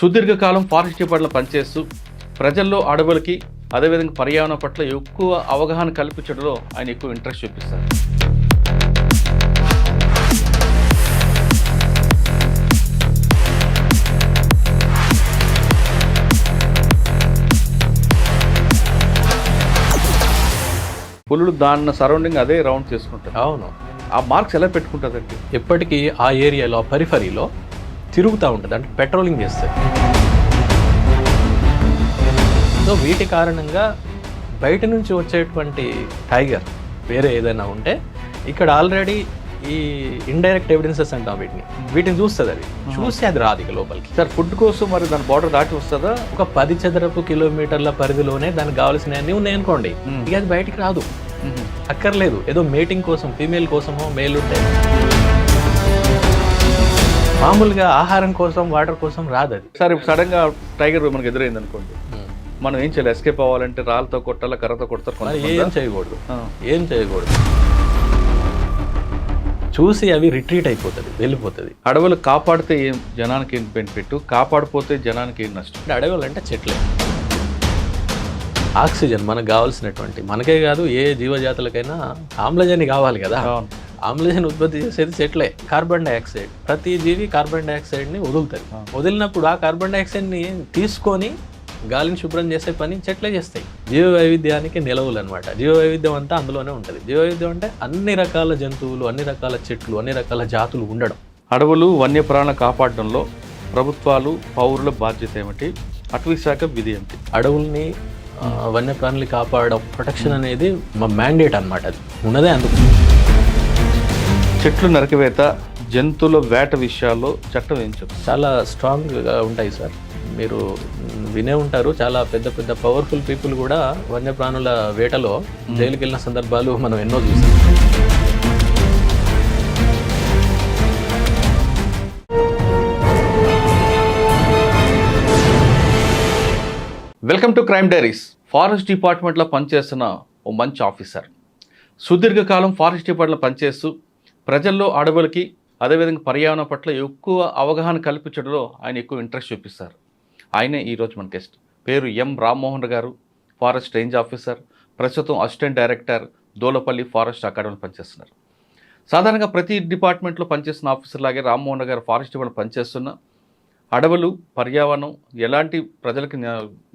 సుదీర్ఘకాలం ఫారెస్ట్ డిపార్ట్మెంట్లో పనిచేస్తూ ప్రజల్లో అడవులకి అదేవిధంగా పర్యావరణం పట్ల ఎక్కువ అవగాహన కల్పించడంలో ఆయన ఎక్కువ ఇంట్రెస్ట్ చూపిస్తారు. పులులు దాని సరౌండింగ్ అదే రౌండ్ చేసుకుంటారు. అవును, ఆ మార్క్స్ ఎలా పెట్టుకుంటుందండి? ఎప్పటికీ ఆ ఏరియాలో పరిఫరీలో తిరుగుతూ ఉంటుంది, అంటే పెట్రోలింగ్ చేస్తుంది. సో వీటి కారణంగా బయట నుంచి వచ్చేటువంటి టైగర్ వేరే ఏదైనా ఉంటే ఇక్కడ ఆల్రెడీ ఈ ఇండైరెక్ట్ ఎవిడెన్సెస్ అంటాం వీటిని చూస్తుంది. అది చూసి అది రాదు ఇక లోపలికి. సార్ ఫుడ్ కోసం మరి దాని బార్డర్ దాటి వస్తుందా? ఒక 10 చదరపు కిలోమీటర్ల పరిధిలోనే దానికి కావాల్సినవన్నీ ఉన్నాయనుకోండి, ఇక అది బయటికి రాదు. అక్కర్లేదు, ఏదో మేటింగ్ కోసం ఫీమేల్ కోసమో మేల్ ఉంటే మామూలుగా ఆహారం కోసం వాటర్ కోసం రాదు అది. సార్ ఇప్పుడు సడన్గా టైగర్ మనకు ఎదురైంది అనుకోండి, మనం ఏం చేయాలి? ఎస్కేప్ అవ్వాలంటే రాళ్ళతో కొట్టాలా, కర్రతో కొడతారు? ఏం చేయకూడదు, ఏం చేయకూడదు. చూసి అవి రిట్రీట్ అయిపోతుంది, వెళ్ళిపోతుంది. అడవులు కాపాడితే ఏం జనానికి ఏం బెనిఫిట్, కాపాడిపోతే జనానికి ఏం నష్టం? అడవులు అంటే చెట్లే. ఆక్సిజన్ మనకు కావాల్సినటువంటి, మనకే కాదు ఏ జీవజాతులకైనా ఆమ్లజని కావాలి కదా. ఆమ్లజన్ ఉత్పత్తి చేసేది చెట్లే. కార్బన్ డైఆక్సైడ్, ప్రతి జీవి కార్బన్ డైఆక్సైడ్ని వదులుతుంది. వదిలినప్పుడు ఆ కార్బన్ డైఆక్సైడ్ని తీసుకొని గాలిని శుభ్రం చేసే పని చెట్లే చేస్తాయి. జీవ వైవిధ్యానికి నిలవులు అనమాట. జీవ వైవిధ్యం అంతా అందులోనే ఉంటుంది. జీవ వైవిధ్యం అంటే అన్ని రకాల జంతువులు, అన్ని రకాల చెట్లు, అన్ని రకాల జాతులు ఉండడం. అడవులు వన్యప్రాణులను కాపాడడంలో ప్రభుత్వాలు పౌరుల బాధ్యత ఏమిటి? అటవీ శాఖ విధి ఏమిటి? అడవుల్ని వన్యప్రాణులు కాపాడడం, ప్రొటెక్షన్ అనేది మా మ్యాండేట్ అనమాట. అది ఉన్నదే అందుకు. చెట్లు నరికివేత, జంతువుల వేట విషయాల్లో చట్టం ఏం చెప్తుంది? చాలా స్ట్రాంగ్గా ఉంటాయి సార్. మీరు వినే ఉంటారు, చాలా పెద్ద పెద్ద పవర్ఫుల్ పీపుల్ కూడా వన్యప్రాణుల వేటలో జైలుకి వెళ్ళిన సందర్భాలు మనం ఎన్నో చూసాం. Welcome to crime diaries. Forest డిపార్ట్మెంట్లో పనిచేస్తున్న ఓ మంచి ఆఫీసర్ సుదీర్ఘకాలం ఫారెస్ట్ డిపార్ట్మెంట్లో పనిచేస్తూ ప్రజల్లో అడవులకి అదేవిధంగా పర్యావరణం పట్ల ఎక్కువ అవగాహన కల్పించడంలో ఆయన ఎక్కువ ఇంట్రెస్ట్ చూపిస్తారు. ఆయనే ఈరోజు మన గెస్ట్. పేరు ఎం రామ్మోహన్ గారు, ఫారెస్ట్ రేంజ్ ఆఫీసర్, ప్రస్తుతం అసిస్టెంట్ డైరెక్టర్ దోలపల్లి ఫారెస్ట్ అకాడమీలో పనిచేస్తున్నారు. సాధారణంగా ప్రతి డిపార్ట్మెంట్లో పనిచేస్తున్న ఆఫీసర్ లాగే రామ్మోహన్ గారు ఫారెస్ట్ డిపార్ట్మెంట్ పనిచేస్తున్న అడవులు, పర్యావరణం ఎలాంటి ప్రజలకి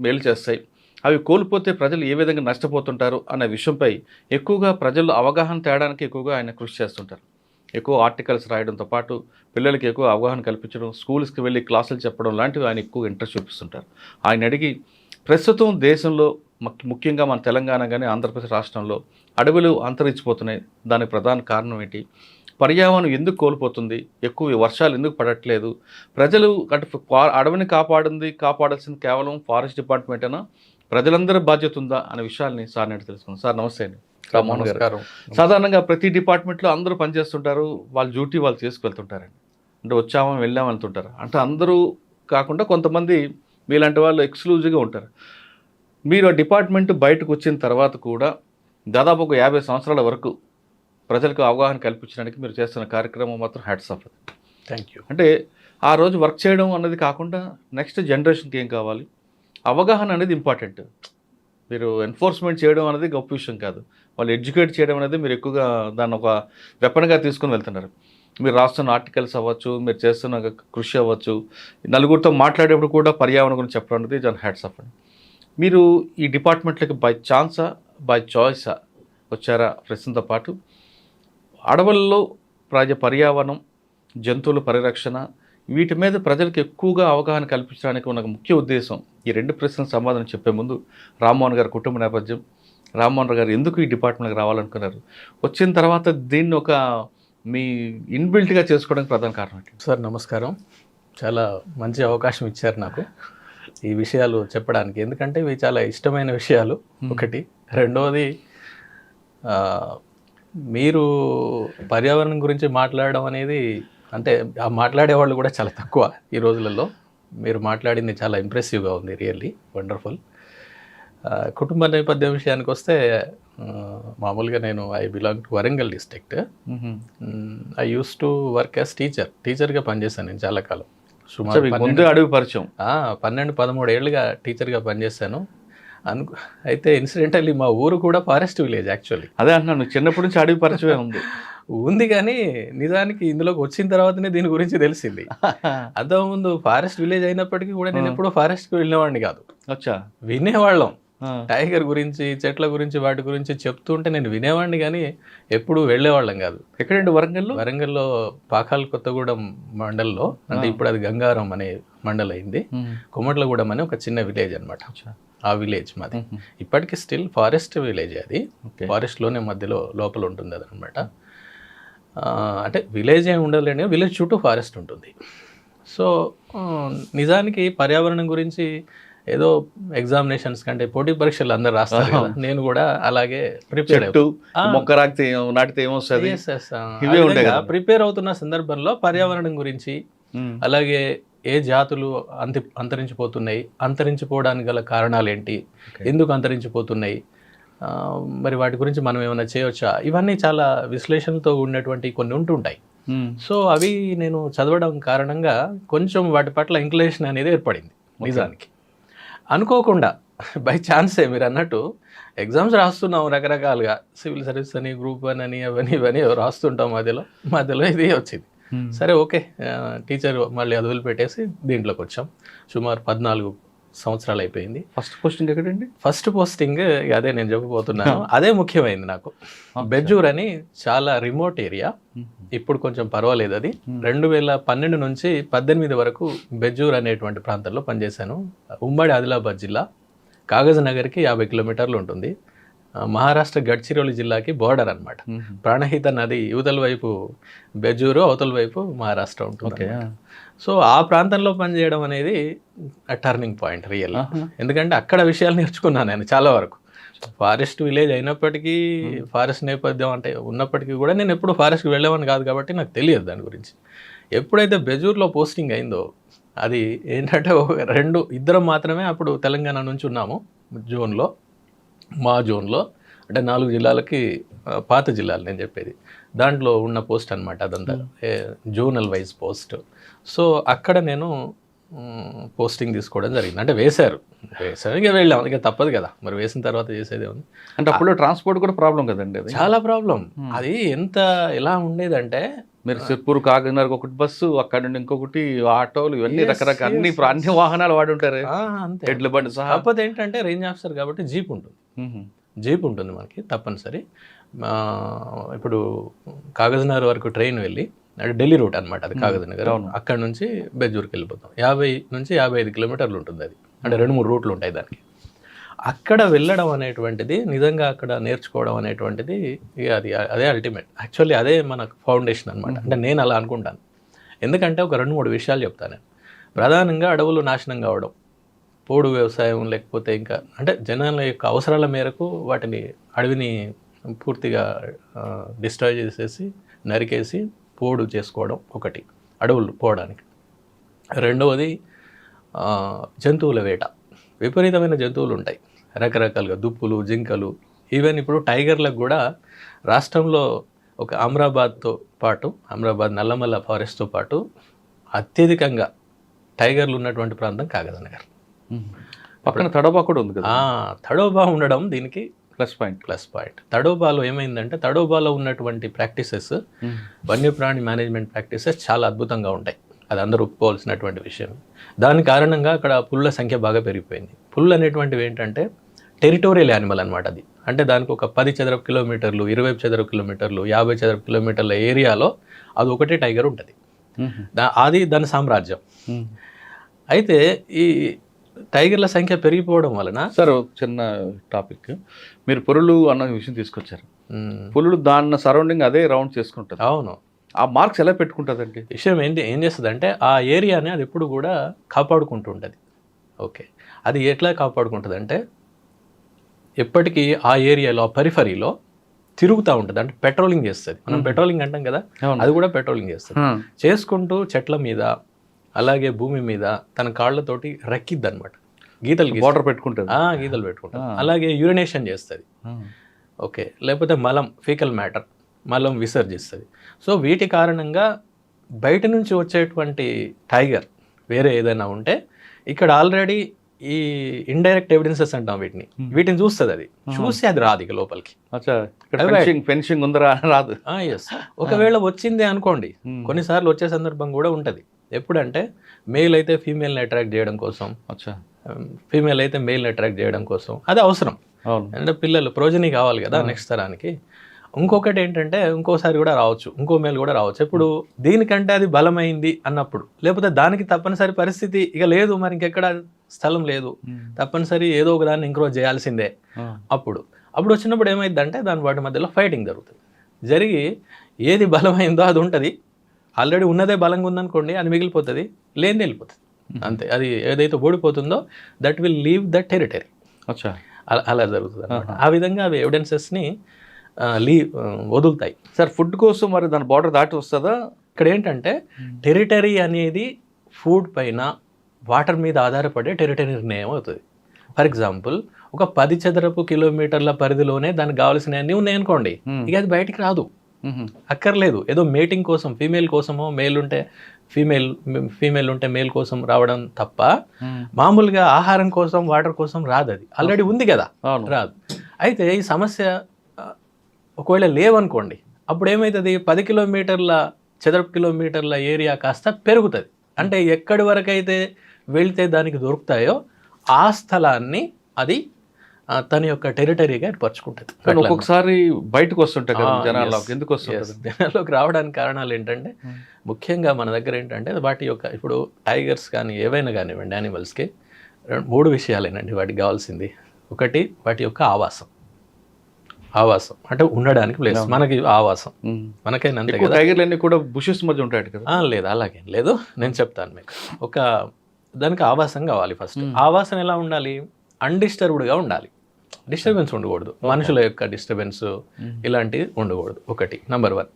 మేలు చేస్తాయి, అవి కోల్పోతే ప్రజలు ఏ విధంగా నష్టపోతుంటారు అనే విషయంపై ఎక్కువగా ప్రజల్లో అవగాహన తేడానికి ఎక్కువగా ఆయన కృషి చేస్తుంటారు. ఎక్కువ ఆర్టికల్స్ రాయడంతో పాటు పిల్లలకి ఎక్కువ అవగాహన కల్పించడం, స్కూల్స్కి వెళ్ళి క్లాసులు చెప్పడం లాంటివి ఆయన ఎక్కువ ఇంట్రెస్ట్ చూపిస్తుంటారు. ఆయన అడిగి ప్రస్తుతం దేశంలో ముఖ్యంగా మన తెలంగాణ కానీ ఆంధ్రప్రదేశ్ రాష్ట్రంలో అడవులు అంతరించిపోతున్నాయి, దానికి ప్రధాన కారణం ఏంటి, పర్యావరణం ఎందుకు కోల్పోతుంది, ఎక్కువ వర్షాలు ఎందుకు పడట్లేదు, ప్రజలు అంటే అడవిని కాపాడాల్సింది కేవలం ఫారెస్ట్ డిపార్ట్మెంట్ అయినా ప్రజలందరి బాధ్యత ఉందా అనే విషయాల్ని సార్ నేటి తెలుసుకున్నాం. సార్ నమస్తే అండి. రామ్మోహన్ గారు, సాధారణంగా ప్రతి డిపార్ట్మెంట్లో అందరూ పనిచేస్తుంటారు, వాళ్ళ డ్యూటీ వాళ్ళు చేసుకువెళ్తుంటారండి. అంటే వచ్చామని వెళ్ళామని వెళ్తుంటారు. అంటే అందరూ కాకుండా కొంతమంది మీలాంటి వాళ్ళు ఎక్స్క్లూజివ్గా ఉంటారు. మీరు ఆ డిపార్ట్మెంట్ బయటకు వచ్చిన తర్వాత కూడా దాదాపు ఒక 50 సంవత్సరాల వరకు ప్రజలకు అవగాహన కల్పించడానికి మీరు చేస్తున్న కార్యక్రమం మాత్రం హ్యాట్స్ ఆఫ్. Thank you. అంటే ఆ రోజు వర్క్ చేయడం అన్నది కాకుండా నెక్స్ట్ జనరేషన్కి ఏం కావాలి, అవగాహన అనేది ఇంపార్టెంట్. మీరు ఎన్ఫోర్స్మెంట్ చేయడం అనేది గొప్ప విషయం కాదు, వాళ్ళు ఎడ్యుకేట్ చేయడం అనేది మీరు ఎక్కువగా దాన్ని ఒక వెపన్గా తీసుకుని వెళ్తున్నారు. మీరు రాస్తున్న ఆర్టికల్స్ అవ్వచ్చు, మీరు చేస్తున్న కృషి అవ్వచ్చు, నలుగురితో మాట్లాడేప్పుడు కూడా పర్యావరణం గురించి చెప్పడం అనేది దాని హ్యాట్స్ ఆఫ్ అండి. మీరు ఈ డిపార్ట్మెంట్లోకి బై ఛాన్సా బై చాయిసా వచ్చారా? ప్రశ్నతో పాటు అడవుల్లో పర్యావరణం, జంతువుల పరిరక్షణ, వీటి మీద ప్రజలకు ఎక్కువగా అవగాహన కల్పించడానికి ఉన్న ముఖ్య ఉద్దేశం. ఈ 2 ప్రశ్నలకు సమాధానం చెప్పే ముందు రామ్మోహన్ గారి కుటుంబ నేపథ్యం, రామ్మోహన్ గారు ఎందుకు ఈ డిపార్ట్మెంట్కి రావాలనుకున్నారు, వచ్చిన తర్వాత దీన్ని ఒక మీ ఇన్బిల్ట్గా చేసుకోవడానికి ప్రధాన కారణం ఏంటి? సార్ నమస్కారం, చాలా మంచి అవకాశం ఇచ్చారు నాకు ఈ విషయాలు చెప్పడానికి. ఎందుకంటే ఇవి చాలా ఇష్టమైన విషయాలు ఒకటి. రెండవది, మీరు పర్యావరణం గురించి మాట్లాడడం అనేది, అంటే ఆ మాట్లాడేవాళ్ళు కూడా చాలా తక్కువ ఈ రోజులలో. మీరు మాట్లాడింది చాలా ఇంప్రెసివ్గా ఉంది, రియల్లీ వండర్ఫుల్. కుటుంబ నేపథ్యం విషయానికి వస్తే, మామూలుగా నేను I belong to Warangal district. I use to work as టీచర్గా పనిచేశాను నేను చాలా కాలం. సుమారు మీకు ముందే అడవి పరిచయం. 12-13 ఏళ్ళుగా టీచర్గా పనిచేశాను. అయితే ఇన్సిడెంటల్లీ మా ఊరు కూడా ఫారెస్ట్ విలేజ్ యాక్చువల్లీ. అదే అంటున్నాను, చిన్నప్పటి నుంచి అడవి పరిచయం ఉంది. ఉంది కానీ నిజానికి ఇందులోకి వచ్చిన తర్వాతనే దీని గురించి తెలిసింది. అంతకుముందు ఫారెస్ట్ విలేజ్ అయినప్పటికీ కూడా నేను ఎప్పుడూ ఫారెస్ట్కి వెళ్ళేవాడిని కాదు. అచ్చా. వినేవాళ్ళం టైగర్ గురించి, చెట్ల గురించి, వాటి గురించి చెప్తుంటే నేను వినేవాడిని కానీ ఎప్పుడు వెళ్ళేవాళ్ళం కాదు. ఎక్కడండి వరంగల్లో? వరంగల్లో పాకాల్ కొత్తగూడెం మండల్లో, అంటే ఇప్పుడు అది గంగారం అనే మండల్ అయింది. కుమట్లగూడెం అనే ఒక చిన్న విలేజ్ అనమాట. ఆ విలేజ్ మాది ఇప్పటికీ స్టిల్ ఫారెస్ట్ విలేజ్. అది ఫారెస్ట్లోనే మధ్యలో లోపల ఉంటుంది అది అనమాట. అంటే విలేజ్ ఏమి ఉండదులేండి, విలేజ్ చుట్టూ ఫారెస్ట్ ఉంటుంది. సో నిజానికి పర్యావరణం గురించి ఏదో ఎగ్జామినేషన్స్ కంటే పోటీ పరీక్షలు అందరు రాస్తారు కదా, నేను కూడా అలాగే ప్రిపేర్ అవుతున్న సందర్భంలో పర్యావరణం గురించి, అలాగే ఏ జాతులు అంతరించిపోతున్నాయి, అంతరించిపోవడానికి గల కారణాలు ఏంటి, ఎందుకు అంతరించిపోతున్నాయి, మరి వాటి గురించి మనం ఏమైనా చేయవచ్చా, ఇవన్నీ చాలా విశ్లేషణతో ఉన్నటువంటి కొన్ని ఉంటుంటాయి. సో అవి నేను చదవడం కారణంగా కొంచెం వాటి పట్ల ఇంక్లినేషన్ అనేది ఏర్పడింది. నిజానికి అనుకోకుండా బై ఛాన్సే మీరు అన్నట్టు ఎగ్జామ్స్ రాస్తున్నాం రకరకాలుగా, సివిల్ సర్వీస్ అని, గ్రూప్ 1 అని, ఇవన్నీ రాస్తుంటాం. మధ్యలో ఇది వచ్చింది. సరే ఓకే, టీచర్ మళ్ళీ అది వదిలిపెట్టేసి దీంట్లోకి వచ్చాం. సుమారు 14 సంవత్సరాలు అయిపోయింది. ఫస్ట్ పోస్టింగ్ ఎక్కడండి? ఫస్ట్ పోస్టింగ్ అదే నేను చెప్పబోతున్నాను. అదే ముఖ్యమైనది నాకు. బెజ్జూర్ అని చాలా రిమోట్ ఏరియా. ఇప్పుడు కొంచెం పర్వాలేదు. అది 2012 నుంచి 18 వరకు బెజ్జూర్ అనేటువంటి ప్రాంతంలో పనిచేశాను. ఉమ్మడి ఆదిలాబాద్ జిల్లా, కాగజ్ నగర్కి 50 కిలోమీటర్లు ఉంటుంది. మహారాష్ట్ర గడ్చిరోలి జిల్లాకి బోర్డర్ అనమాట. ప్రాణహిత నది యువతల వైపు బెజ్జూరు, అవతల వైపు మహారాష్ట్ర ఉంటుంది. సో ఆ ప్రాంతంలో పనిచేయడం అనేది టర్నింగ్ పాయింట్ రియల్. ఎందుకంటే అక్కడ విషయాలు నేర్చుకున్నాను నేను చాలా వరకు. ఫారెస్ట్ విలేజ్ అయినప్పటికీ, ఫారెస్ట్ నేపథ్యం అంటే ఉన్నప్పటికీ కూడా నేను ఎప్పుడు ఫారెస్ట్కి వెళ్ళేవాడిని కాదు కాబట్టి నాకు తెలియదు దాని గురించి. ఎప్పుడైతే బెజూర్లో పోస్టింగ్ అయిందో, అది ఏంటంటే ఇద్దరం మాత్రమే అప్పుడు తెలంగాణ నుంచి ఉన్నాము జోన్లో. మా జోన్లో అంటే 4 జిల్లాలకి, పాత జిల్లాలు నేను చెప్పేది, దాంట్లో ఉన్న పోస్ట్ అనమాట అదంతా, జోనల్ వైజ్ పోస్ట్. సో అక్కడ నేను పోస్టింగ్ తీసుకోవడం జరిగింది. అంటే వేశారు ఇక వెళ్ళాం, ఇక తప్పదు కదా, మరి వేసిన తర్వాత చేసేదే ఉంది. అంటే అప్పుడు ట్రాన్స్పోర్ట్ కూడా ప్రాబ్లం కదండి, అది చాలా ప్రాబ్లం. అది ఎలా ఉండేదంటే, మీరు సిర్పూర్ కాకినాడ ఒకటి బస్సు, అక్కడ నుండి ఇంకొకటి ఆటోలు, ఇవన్నీ రకరకాల అన్ని వాహనాలు వాడి ఉంటారు, ఎడ్ల బండి సహా. కాకపోతే ఏంటంటే రేంజ్ ఆఫీసర్ కాబట్టి జీప్ ఉంటుంది. జీప్ ఉంటుంది మనకి తప్పనిసరి. ఇప్పుడు కాగజ్నగర్ వరకు ట్రైన్ వెళ్ళి, అంటే ఢిల్లీ రూట్ అనమాట అది కాగజ్నగర్, అక్కడ నుంచి బెజ్జూర్కి వెళ్ళిపోతాం. 50 నుంచి 55 కిలోమీటర్లు ఉంటుంది అది. అంటే 2-3 రూట్లు ఉంటాయి దానికి. అక్కడ వెళ్ళడం అనేటువంటిది, నిజంగా అక్కడ నేర్చుకోవడం అనేటువంటిది, అదే అల్టిమేట్. యాక్చువల్లీ అదే మన ఫౌండేషన్ అనమాట. అంటే నేను అలా అనుకుంటాను. ఎందుకంటే ఒక 2-3 విషయాలు చెప్తాను నేను. ప్రధానంగా అడవులు నాశనం కావడం, పోడు వ్యవసాయం, లేకపోతే ఇంకా అంటే జనాల యొక్క అవసరాల మేరకు అడవిని పూర్తిగా డిస్ట్రాయ్ చేసేసి, నరికేసి పోడు చేసుకోవడం ఒకటి, అడవులు పోవడానికి. రెండవది జంతువుల వేట. విపరీతమైన జంతువులు ఉంటాయి రకరకాలుగా, దుప్పులు, జింకలు, ఈవెన్ ఇప్పుడు టైగర్లకు కూడా రాష్ట్రంలో ఒక అమరాబాద్తో పాటు, అమరాబాద్ నల్లమల్ల ఫారెస్ట్తో పాటు అత్యధికంగా టైగర్లు ఉన్నటువంటి ప్రాంతం కాగజ్నగర్. పక్కన తడోబా కూడా ఉంది కదా. తడోబా ఉండడం దీనికి ప్లస్ పాయింట్. తడోబాలో ఏమైందంటే, తడోబాలో ఉన్నటువంటి ప్రాక్టీసెస్, వన్యప్రాణి మేనేజ్మెంట్ ప్రాక్టీసెస్ చాలా అద్భుతంగా ఉంటాయి. అది అందరూ ఒప్పుకోవాల్సినటువంటి విషయం. దాని కారణంగా అక్కడ పుల్ల సంఖ్య బాగా పెరిగిపోయింది. పుల్లు అనేటువంటివి ఏంటంటే టెరిటోరియల్ యానిమల్ అనమాట. అది అంటే దానికి ఒక 10 చదరపు కిలోమీటర్లు, 20 చదరపు కిలోమీటర్లు, 50 చదరపు కిలోమీటర్ల ఏరియాలో అది ఒకటే టైగర్ ఉంటుంది. అది దాని సామ్రాజ్యం. అయితే ఈ టైగర్ల సంఖ్య పెరిగిపోవడం వలన, సార్ చిన్న టాపిక్, మీరు పులులు అన్న విషయం తీసుకొచ్చారు. పులులు దాని సరౌండింగ్ అదే రౌండ్ చేసుకుంటుంది. అవును. ఆ మార్క్స్ ఎలా పెట్టుకుంటుందండి? విషయం ఏం చేస్తుందంటే, ఆ ఏరియాని అది ఎప్పుడు కూడా కాపాడుకుంటూ ఉంటుంది. ఓకే, అది ఎట్లా కాపాడుకుంటుంది అంటే, ఎప్పటికీ ఆ ఏరియాలో, ఆ పరిఫరీలో తిరుగుతూ ఉంటుంది. అంటే పెట్రోలింగ్ చేస్తుంది. మనం పెట్రోలింగ్ అంటాం కదా, అది కూడా పెట్రోలింగ్ చేస్తుంది. చేసుకుంటూ చెట్ల మీద, అలాగే భూమి మీద తన కాళ్ళతోటి రక్కిద్ది అనమాట. గీతలు పెట్టుకుంటుంది. అలాగే యూరినేషన్ చేస్తుంది. ఓకే, లేకపోతే మలం, ఫీకల్ మ్యాటర్, మలం విసర్జిస్తుంది. సో వీటి కారణంగా బయట నుంచి వచ్చేటువంటి టైగర్ వేరే ఏదైనా ఉంటే ఇక్కడ ఆల్రెడీ ఈ ఇండైరెక్ట్ ఎవిడెన్సెస్ అంటాం వీటిని చూస్తుంది, అది చూసి అది రాదు ఇక లోపలికి. ఫెన్సింగ్ ఉందరా రాదు. ఎస్, ఒకవేళ వచ్చిందే అనుకోండి, కొన్నిసార్లు వచ్చే సందర్భం కూడా ఉంటుంది. ఎప్పుడంటే మేల్ అయితే ఫీమేల్ని అట్రాక్ట్ చేయడం కోసం, ఫీమేల్ అయితే మేల్ని అట్రాక్ట్ చేయడం కోసం, అది అవసరం. అంటే పిల్లలు ప్రోజనీ కావాలి కదా నెక్స్ట్ తరానికి. ఇంకొకటి ఏంటంటే ఇంకోసారి కూడా రావచ్చు, ఇంకో మేల్ కూడా రావచ్చు. ఇప్పుడు దీనికంటే అది బలమైంది అన్నప్పుడు, లేకపోతే దానికి తప్పనిసరి పరిస్థితి ఇక లేదు, మరి ఇంకెక్కడ స్థలం లేదు, తప్పనిసరి ఏదో ఒక దాన్ని ఇంక్రోజ్ చేయాల్సిందే. అప్పుడు వచ్చినప్పుడు ఏమైందంటే దాని వాటి మధ్యలో ఫైటింగ్ జరుగుతుంది. జరిగి ఏది బలమైందో అది ఉంటుంది, ఆల్రెడీ ఉన్నదే బలంగా ఉందనుకోండి అది మిగిలిపోతుంది, లేనిది వెళ్ళిపోతుంది అంతే. అది ఏదైతే ఓడిపోతుందో that will leave the territory. అలా జరుగుతుంది అన్నమాట. ఆ విధంగా అవి ఎవిడెన్సెస్ని వదులుతాయి. సార్ ఫుడ్ కోసం మరి దాని బార్డర్ దాటి వస్తుందా? ఇక్కడ ఏంటంటే టెరిటరీ అనేది ఫుడ్ పైన వాటర్ మీద ఆధారపడే టెరిటరీ నిర్ణయం అవుతుంది. ఫర్ ఎగ్జాంపుల్ ఒక 10 చదరపు కిలోమీటర్ల పరిధిలోనే దానికి కావాల్సిన అన్నీ ఉన్నాయనుకోండి, ఇక అది బయటికి రాదు, అక్కర్లేదు. ఏదో మేటింగ్ కోసం ఫీమేల్ కోసమో, మేల్ ఉంటే ఫీమేల్ ఉంటే మేల్ కోసం రావడం తప్ప మామూలుగా ఆహారం కోసం వాటర్ కోసం రాదు, అది ఆల్రెడీ ఉంది కదా, రాదు. అయితే ఈ సమస్య ఒకవేళ లేవనుకోండి, అప్పుడు ఏమవుతుంది, 10 చదరపు కిలోమీటర్ల ఏరియా కాస్త పెరుగుతుంది. అంటే ఎక్కడి వరకు అయితే వెళ్తే దానికి దొరుకుతాయో ఆ స్థలాన్ని అది తన యొక్క టెరిటరీగా ఏర్పరచుకుంటుంది. ఒక్కొక్కసారి బయటకు వస్తుంటాయి కదా జనాల్లోకి, ఎందుకు వస్తుంది? జనాల్లోకి రావడానికి కారణాలు ఏంటంటే ముఖ్యంగా మన దగ్గర ఏంటంటే వాటి యొక్క, ఇప్పుడు టైగర్స్ కానీ ఏవైనా కానివ్వండి యానిమల్స్కి 3 విషయాలేనండి వాటికి కావాల్సింది. ఒకటి వాటి యొక్క ఆవాసం అంటే ఉండడానికి ప్లేస్, మనకి ఆవాసం మనకైనా అంతే కదా. టైగర్లన్నీ కూడా బుషెస్ మధ్య ఉంటాయి కదా? లేదు, అలాగేం లేదు, నేను చెప్తాను మీకు. దానికి ఆవాసం కావాలి. ఫస్ట్ ఆవాసం ఎలా ఉండాలి, అన్డిస్టర్బ్డ్గా ఉండాలి, డిస్టర్బెన్స్ ఉండకూడదు, మనుషుల యొక్క డిస్టర్బెన్స్ ఇలాంటివి ఉండకూడదు. ఒకటి నెంబర్ 1.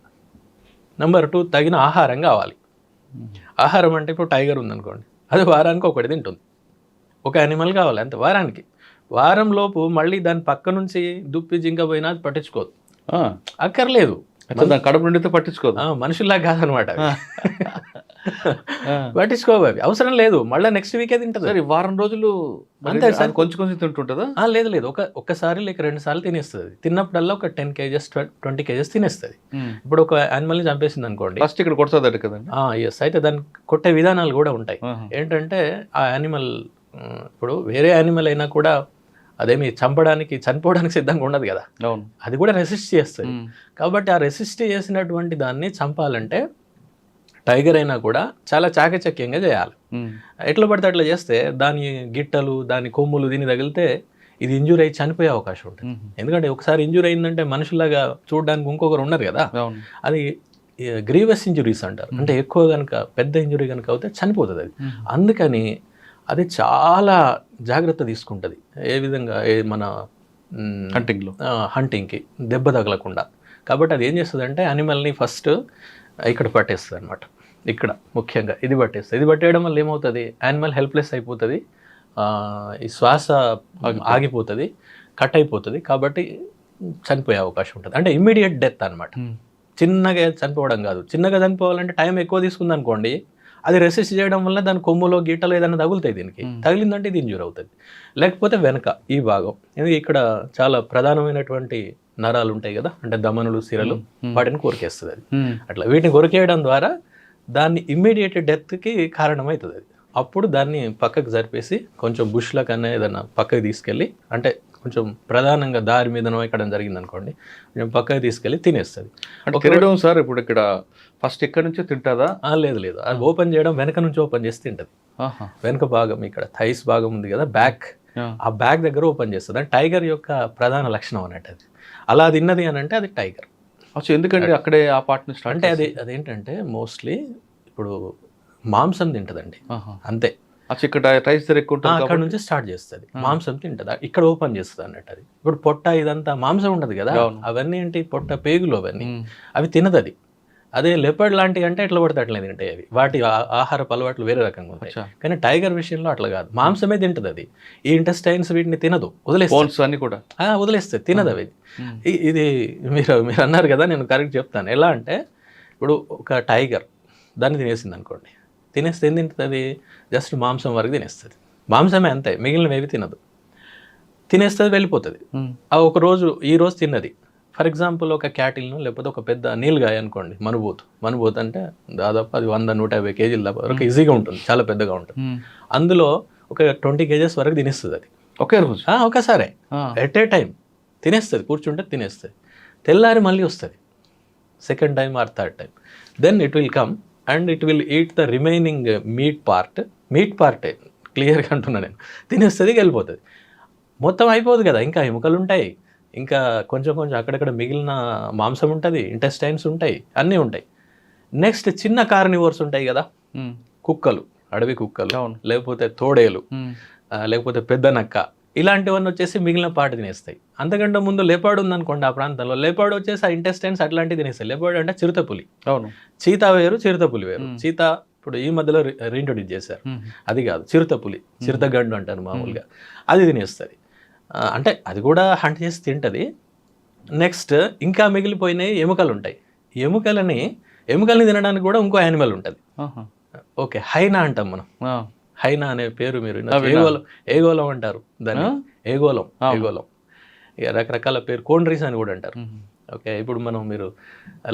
నెంబర్ 2, తగిన ఆహారం కావాలి. ఆహారం అంటే ఇప్పుడు టైగర్ ఉందనుకోండి, అది వారానికి ఒకటి తింటుంది, ఒక యానిమల్ కావాలి అంతే వారానికి. వారం లోపు మళ్ళీ దాని పక్క నుంచి దుప్పి జింక పోయినా అది పట్టించుకోదు, అక్కర్లేదు, కడుపు నిండితే పట్టించుకోదు. మనుషుల్లా కాదనమాట, పట్టించుకోవు, అవి అవసరం లేదు, మళ్ళీ నెక్స్ట్ వీకే తింటుంది. వారం రోజులు అంతే సార్, కొంచెం తింటుంటుందా? లేదు, ఒక్కసారి లేక 2 సార్లు తినేస్తుంది. తిన్నప్పుడల్లా ఒక 10 kgs 20 kgs తినేస్తుంది. ఇప్పుడు ఒక యానిమల్ని చంపేసింది అనుకోండి, ఫస్ట్ ఇక్కడ కొడుతుంది కదండి. ఎస్, అయితే దాన్ని కొట్టే విధానాలు కూడా ఉంటాయి. ఏంటంటే ఆ యానిమల్, ఇప్పుడు వేరే యానిమల్ అయినా కూడా అదేమి చనిపోవడానికి సిద్ధంగా ఉండదు కదా, అది కూడా రెసిస్ట్ చేస్తుంది. కాబట్టి ఆ రెసిస్ట్ చేసినటువంటి దాన్ని చంపాలంటే టైగర్ అయినా కూడా చాలా చాకచక్యంగా చేయాలి. ఎట్లా పడితే అట్లా చేస్తే దాని గిట్టలు, దాని కొమ్ములు దీన్ని తగిలితే ఇది ఇంజూరీ అయ్యి చనిపోయే అవకాశం ఉంటుంది. ఎందుకంటే ఒకసారి ఇంజూరీ అయిందంటే మనుషులాగా చూడడానికి ఇంకొకరు ఉన్నారు కదా, అది గ్రీవస్ ఇంజురీస్ అంటారు. అంటే ఎక్కువ కనుక పెద్ద ఇంజురీ కనుక అవుతే చనిపోతుంది అది. అందుకని అది చాలా జాగ్రత్త తీసుకుంటుంది. ఏ విధంగా, మన హంటింగ్కి దెబ్బ తగలకుండా. కాబట్టి అది ఏం చేస్తుంది అంటే యానిమల్ని ఫస్ట్ ఇక్కడ పట్టేస్తుంది అనమాట. ఇక్కడ ముఖ్యంగా ఇది పట్టేస్తుంది. ఇది పట్టేయడం వల్ల ఏమవుతుంది, యానిమల్ హెల్ప్లెస్ అయిపోతుంది, ఈ శ్వాస ఆగిపోతుంది, కట్ అయిపోతుంది. కాబట్టి చనిపోయే అవకాశం ఉంటుంది. అంటే ఇమ్మీడియట్ డెత్ అనమాట. చిన్నగా చనిపోవడం కాదు. చిన్నగా చనిపోవాలంటే టైం ఎక్కువ తీసుకుంది అనుకోండి, అది రెసిస్ట్ చేయడం వల్ల దాని కొమ్ములో గీటలో ఏదైనా తగులుతాయి, దీనికి తగిలిందంటే ఇది ఇంజూర్ అవుతుంది. లేకపోతే వెనక ఈ భాగం, ఎందుకంటే ఇక్కడ చాలా ప్రధానమైనటువంటి నరాలు ఉంటాయి కదా, అంటే దమనులు, సిరలు, వాటిని కొరికేస్తుంది అది. అట్లా వీటిని కొరికేయడం ద్వారా దాన్ని ఇమ్మీడియట్ డెత్కి కారణమవుతుంది అది. అప్పుడు దాన్ని పక్కకు జరిపేసి కొంచెం బుష్ల కన్నా ఏదైనా పక్కకి తీసుకెళ్ళి, అంటే కొంచెం ప్రధానంగా దారి మీదనో ఎక్కడం జరిగింది అనుకోండి, కొంచెం పక్కకి తీసుకెళ్ళి తినేస్తుంది. తినడం సార్ ఇప్పుడు ఇక్కడ ఫస్ట్ ఎక్కడి నుంచో తింటుందా? లేదు, అది ఓపెన్ చేయడం వెనక నుంచి ఓపెన్ చేసి తింటుంది. వెనక భాగం, ఇక్కడ థైస్ భాగం ఉంది కదా, బ్యాక్, ఆ బ్యాక్ దగ్గర ఓపెన్ చేస్తుంది. అంటే టైగర్ యొక్క ప్రధాన లక్షణం అన్నట్టు అది. అలా తిన్నది అని అంటే అది టైగర్. ఎందుకంటే అక్కడే ఆ పార్ట్ నుంచి అంటే అదేంటంటే మోస్ట్లీ ఇప్పుడు మాంసం తింటదండి అంతే. అక్కడ నుంచి స్టార్ట్ చేస్తుంది, మాంసం తింటది, ఇక్కడ ఓపెన్ చేస్తుంది అన్నట్టు అది. ఇప్పుడు పొట్ట ఇదంతా మాంసం ఉండదు కదా, అవన్నీ ఏంటి పొట్ట, పేగులు, అవన్నీ అవి తినదు అది. అదే లెపర్డ్ లాంటివి అంటే ఎట్లా పడితే అట్లనే తింటాయి అవి, వాటి ఆహారపు అలవాట్లు వేరే రకంగా ఉంటాయి. కానీ టైగర్ విషయంలో అట్లా కాదు, మాంసమే తింటది అది. ఈ ఇంటెస్టైన్స్ వీటిని తినదు, వదిలేస్తుంది, తినదు అవి. ఇది మీరు అన్నారు కదా, నేను కరెక్ట్ చెప్తాను. ఎలా అంటే ఇప్పుడు ఒక టైగర్ దాన్ని తినేసింది అనుకోండి, తినేస్తే ఏం తింటుంది, జస్ట్ మాంసం వరకు తినేస్తుంది, మాంసమే అంతే, మిగిలినవి ఏవి తినదు, తినేస్తుంది వెళ్ళిపోతుంది. ఆ ఒక రోజు ఈ రోజు తిన్నది, ఫర్ ఎగ్జాంపుల్ ఒక క్యాటిల్ను లేకపోతే ఒక పెద్ద నీళ్ళగాయ అనుకోండి, మనుబోతు అంటే దాదాపు అది 100-150 కేజీల దాకా వరకు ఈజీగా ఉంటుంది, చాలా పెద్దగా ఉంటుంది. అందులో ఒక 20 కేజెస్ వరకు తినేస్తుంది అది ఒకే రోజు, ఒకసారి ఎట్ ఏ టైం తినేస్తుంది, కూర్చుంటే తినేస్తుంది. తెల్లారి మళ్ళీ వస్తుంది second time or third time, then it will come and it will eat the remaining meat పార్టే క్లియర్గా అంటున్నా నేను, తినేస్తుంది వెళ్ళిపోతుంది. మొత్తం అయిపోదు కదా, ఇంకా ఎముకలు ఉంటాయి, ఇంకా కొంచెం అక్కడక్కడ మిగిలిన మాంసం ఉంటుంది, ఇంటెస్టైన్స్ ఉంటాయి, అన్నీ ఉంటాయి. నెక్స్ట్ చిన్న కార్నివోర్స్ ఉంటాయి కదా, కుక్కలు, అడవి కుక్కలు, లేకపోతే తోడేలు, లేకపోతే పెద్ద నక్క, ఇలాంటివన్నీ వచ్చేసి మిగిలిన పార్ట్ తినేస్తాయి. అంతకంటే ముందు లేపాడు ఉందనుకోండి ఆ ప్రాంతంలో, లేపాడు వచ్చేసి ఆ ఇంటెస్టైన్స్ అట్లాంటివి తినేస్తాయి. లేపాడు అంటే చిరుతపులి, అవును, చీతా వేరు చిరుతపులి వేరు. చీతా ఇప్పుడు ఈ మధ్యలో రీఇంట్రొడ్యూస్ చేశారు, అది కాదు, చిరుతపులి, చిరుతగండు అంటారు మామూలుగా, అది తినేస్తుంది. అంటే అది కూడా హంట్ చేసి తింటుంది. నెక్స్ట్ ఇంకా మిగిలిపోయినాయి ఎముకలు ఉంటాయి, ఎముకల్ని తినడానికి కూడా ఇంకో యానిమల్ ఉంటుంది. ఓకే, హైనా అంటాం మనం, హైనా అనే పేరు మీరు ఏగోలం అంటారు దాన్ని, ఏగోలం ఇక రకరకాల పేరు, కోండ్రీస్ అని కూడా అంటారు. ఓకే, ఇప్పుడు మీరు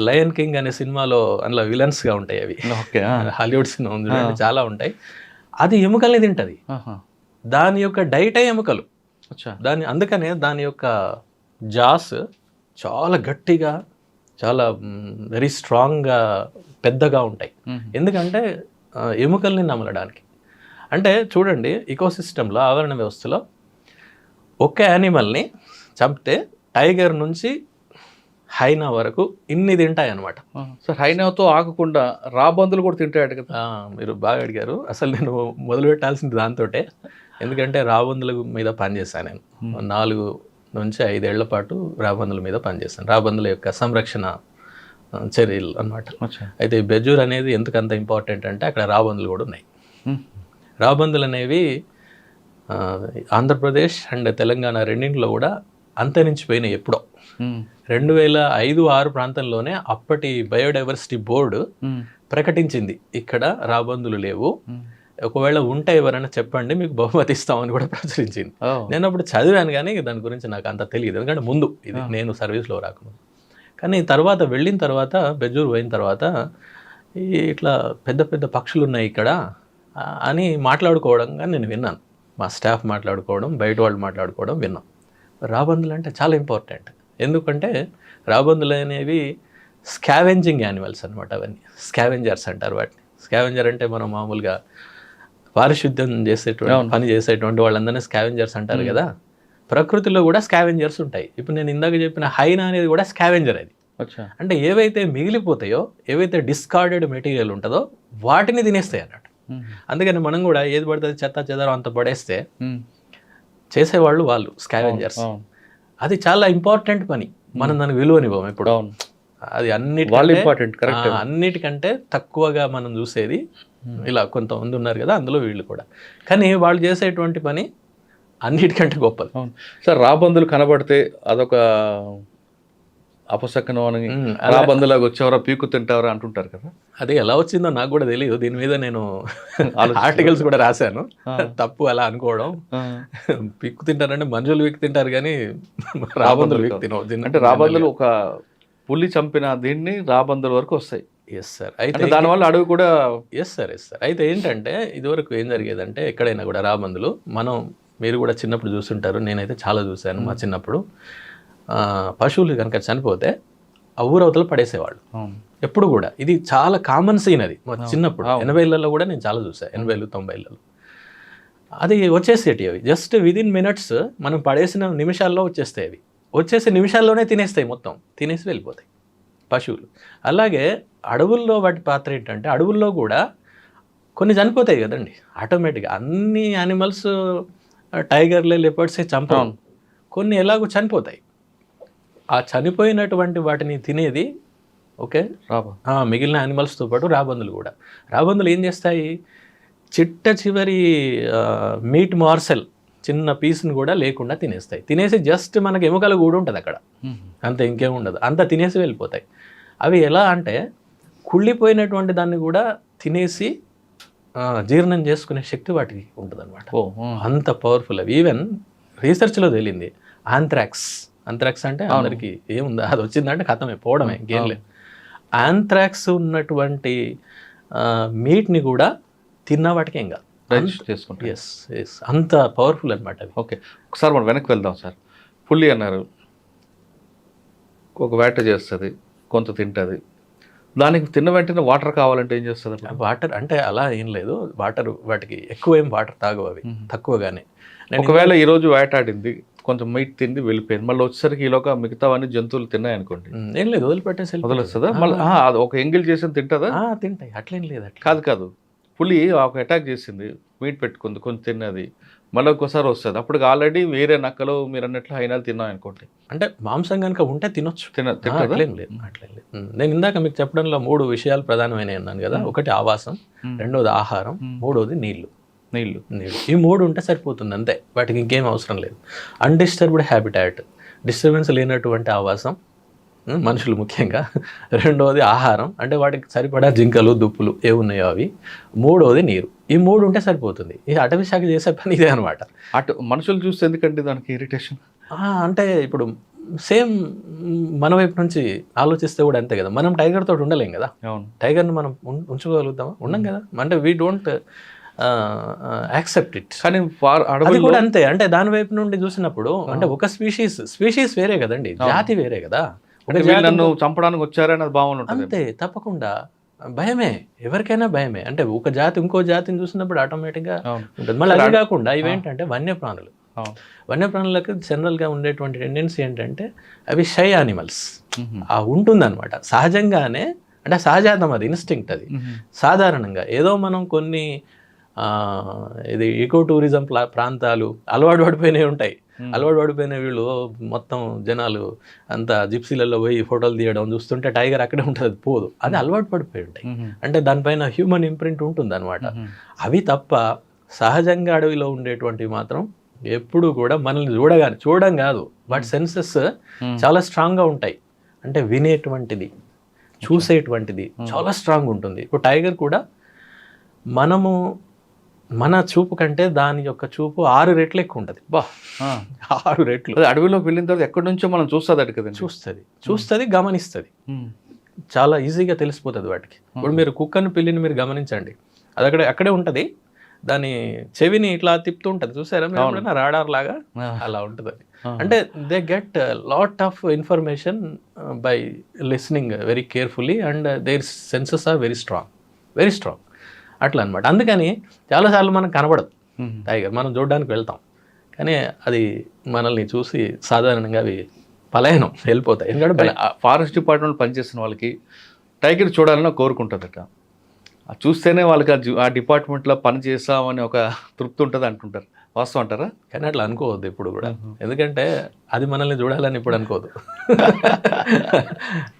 లయన్ కింగ్ అనే సినిమాలో అందులో విలన్స్గా ఉంటాయి అవి, హాలీవుడ్ సినిమా ఉంది చూడండి, చాలా ఉంటాయి. అది ఎముకల్ని తింటుంది, దాని యొక్క డైటే ఎముకలు. అందుకనే దాని యొక్క జాస్ చాలా గట్టిగా, చాలా వెరీ స్ట్రాంగ్గా, పెద్దగా ఉంటాయి. ఎందుకంటే ఎముకల్ని నమలడానికి. అంటే చూడండి, ఇకోసిస్టంలో, ఆవరణ వ్యవస్థలో ఒక యానిమల్ని చంపితే టైగర్ నుంచి హైనా వరకు ఇన్ని తింటాయి అన్నమాట. సార్, హైనాతో ఆగకుండా రాబందులు కూడా తింటాయట కదా. మీరు బాగా అడిగారు. అసలు నేను మొదలు పెట్టాల్సింది దాంతోటే, ఎందుకంటే రాబందుల మీద పనిచేశాను నేను. 4 నుంచి 5 ఏళ్ల పాటు రాబందుల మీద పనిచేశాను, రాబందుల యొక్క సంరక్షణ చర్యలు అన్నమాట. అయితే బెజ్జూర్ అనేది ఎందుకు అంత ఇంపార్టెంట్ అంటే అక్కడ రాబందులు కూడా ఉన్నాయి. రాబందులు అనేవి ఆంధ్రప్రదేశ్ అండ్ తెలంగాణ రెండింటిలో కూడా అంతరించిపోయినాయి ఎప్పుడో. 2005-6 ప్రాంతంలోనే అప్పటి బయోడైవర్సిటీ బోర్డు ప్రకటించింది, ఇక్కడ రాబందులు లేవు, ఒకవేళ ఉంటే ఎవరైనా చెప్పండి మీకు బహుమతి ఇస్తామని కూడా ప్రచురించింది. నేను అప్పుడు చదివాను కానీ దాని గురించి నాకు అంత తెలియదు, ఎందుకంటే ముందు ఇది నేను సర్వీస్లో రాకముందు. కానీ తర్వాత వెళ్ళిన తర్వాత, బెజ్జూర్ పోయిన తర్వాత, ఇట్లా పెద్ద పెద్ద పక్షులు ఉన్నాయి ఇక్కడ అని మాట్లాడుకోవడంగా నేను విన్నాను. మా స్టాఫ్ మాట్లాడుకోవడం, బయట వాళ్ళు మాట్లాడుకోవడం విన్నాం. రాబందులు అంటే చాలా ఇంపార్టెంట్, ఎందుకంటే రాబందులు అనేవి స్కావెంజింగ్ యానిమల్స్ అనమాట. అవన్నీ స్కావెంజర్స్ అంటారు వాటిని. స్కావెంజర్ అంటే మనం మామూలుగా పారిశుద్ధ్యం పని చేసేటువంటి వాళ్ళందరినీ స్కావెంజర్స్ అంటారు కదా. ప్రకృతిలో కూడా స్కావెంజర్స్ ఉంటాయి. ఇప్పుడు నేను ఇందాక చెప్పిన హైనా అనేది కూడా స్కావెంజర్. అది అంటే ఏవైతే మిగిలిపోతాయో, ఏవైతే డిస్కార్డెడ్ మెటీరియల్ ఉంటుందో వాటిని తినేస్తాయి అన్నట్టు. అందుకని మనం కూడా ఏది పడుతుంది చెత్త చెదారం అంత పడేస్తే చేసేవాళ్ళు వాళ్ళు స్కావెంజర్స్. అది చాలా ఇంపార్టెంట్ పని, మనం దానికి విలువనివ్వం ఇప్పుడు. అది అన్నిటికంటే తక్కువగా మనం చూసేది ఇలా కొంతమంది ఉన్నారు కదా, అందులో వీళ్ళు కూడా. కానీ వాళ్ళు చేసేటువంటి పని అన్నిటికంటే గొప్పది. సార్, రాబందులు కనబడితే అదొక అపశకనం అని, రాబందులాగా వచ్చేవరా పీకు తింటావరా అంటుంటారు కదా. అది ఎలా వచ్చిందో నాకు కూడా తెలియదు. దీని మీద నేను ఆర్టికల్స్ కూడా రాశాను. తప్పు అలా అనుకోవడం. పీక్కు తింటారంటే మనుషులు పీక్కు తింటారు కానీ రాబందులు పీక్కు తినవు. అంటే రాబందులు ఒక పులి చంపిన దీన్ని రాబందుల వరకు వస్తాయి. Yes sir. అయితే దానివల్ల అడవి కూడా ఎస్ సార్. అయితే ఏంటంటే ఇదివరకు ఏం జరిగేదంటే ఎక్కడైనా కూడా రాబందులు, మీరు కూడా చిన్నప్పుడు చూస్తుంటారు, నేనైతే చాలా చూశాను మా చిన్నప్పుడు. పశువులు కనుక చనిపోతే ఆ ఊరవతలు పడేసేవాళ్ళు ఎప్పుడు కూడా. ఇది చాలా కామన్ సీన్ అది మా చిన్నప్పుడు. 80లలో కూడా నేను చాలా చూసాను, 80, 90లలో. అది వచ్చేసేటి అవి జస్ట్ విదిన్ మినిట్స్, మనం పడేసిన నిమిషాల్లో వచ్చేస్తాయి. అవి వచ్చేసి నిమిషాల్లోనే తినేస్తాయి, మొత్తం తినేసి వెళ్ళిపోతాయి పశువులు. అలాగే అడవుల్లో వాటి పాత్ర ఏంటంటే, అడవుల్లో కూడా కొన్ని చనిపోతాయి కదండి ఆటోమేటిక్గా. అన్ని యానిమల్స్ టైగర్లే, లెపర్డ్సే చంపడం, కొన్ని ఎలాగో చనిపోతాయి. ఆ చనిపోయినటువంటి వాటిని తినేది ఓకే మిగిలిన యానిమల్స్తో పాటు రాబందులు కూడా. రాబందులు ఏం చేస్తాయి, చిట్ట చివరి మీట్ మార్సెల్ చిన్న పీస్ని కూడా లేకుండా తినేస్తాయి. తినేసి జస్ట్ మనకి ఎముకల కూడా ఉంటుంది అక్కడ, అంత ఇంకేం ఉండదు, అంత తినేసి వెళ్ళిపోతాయి. అవి ఎలా అంటే కుళ్ళిపోయినటువంటి దాన్ని కూడా తినేసి జీర్ణం చేసుకునే శక్తి వాటికి ఉంటుంది అనమాట. ఓ అంత పవర్ఫుల్ అవి. ఈవెన్ రీసెర్చ్లో తేలింది ఆంథ్రాక్స్ అంటే అందరికి ఏముందా, అది వచ్చిందంటే కథమే, పోవడమే, ఇంకేం లేదు. ఆంథ్రాక్స్ ఉన్నటువంటి మీట్ని కూడా తిన్న వాటికి ఏం కాదు, చేసుకుంటాం. ఎస్ అంత పవర్ఫుల్ అనమాట అవి. ఓకే, ఒకసారి మనం వెనక్కి వెళ్దాం సార్. పులి అన్నారు, ఒక వేట చేస్తుంది, కొంత తింటుంది, దానికి తిన్న వెంటనే వాటర్ కావాలంటే ఏం చేస్తుంది? వాటర్ అంటే అలా ఏం లేదు, వాటర్ వాటికి ఎక్కువ ఏం వాటర్ తాగవు అవి, తక్కువగానే. ఒకవేళ ఈరోజు వేటాడింది, కొంచెం మీట్ తింది, వెళ్ళిపోయింది, మళ్ళీ వచ్చేసరికి ఈలోగా మిగతావన్నీ జంతువులు తిన్నాయి అనుకోండి, ఏం లేదు, వదిలిపెట్టేసి వదిలేస్తుందా? మళ్ళీ అది ఒక ఎంగిల్ చేసి తింటుందా? తింటాయి, అట్లేం లేదు. కాదు, పులి ఒక అటాక్ చేసింది, మీట్ పెట్టుకుంది, కొంచెం తిన్నది, మళ్ళీ ఒక్కోసారి వస్తుంది, అప్పుడు ఆల్రెడీ వేరే నక్కలు మీరు అన్నట్లు హైనాలు తిన్నాం అనుకోండి, అంటే మాంసం కనుక ఉంటే తినొచ్చు, అట్లేం లేదు. నేను ఇందాక మీకు చెప్పడంలో 3 విషయాలు ప్రధానమైనవి అన్నాను కదా. ఒకటి ఆవాసం, రెండోది ఆహారం, మూడోది నీళ్లు. ఈ 3 ఉంటే సరిపోతుంది అంతే, వాటికి ఇంకేం అవసరం లేదు. అన్డిస్టర్బ్డ్ హ్యాబిటాట్, డిస్టర్బెన్స్ లేనటువంటి ఆవాసం, మనుషులు ముఖ్యంగా. రెండోది ఆహారం, అంటే వాటికి సరిపడా జింకలు, దుప్పులు ఏమున్నాయో అవి. మూడోది నీరు. ఈ 3 ఉంటే సరిపోతుంది. ఈ అటవీ శాఖ చేసే పని ఇదే అనమాట. మనుషులు చూస్తే ఎందుకంటే దానికి ఇరిటేషన్ అంటే ఇప్పుడు సేమ్ మన వైపు నుంచి ఆలోచిస్తే కూడా అంతే కదా. మనం టైగర్ తోటి ఉండలేం కదా, టైగర్ని మనం ఉంచుకోగలుగుతామా? ఉండం కదా. అంటే వీ డోంట్ యాక్సెప్ట్ ఇట్. కానీ అది కూడా అంతే, అంటే దాని వైపు నుండి చూసినప్పుడు అంటే ఒక స్పీషీస్ వేరే కదండి, జాతి వేరే కదా. నన్ను చంపడానికి వచ్చారని అది బాగుంటుంది అంతే, తప్పకుండా భయమే, ఎవరికైనా భయమే. అంటే ఒక జాతి ఇంకో జాతిని చూసినప్పుడు ఆటోమేటిక్గా ఉంటుంది. మళ్ళీ అదే కాకుండా ఇవేంటంటే వన్యప్రాణులకు జనరల్గా ఉండేటువంటి టెండెన్సీ ఏంటంటే అవి షై యానిమల్స్ ఉంటుందన్నమాట సహజంగానే. అంటే సహజాతం, అది ఇన్స్టింక్ట్. అది సాధారణంగా ఏదో మనం కొన్ని ఇది ఈకో టూరిజం ప్రాంతాలు అలవాటు పడిపోయినవి ఉంటాయి. అలవాటు పడిపోయిన వీళ్ళు మొత్తం జనాలు అంతా జిప్సీలలో పోయి ఫోటోలు తీయడం చూస్తుంటే టైగర్ అక్కడే ఉంటుంది, అది పోదు. అది అలవాటు పడిపోయి ఉంటాయి, అంటే దానిపైన హ్యూమన్ ఇంప్రింట్ ఉంటుంది అనమాట. అవి తప్ప సహజంగా అడవిలో ఉండేటువంటివి మాత్రం ఎప్పుడు కూడా మనల్ని చూడడం కాదు, వాటి సెన్సెస్ చాలా స్ట్రాంగ్గా ఉంటాయి. అంటే వినేటువంటిది, చూసేటువంటిది చాలా స్ట్రాంగ్ ఉంటుంది. ఇప్పుడు టైగర్ కూడా మన చూపు కంటే దాని యొక్క చూపు 6 రెట్లు ఎక్కువ ఉంటుంది. 6 రెట్లు. అడవిలోకి వెళ్ళిన తర్వాత ఎక్కడి నుంచో మనం చూస్తుంది, గమనిస్తుంది, చాలా ఈజీగా తెలిసిపోతుంది వాటికి. ఇప్పుడు మీరు కుక్కను, పిల్లిని మీరు గమనించండి, అది అక్కడే ఉంటుంది, దాని చెవిని ఇట్లా తిప్పుతూ ఉంటుంది, చూసారా మీరు? రాడార్ లాగా అలా ఉంటుంది అది. అంటే they get lot of information by listening very carefully and their senses are very strong అట్లా అనమాట. అందుకని చాలాసార్లు మనకు కనబడదు టైగర్, మనం చూడడానికి వెళ్తాం, కానీ అది మనల్ని చూసి సాధారణంగా అవి పలాయనం వెళ్ళిపోతాయి. ఎందుకంటే ఫారెస్ట్ డిపార్ట్మెంట్ పనిచేసిన వాళ్ళకి టైగర్ చూడాలని కోరుకుంటుందట, చూస్తేనే వాళ్ళకి ఆ డిపార్ట్మెంట్లో పని చేస్తామని ఒక తృప్తి ఉంటుంది అంటుంటారు. వాస్తవం అంటారా? కానీ అట్లా అనుకోవద్దు ఇప్పుడు కూడా, ఎందుకంటే అది మనల్ని చూడాలని ఇప్పుడు అనుకోదు.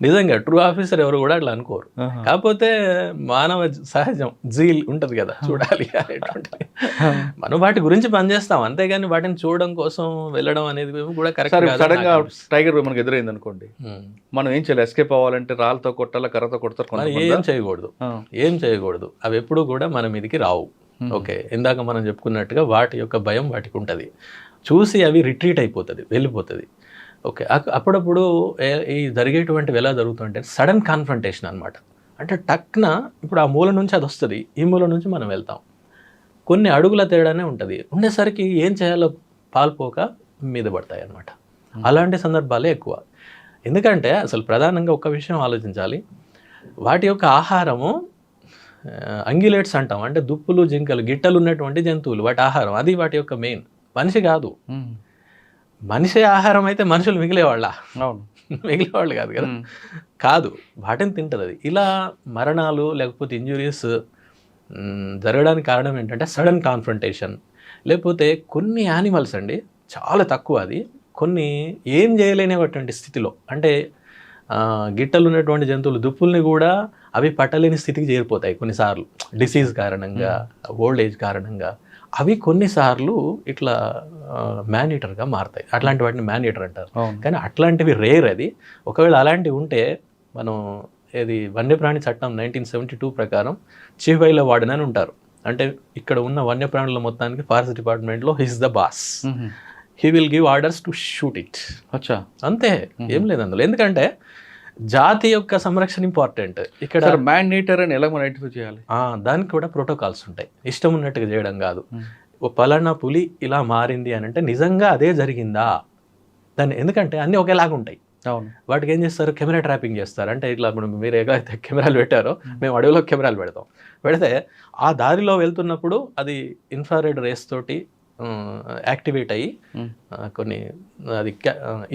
నిజంగా ట్రూ ఆఫీసర్ ఎవరు కూడా అట్లా అనుకోరు. కాకపోతే మానవ సహజం జీల్ ఉంటుంది కదా, చూడాలి అనేటువంటి. మనం వాటి గురించి పనిచేస్తాం, అంతేగాని వాటిని చూడడం కోసం వెళ్ళడం అనేది కూడా కరెక్ట్. సడన్గా టైగర్ మనకు ఎదురైంది అనుకోండి, మనం ఏం చేయాలి? ఎస్కేప్ అవ్వాలంటే రాళ్ళతో కొట్టాలా, కర్రతో కొడతారు? ఏం చేయకూడదు. అవి ఎప్పుడు కూడా మన మీదకి రావు. ఓకే, ఇందాక మనం చెప్పుకున్నట్టుగా వాటి యొక్క భయం వాటికి ఉంటుంది, చూసి అవి రిట్రీట్ అయిపోతుంది, వెళ్ళిపోతుంది. ఓకే, అప్పుడప్పుడు ఈ జరిగేటువంటివి ఎలా జరుగుతుంటే సడన్ కాన్ఫ్రంటేషన్ అనమాట. అంటే టక్న ఇప్పుడు ఆ మూల నుంచి అది వస్తుంది, ఈ మూల నుంచి మనం వెళ్తాం, కొన్ని అడుగుల తేడానే ఉంటుంది. ఉండేసరికి ఏం చేయాలో పాల్పోక మీద పడతాయి అన్నమాట. అలాంటి సందర్భాలే ఎక్కువ. ఎందుకంటే అసలు ప్రధానంగా ఒక విషయం ఆలోచించాలి, వాటి యొక్క ఆహారము అంగిలేట్స్ అంటాం, అంటే దుప్పులు, జింకలు, గిట్టలు ఉన్నటువంటి జంతువులు, వాటి ఆహారం అది వాటి యొక్క మెయిన్. మనిషి కాదు, మనిషి ఆహారం అయితే మనుషులు మిగిలేవాళ్ళ? మిగిలేవాళ్ళు కాదు కదా, కాదు, వాటిని తింటుంది అది. ఇలా మరణాలు లేకపోతే ఇంజురీస్ జరగడానికి కారణం ఏంటంటే సడన్ కాన్ఫ్రంటేషన్. లేకపోతే కొన్ని యానిమల్స్ అండి చాలా తక్కువ, అది కొన్ని ఏం చేయలేనటువంటి స్థితిలో, అంటే గిట్టలు ఉన్నటువంటి జంతువులు, దుప్పుల్ని కూడా అవి పట్టలేని స్థితికి చేరిపోతాయి కొన్నిసార్లు, డిసీజ్ కారణంగా, ఓల్డ్ ఏజ్ కారణంగా. అవి కొన్నిసార్లు ఇట్లా మ్యాన్-ఈటర్గా మారుతాయి. అట్లాంటి వాటిని మ్యాన్-ఈటర్ అంటారు. కానీ అట్లాంటివి రేర్. అది ఒకవేళ అలాంటివి ఉంటే మనం వన్యప్రాణి చట్టం 1972 ప్రకారం చీఫ్ వైల్డ్ వార్డెన్ అని ఉంటారు. అంటే ఇక్కడ ఉన్న వన్యప్రాణుల మొత్తానికి ఫారెస్ట్ డిపార్ట్మెంట్లో his the boss. He will give orders to shoot it. అచ్చా, అంతే, ఏం లేదు అందులో. ఎందుకంటే జాతి యొక్క సంరక్షణ ఇంపార్టెంట్. ఇక్కడ మ్యాన్ ఈటర్ అని ఎలా మనం ఐడెంటిఫై చేయాలి? దానికి కూడా ప్రోటోకాల్స్ ఉంటాయి. ఇష్టం ఉన్నట్టుగా చేయడం కాదు. ఓ పలానా పులి ఇలా మారింది అని అంటే నిజంగా అదే జరిగిందా దాన్ని, ఎందుకంటే అన్నీ ఒకేలాగా ఉంటాయి. అవును. వాటికి ఏం చేస్తారు, కెమెరా ట్రాపింగ్ చేస్తారు. అంటే ఇట్లా ఇప్పుడు మీరు ఎలాగైతే కెమెరాలు పెట్టారో మేము అడవిలో కెమెరాలు పెడితే ఆ దారిలో వెళ్తున్నప్పుడు అది ఇన్ఫ్రారెడ్ రేస్ తోటి యాక్టివేట్ అయ్యి కొన్ని అది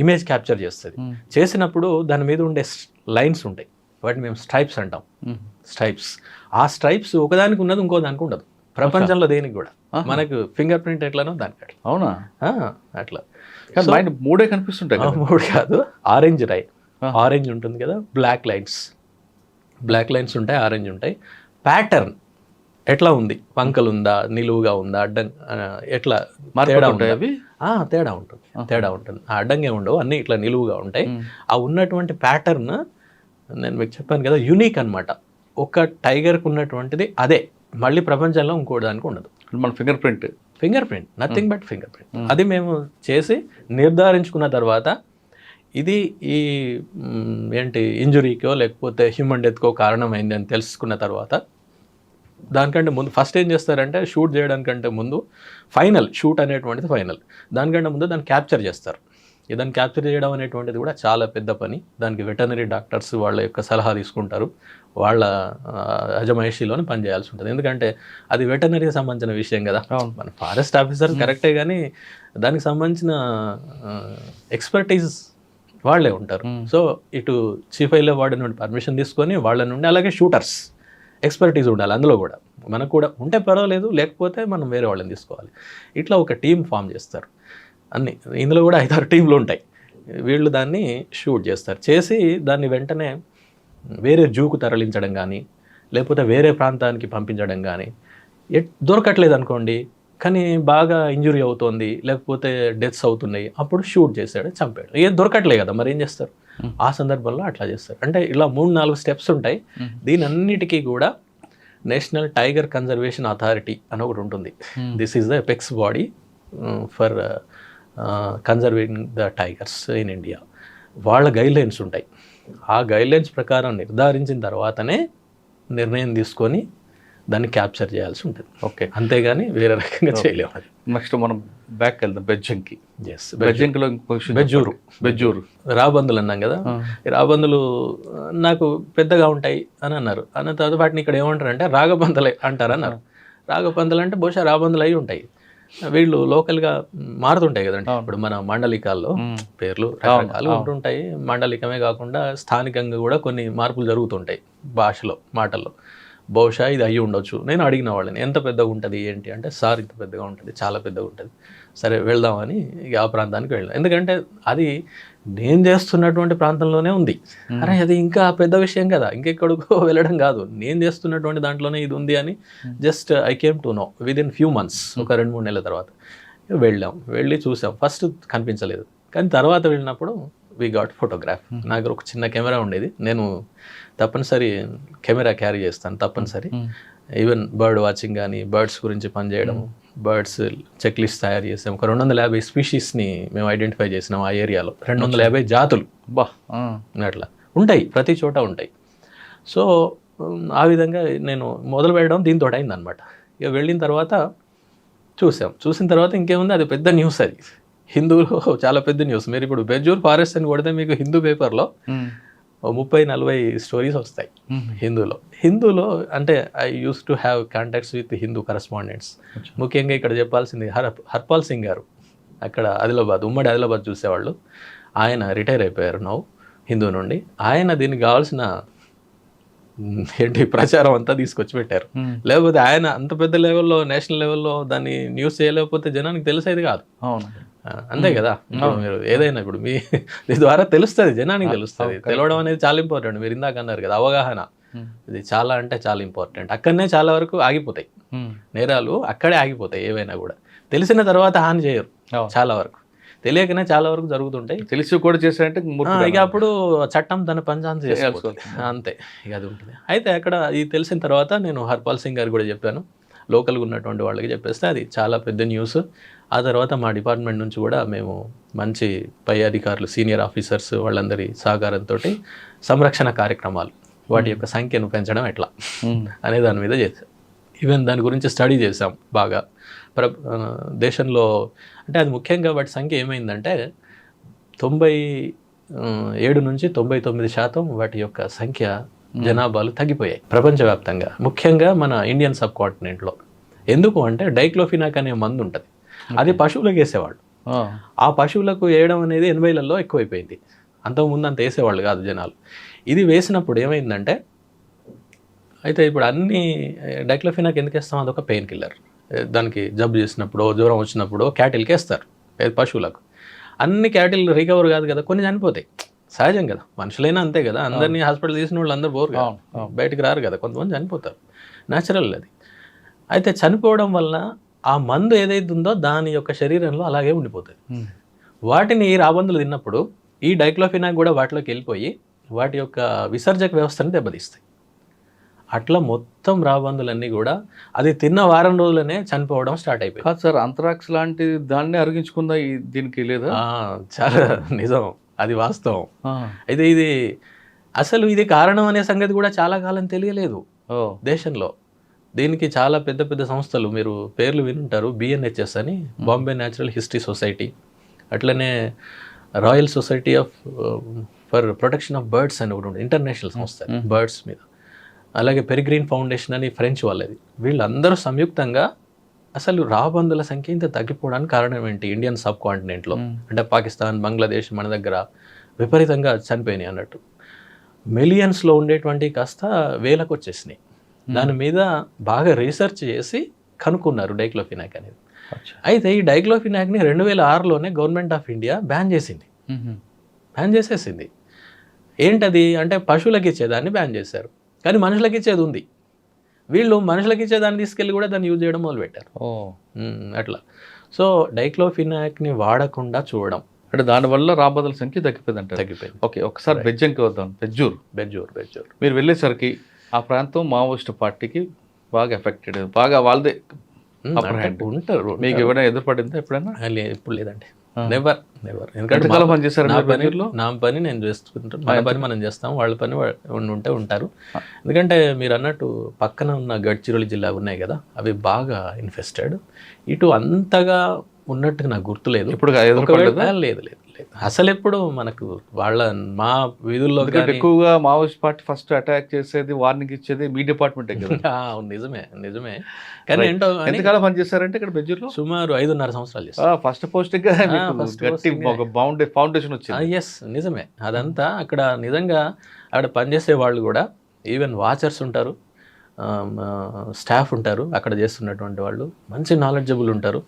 ఇమేజ్ క్యాప్చర్ చేస్తుంది. చేసినప్పుడు దాని మీద ఉండే లైన్స్ ఉంటాయి, వాటిని మేము స్ట్రైప్స్ అంటాం. స్ట్రైప్స్, ఆ స్ట్రైప్స్ ఒకదానికి ఉన్నది ఇంకో దానికి ఉండదు ప్రపంచంలో దేనికి కూడా. మనకు ఫింగర్ ప్రింట్ ఎట్లానో దానికి అట్లా. అవునా? అట్లా మూడే కనిపిస్తుంటాయి. మూడు కాదు, ఆరెంజ్ ఆరెంజ్ ఉంటుంది కదా, బ్లాక్ లైన్స్ ఉంటాయి, ఆరెంజ్ ఉంటాయి. ప్యాటర్న్ ఎట్లా ఉంది, వంకలు ఉందా, నిలువుగా ఉందా, అడ్డం ఎట్లా తేడా ఉంటాయి అవి. తేడా ఉంటుంది. ఆ అడ్డంగా ఉండవు, అన్నీ ఇట్లా నిలువుగా ఉంటాయి. ఆ ఉన్నటువంటి ప్యాటర్న్ నేను మీకు చెప్పాను కదా, యూనిక్ అనమాట. ఒక టైగర్కి ఉన్నటువంటిది అదే, మళ్ళీ ప్రపంచంలో ఇంకోటి దానికి ఉండదు. మన finger print nothing but finger print. అది మేము చేసి నిర్ధారించుకున్న తర్వాత ఇది ఈ ఏంటి ఇంజురీకో లేకపోతే హ్యూమన్ డెత్కో కారణమైంది అని తెలుసుకున్న తర్వాత దానికంటే ముందు ఫస్ట్ ఏం చేస్తారంటే షూట్ చేయడానికంటే ముందు షూట్ అనేటువంటిది ఫైనల్. దానికంటే ముందు దాన్ని క్యాప్చర్ చేస్తారు. దాన్ని క్యాప్చర్ చేయడం అనేటువంటిది కూడా చాలా పెద్ద పని. దానికి వెటర్నరీ డాక్టర్స్ వాళ్ళ యొక్క సలహా తీసుకుంటారు, వాళ్ళ అజమాయిషీలోనే పనిచేయాల్సి ఉంటుంది. ఎందుకంటే అది వెటర్నరీకి సంబంధించిన విషయం కదా. మన ఫారెస్ట్ ఆఫీసర్ కరెక్టే, కానీ దానికి సంబంధించిన ఎక్స్పర్టీస్ వాళ్ళే ఉంటారు. సో ఇటు చీఫ్ వైల్డ్ లైఫ్ వార్డెన్ నుండి పర్మిషన్ తీసుకొని వాళ్ళ నుండి, అలాగే షూటర్స్ ఎక్స్పర్టీస్ ఉండాలి అందులో కూడా. మనకు కూడా ఉంటే పర్వాలేదు, లేకపోతే మనం వేరే వాళ్ళని తీసుకోవాలి. ఇట్లా ఒక టీం ఫామ్ చేస్తారు. అన్నీ ఇందులో కూడా 5-6 టీంలు ఉంటాయి. వీళ్ళు దాన్ని షూట్ చేస్తారు. చేసి దాన్ని వెంటనే వేరే జూకు తరలించడం కానీ లేకపోతే వేరే ప్రాంతానికి పంపించడం కానీ, దొరకట్లేదు అనుకోండి, కానీ బాగా ఇంజురీ అవుతోంది లేకపోతే డెత్స్ అవుతున్నాయి, అప్పుడు షూట్ చేశాడు, చంపాడు. ఏం దొరకట్లేదు కదా, మరి ఏం చేస్తారు? ఆ సందర్భంలో అట్లా చేస్తారు. అంటే ఇలా 3-4 స్టెప్స్ ఉంటాయి. దీని అన్నిటికీ కూడా నేషనల్ టైగర్ కన్జర్వేషన్ అథారిటీ అని ఒకటి ఉంటుంది. This is the apex body for conserving the tigers in India. వాళ్ళ గైడ్లైన్స్ ఉంటాయి. ఆ గైడ్లైన్స్ ప్రకారం నిర్ధారించిన తర్వాతనే నిర్ణయం తీసుకొని దాన్ని క్యాప్చర్ చేయాల్సి ఉంటుంది. ఓకే, అంతేగాని వేరే రకంగా చేయలేము. అది నెక్స్ట్ మనం బ్యాక్ వెళ్దాం బెజ్జంకి. బెజ్జంకిలో బెజ్జూరు రాబందులు అన్నాం కదా. ఈ రాబందులు నాకు పెద్దగా ఉంటాయి అని అన్నారు. అన్న తర్వాత వాటిని ఇక్కడ ఏమంటారు అంటే రాగబందలే అంటారు అన్నారు. రాగబందలు అంటే బహుశా రాబందులు అయి ఉంటాయి. వీళ్ళు లోకల్గా మారుతుంటాయి కదండి. ఇప్పుడు మన మండలికాల్లో పేర్లు రకరకాలు ఉంటుంటాయి. మండలికమే కాకుండా స్థానికంగా కూడా కొన్ని మార్పులు జరుగుతుంటాయి భాషలో, మాటల్లో. బహుశా ఇది అయ్యి ఉండొచ్చు. నేను అడిగిన వాళ్ళని ఎంత పెద్దగా ఉంటుంది ఏంటి అంటే, సార్ ఇంత పెద్దగా ఉంటుంది, చాలా పెద్దగా ఉంటుంది. సరే వెళ్దామని ఇక ఆ ప్రాంతానికి వెళ్ళాం. ఎందుకంటే అది నేను చేస్తున్నటువంటి ప్రాంతంలోనే ఉంది. అరే అది ఇంకా పెద్ద విషయం కదా, ఇంకెక్కడికో వెళ్ళడం కాదు, నేను చేస్తున్నటువంటి దాంట్లోనే ఇది ఉంది అని just I came to know within few months. ఒక 2-3 నెలల తర్వాత వెళ్ళి చూసాం. ఫస్ట్ కనిపించలేదు, కానీ తర్వాత వెళ్ళినప్పుడు వి గాట్ ఫోటోగ్రాఫ్. నా దగ్గర ఒక చిన్న కెమెరా ఉండేది. నేను తప్పనిసరి కెమెరా క్యారీ చేస్తాను తప్పనిసరి. ఈవెన్ బర్డ్ వాచింగ్ కానీ, బర్డ్స్ గురించి పనిచేయడం, బర్డ్స్ చెక్ లిస్ట్ తయారు చేసాం. ఒక 250 స్పీషీస్ని మేము ఐడెంటిఫై చేసినాం ఆ ఏరియాలో. 250 జాతులు అట్లా ఉంటాయి, ప్రతి చోట ఉంటాయి. సో ఆ విధంగా నేను మొదలు పెట్టడం దీంతో అయిందనమాట. ఇక వెళ్ళిన తర్వాత చూసిన తర్వాత ఇంకేముంది, అది పెద్ద న్యూస్. అది హిందూలో చాలా పెద్ద న్యూస్. మీరు ఇప్పుడు బెజ్జూర్ ఫారెస్ట్ అని కొడితే మీకు హిందూ పేపర్లో 30-40 స్టోరీస్ వస్తాయి హిందూలో. అంటే I use to have contacts with Hindu correspondents. ముఖ్యంగా ఇక్కడ చెప్పాల్సింది హర్పాల్ సింగ్ గారు, అక్కడ ఉమ్మడి ఆదిలాబాద్ చూసేవాళ్ళు. ఆయన రిటైర్ అయిపోయారు నౌ హిందూ నుండి. ఆయన దీనికి కావాల్సిన ప్రచారం అంతా తీసుకొచ్చి పెట్టారు. లేకపోతే ఆయన అంత పెద్ద లెవెల్లో, నేషనల్ లెవెల్లో దాన్ని న్యూస్ చేయలేకపోతే జనానికి తెలిసేది కాదు. అంతే కదా. మీరు ఏదైనా ఇప్పుడు మీ ద్వారా తెలుస్తుంది, జనానికి తెలుస్తుంది. తెలవడం అనేది చాలా ఇంపార్టెంట్. మీరు ఇందాక అన్నారు కదా, అవగాహన, ఇది చాలా అంటే చాలా ఇంపార్టెంట్. అక్కడనే చాలా వరకు ఆగిపోతాయి నేరాలు, అక్కడే ఆగిపోతాయి. ఏవైనా కూడా తెలిసిన తర్వాత హాని చేయరు, చాలా వరకు తెలియకనే చాలా వరకు జరుగుతుంటాయి. తెలిసి కూడా చేశారంటే ఇక అప్పుడు చట్టం తన పంచాంతం చేసుకోవాలి, అంతే. ఇక అది ఉంటుంది. అయితే అక్కడ ఇది తెలిసిన తర్వాత నేను హర్పాల్ సింగ్ గారు కూడా చెప్పాను, లోకల్గా ఉన్నటువంటి వాళ్ళకి చెప్పేస్తే అది చాలా పెద్ద న్యూస్. ఆ తర్వాత మా డిపార్ట్మెంట్ నుంచి కూడా మేము మంచి పై అధికారులు, సీనియర్ ఆఫీసర్స్ వాళ్ళందరి సహకారంతో సంరక్షణ కార్యక్రమాలు, వాటి యొక్క సంఖ్యను పెంచడం ఎట్లా అనే దాని మీద చేసాం. ఈవెన్ దాని గురించి స్టడీ చేసాం బాగా. దేశంలో అంటే అది ముఖ్యంగా వాటి సంఖ్య ఏమైందంటే 97 నుంచి 99% వాటి యొక్క సంఖ్య జనాభాలు తగ్గిపోయాయి ప్రపంచవ్యాప్తంగా, ముఖ్యంగా మన ఇండియన్ సబ్ కాంటినెంట్లో. ఎందుకు అంటే డైక్లోఫినాక్ అనే మందు ఉంటుంది, అది పశువులకు వేసేవాళ్ళు. ఆ పశువులకు వేయడం అనేది 80లలో ఎక్కువైపోయింది. అంతకుముందు అంత వేసేవాళ్ళు కాదు జనాలు. ఇది వేసినప్పుడు ఏమైందంటే, అయితే ఇప్పుడు అన్ని డైక్లోఫినాక్ ఎందుకు వేస్తాం, అదొక పెయిన్ కిల్లర్. దానికి జబ్బు చేసినప్పుడు, జ్వరం వచ్చినప్పుడు క్యాటిల్కి వేస్తారు, పశువులకు. అన్ని క్యాటిల్ రికవర్ కాదు కదా, కొన్ని చనిపోతాయి, సహజం కదా. మనుషులైనా అంతే కదా, అందరినీ హాస్పిటల్ తీసిన వాళ్ళు అందరూ పోరు కదా, బయటికి రారు కదా, కొంతమంది చనిపోతారు, న్యాచురల్ అది. అయితే చనిపోవడం వల్ల ఆ మందు ఏదైతే ఉందో దాని యొక్క శరీరంలో అలాగే ఉండిపోతుంది. వాటిని ఈ రాబందులు తిన్నప్పుడు ఈ డైక్లోఫినాక్ కూడా వాటిలోకి వెళ్ళిపోయి వాటి యొక్క విసర్జక వ్యవస్థను దెబ్బతీస్తాయి. అట్లా మొత్తం రాబందులన్నీ కూడా అది తిన్న వారం రోజులనే చనిపోవడం స్టార్ట్ అయిపోయింది. కాదు సార్, అంతరాక్స్ లాంటి దాన్ని అరిగించుకుందా దీనికి లేదా? చాలా నిజం, అది వాస్తవం. అయితే ఇది అసలు ఇది కారణం అనే సంగతి కూడా చాలా కాలం తెలియలేదు దేశంలో. దీనికి చాలా పెద్ద పెద్ద సంస్థలు, మీరు పేర్లు వినుంటారు, BNHS అని, బాంబే న్యాచురల్ హిస్టరీ సొసైటీ, అట్లనే royal society for protection of birds అని ఒకటి ఉంటుంది, ఇంటర్నేషనల్ సంస్థ బర్డ్స్ మీద. అలాగే పెరిగ్రీన్ ఫౌండేషన్ అని ఫ్రెంచ్ వాళ్ళది. వీళ్ళందరూ సంయుక్తంగా అసలు రాబందుల సంఖ్య ఇంత తగ్గిపోవడానికి కారణం ఏంటి ఇండియన్ సబ్ కాంటినెంట్లో, అంటే పాకిస్తాన్, బంగ్లాదేశ్ మన దగ్గర విపరీతంగా చనిపోయినాయి అన్నట్టు. మిలియన్స్లో ఉండేటువంటి కాస్త వేలకు వచ్చేసినాయి. దాని మీద బాగా రీసెర్చ్ చేసి కనుక్కున్నారు డైక్లోఫినాక్ అనేది. అయితే ఈ డైక్లోఫినాక్ని 2006లోనే గవర్నమెంట్ ఆఫ్ ఇండియా బ్యాన్ చేసింది, బ్యాన్ చేసేసింది. ఏంటది అంటే పశువులకి ఇచ్చేదాన్ని బ్యాన్ చేశారు, కానీ మనుషులకి ఇచ్చేది ఉంది. వీళ్ళు మనుషులకి ఇచ్చేదాన్ని తీసుకెళ్ళి కూడా దాన్ని యూజ్ చేయడం మొదలుపెట్టారు. అట్లా. సో డైక్లోఫినాక్ని వాడకుండా చూడడం, అంటే దానివల్ల రాబందుల సంఖ్య తగ్గిపోయింది. ఓకే, ఒకసారి బెజ్జంకి వద్దాం. బెజ్జూర్ మీరు వెళ్ళేసరికి ఆ ప్రాంతం మావోయిస్ట్ పార్టీకి బాగా ఎఫెక్టెడ్, బాగా వాళ్ళదే ఉంటారు. మీకు ఏమైనా ఎదురుపడిందా ఎప్పుడైనా? ఎప్పుడు లేదండి, నెవర్. ఎందుకంటే నా పని నేను చేస్తుంటాను, మన పని మనం చేస్తాం, వాళ్ళ పని ఉంటే ఉంటారు. ఎందుకంటే మీరు అన్నట్టు పక్కన ఉన్న గడ్చిరోలి జిల్లా ఉన్నాయి కదా, అవి బాగా ఇన్ఫెస్టెడ్. ఇటు అంతగా ఉన్నట్టుగా నాకు గుర్తులేదు. ఇప్పుడు లేదు అసలు ఎప్పుడు మనకు మా వీధుల్లో ఎక్కువగా మావోయిస్ట్ పార్టీ ఫస్ట్ అటాక్ చేసేది, వార్నింగ్ ఇచ్చేది మీ డిపార్ట్మెంటే కదా? నిజమే. కానీ ఏంటో ఎంతకాలం పనిచేస్తారంటే ఇక్కడ బెజ్జూర్లో? సుమారు 5.5 సంవత్సరాలు చేస్తారు. ఫస్ట్ పోస్టింగ్ ఫౌండేషన్ వచ్చింది. ఎస్, నిజమే. అదంతా అక్కడ నిజంగా అక్కడ పనిచేసే వాళ్ళు కూడా, ఈవెన్ వాచర్స్ ఉంటారు, స్టాఫ్ ఉంటారు, అక్కడ చేస్తున్నటువంటి వాళ్ళు మంచి నాలెడ్జబుల్ ఉంటారు.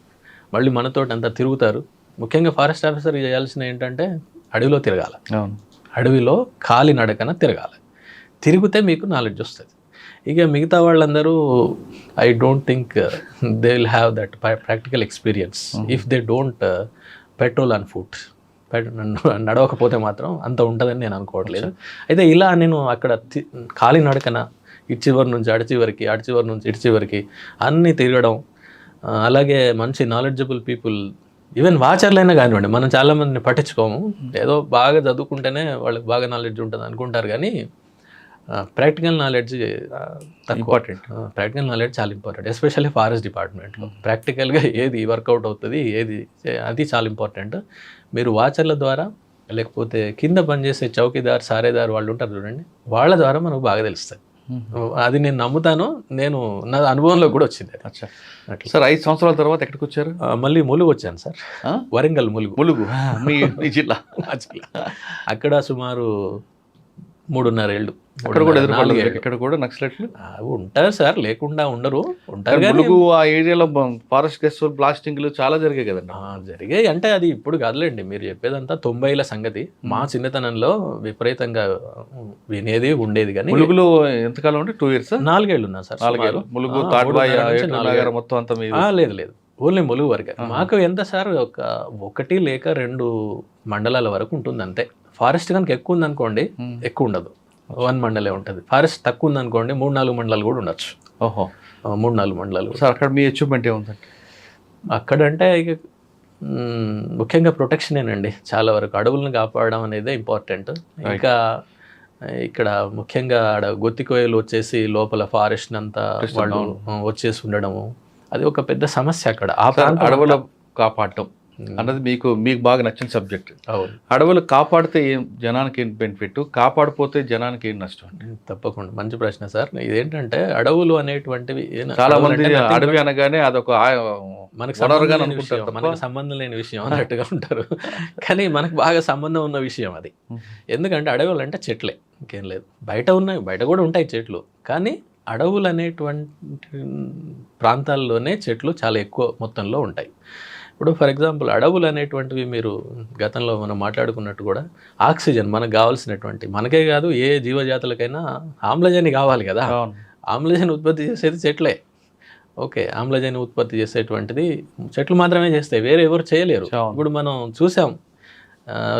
మళ్ళీ మనతోటి అంతా తిరుగుతారు. ముఖ్యంగా ఫారెస్ట్ ఆఫీసర్ చేయాల్సిన ఏంటంటే అడవిలో తిరగాలి, అడవిలో కాలినడకన తిరగాలి. తిరిగితే మీకు నాలెడ్జ్ వస్తుంది. ఇక మిగతా వాళ్ళందరూ I don't think they will have that practical experience if they don't patrol on foot. నడవకపోతే మాత్రం అంత ఉంటుందని నేను అనుకోవట్లేదు. అయితే ఇలా నేను అక్కడ కాలినడకన ఇటు చివరి నుంచి అటు చివరికి, అటు చివరి నుంచి ఇటు చివరికి అన్నీ తిరగడం. అలాగే మంచి నాలెడ్జబుల్ పీపుల్, ఈవెన్ వాచర్లైనా కానివ్వండి, మనం చాలామందిని పట్టించుకోము, ఏదో బాగా చదువుకుంటేనే వాళ్ళకి బాగా నాలెడ్జ్ ఉంటుంది అనుకుంటారు, కానీ practical knowledge important. Practical knowledge చాలా ఇంపార్టెంట్, ఎస్పెషల్లీ ఫారెస్ట్ డిపార్ట్మెంట్లో. ప్రాక్టికల్గా ఏది వర్కౌట్ అవుతుంది, అది చాలా ఇంపార్టెంట్. మీరు వాచర్ల ద్వారా, లేకపోతే కింద పనిచేసే చౌకీదార్, సారేదార్ వాళ్ళు ఉంటారు చూడండి, వాళ్ళ ద్వారా మనకు బాగా తెలుస్తుంది. అది నేను నమ్ముతాను, నా అనుభవంలో కూడా వచ్చింది. సార్ 5 సంవత్సరాల తర్వాత ఎక్కడికి వచ్చారు? మళ్ళీ ములుగు వచ్చాను సార్, వరంగల్ ములుగు మీ జిల్లా. అక్కడ సుమారు 3.5 ఏళ్ళు. ఇక్కడ కూడా నక్సలైట్లు ఉంటారు సార్, లేకుండా ఉండరు, ఉంటారు. ములుగు ఆ ఏరియాలో ఫారెస్ట్ గెస్ట్ బ్లాస్టింగ్లు చాలా జరిగాయి కదండి? జరిగాయి. అంటే అది ఇప్పుడు కాదులేండి, మీరు చెప్పేదంతా 90ల సంగతి. మా చిన్నతనంలో విపరీతంగా వినేది ఉండేది. కానీ ములుగులో ఎంతకాలం ఉంటే 2 years? 4 ఏళ్ళు ఉన్నా సార్. 4 ఏళ్ళు ములుగు మొత్తం అంతా? లేదు, ఓన్లీ ములుగు వరకే. మాకు ఎంత సార్, 1 లేక 2 మండలాల వరకు ఉంటుంది అంతే. ఫారెస్ట్ కనుక ఎక్కువ ఉందనుకోండి, ఎక్కువ ఉండదు, 1 మండలే ఉంటుంది. ఫారెస్ట్ తక్కువ ఉందనుకోండి, 3-4 మండలాలు కూడా ఉండొచ్చు. 3-4 మండలాలు. సార్ అక్కడ మీ అచీవ్మెంట్ ఏముందండి? అక్కడంటే ఇక ముఖ్యంగా ప్రొటెక్షనేనండి. చాలా వరకు అడవులను కాపాడడం అనేదే ఇంపార్టెంట్. ఇంకా ఇక్కడ ముఖ్యంగా ఆడ గొత్తికోయలు వచ్చేసి లోపల ఫారెస్ట్ అంతా వాళ్ళు వచ్చేసి ఉండడము, అది ఒక పెద్ద సమస్య అక్కడ. ఆ ప్రాంతం అడవులు కాపాడటం అన్నది మీకు బాగా నచ్చిన సబ్జెక్ట్. అడవులు కాపాడితే ఏం జనానికి ఏం బెనిఫిట్, కాపాడిపోతే జనానికి ఏం నష్టం అండి? తప్పకుండా మంచి ప్రశ్న సార్. ఇదేంటంటే అడవులు అనేటువంటివి చాలా మంది అడవి అనగానే అదొక మనకు సంబంధం లేని విషయం అన్నట్టుగా ఉంటారు, కానీ మనకు బాగా సంబంధం ఉన్న విషయం అది. ఎందుకంటే అడవులు అంటే చెట్లే, ఇంకేం లేదు. బయట ఉన్నాయి, బయట కూడా ఉంటాయి చెట్లు, కానీ అడవులు అనేటువంటి ప్రాంతాల్లోనే చెట్లు చాలా ఎక్కువ మొత్తంలో ఉంటాయి. ఇప్పుడు ఫర్ ఎగ్జాంపుల్ అడవులు అనేటువంటివి మీరు గతంలో మనం మాట్లాడుకున్నట్టు కూడా ఆక్సిజన్ మనకు కావాల్సినటువంటి, మనకే కాదు ఏ జీవజాతులకైనా ఆమ్లజని కావాలి కదా. ఆమ్లజని ఉత్పత్తి చేసేది చెట్లే. ఓకే, ఆమ్లజని ఉత్పత్తి చేసేటువంటిది చెట్లు మాత్రమే చేస్తాయి, వేరే ఎవరు చేయలేరు. ఇప్పుడు మనం చూసాం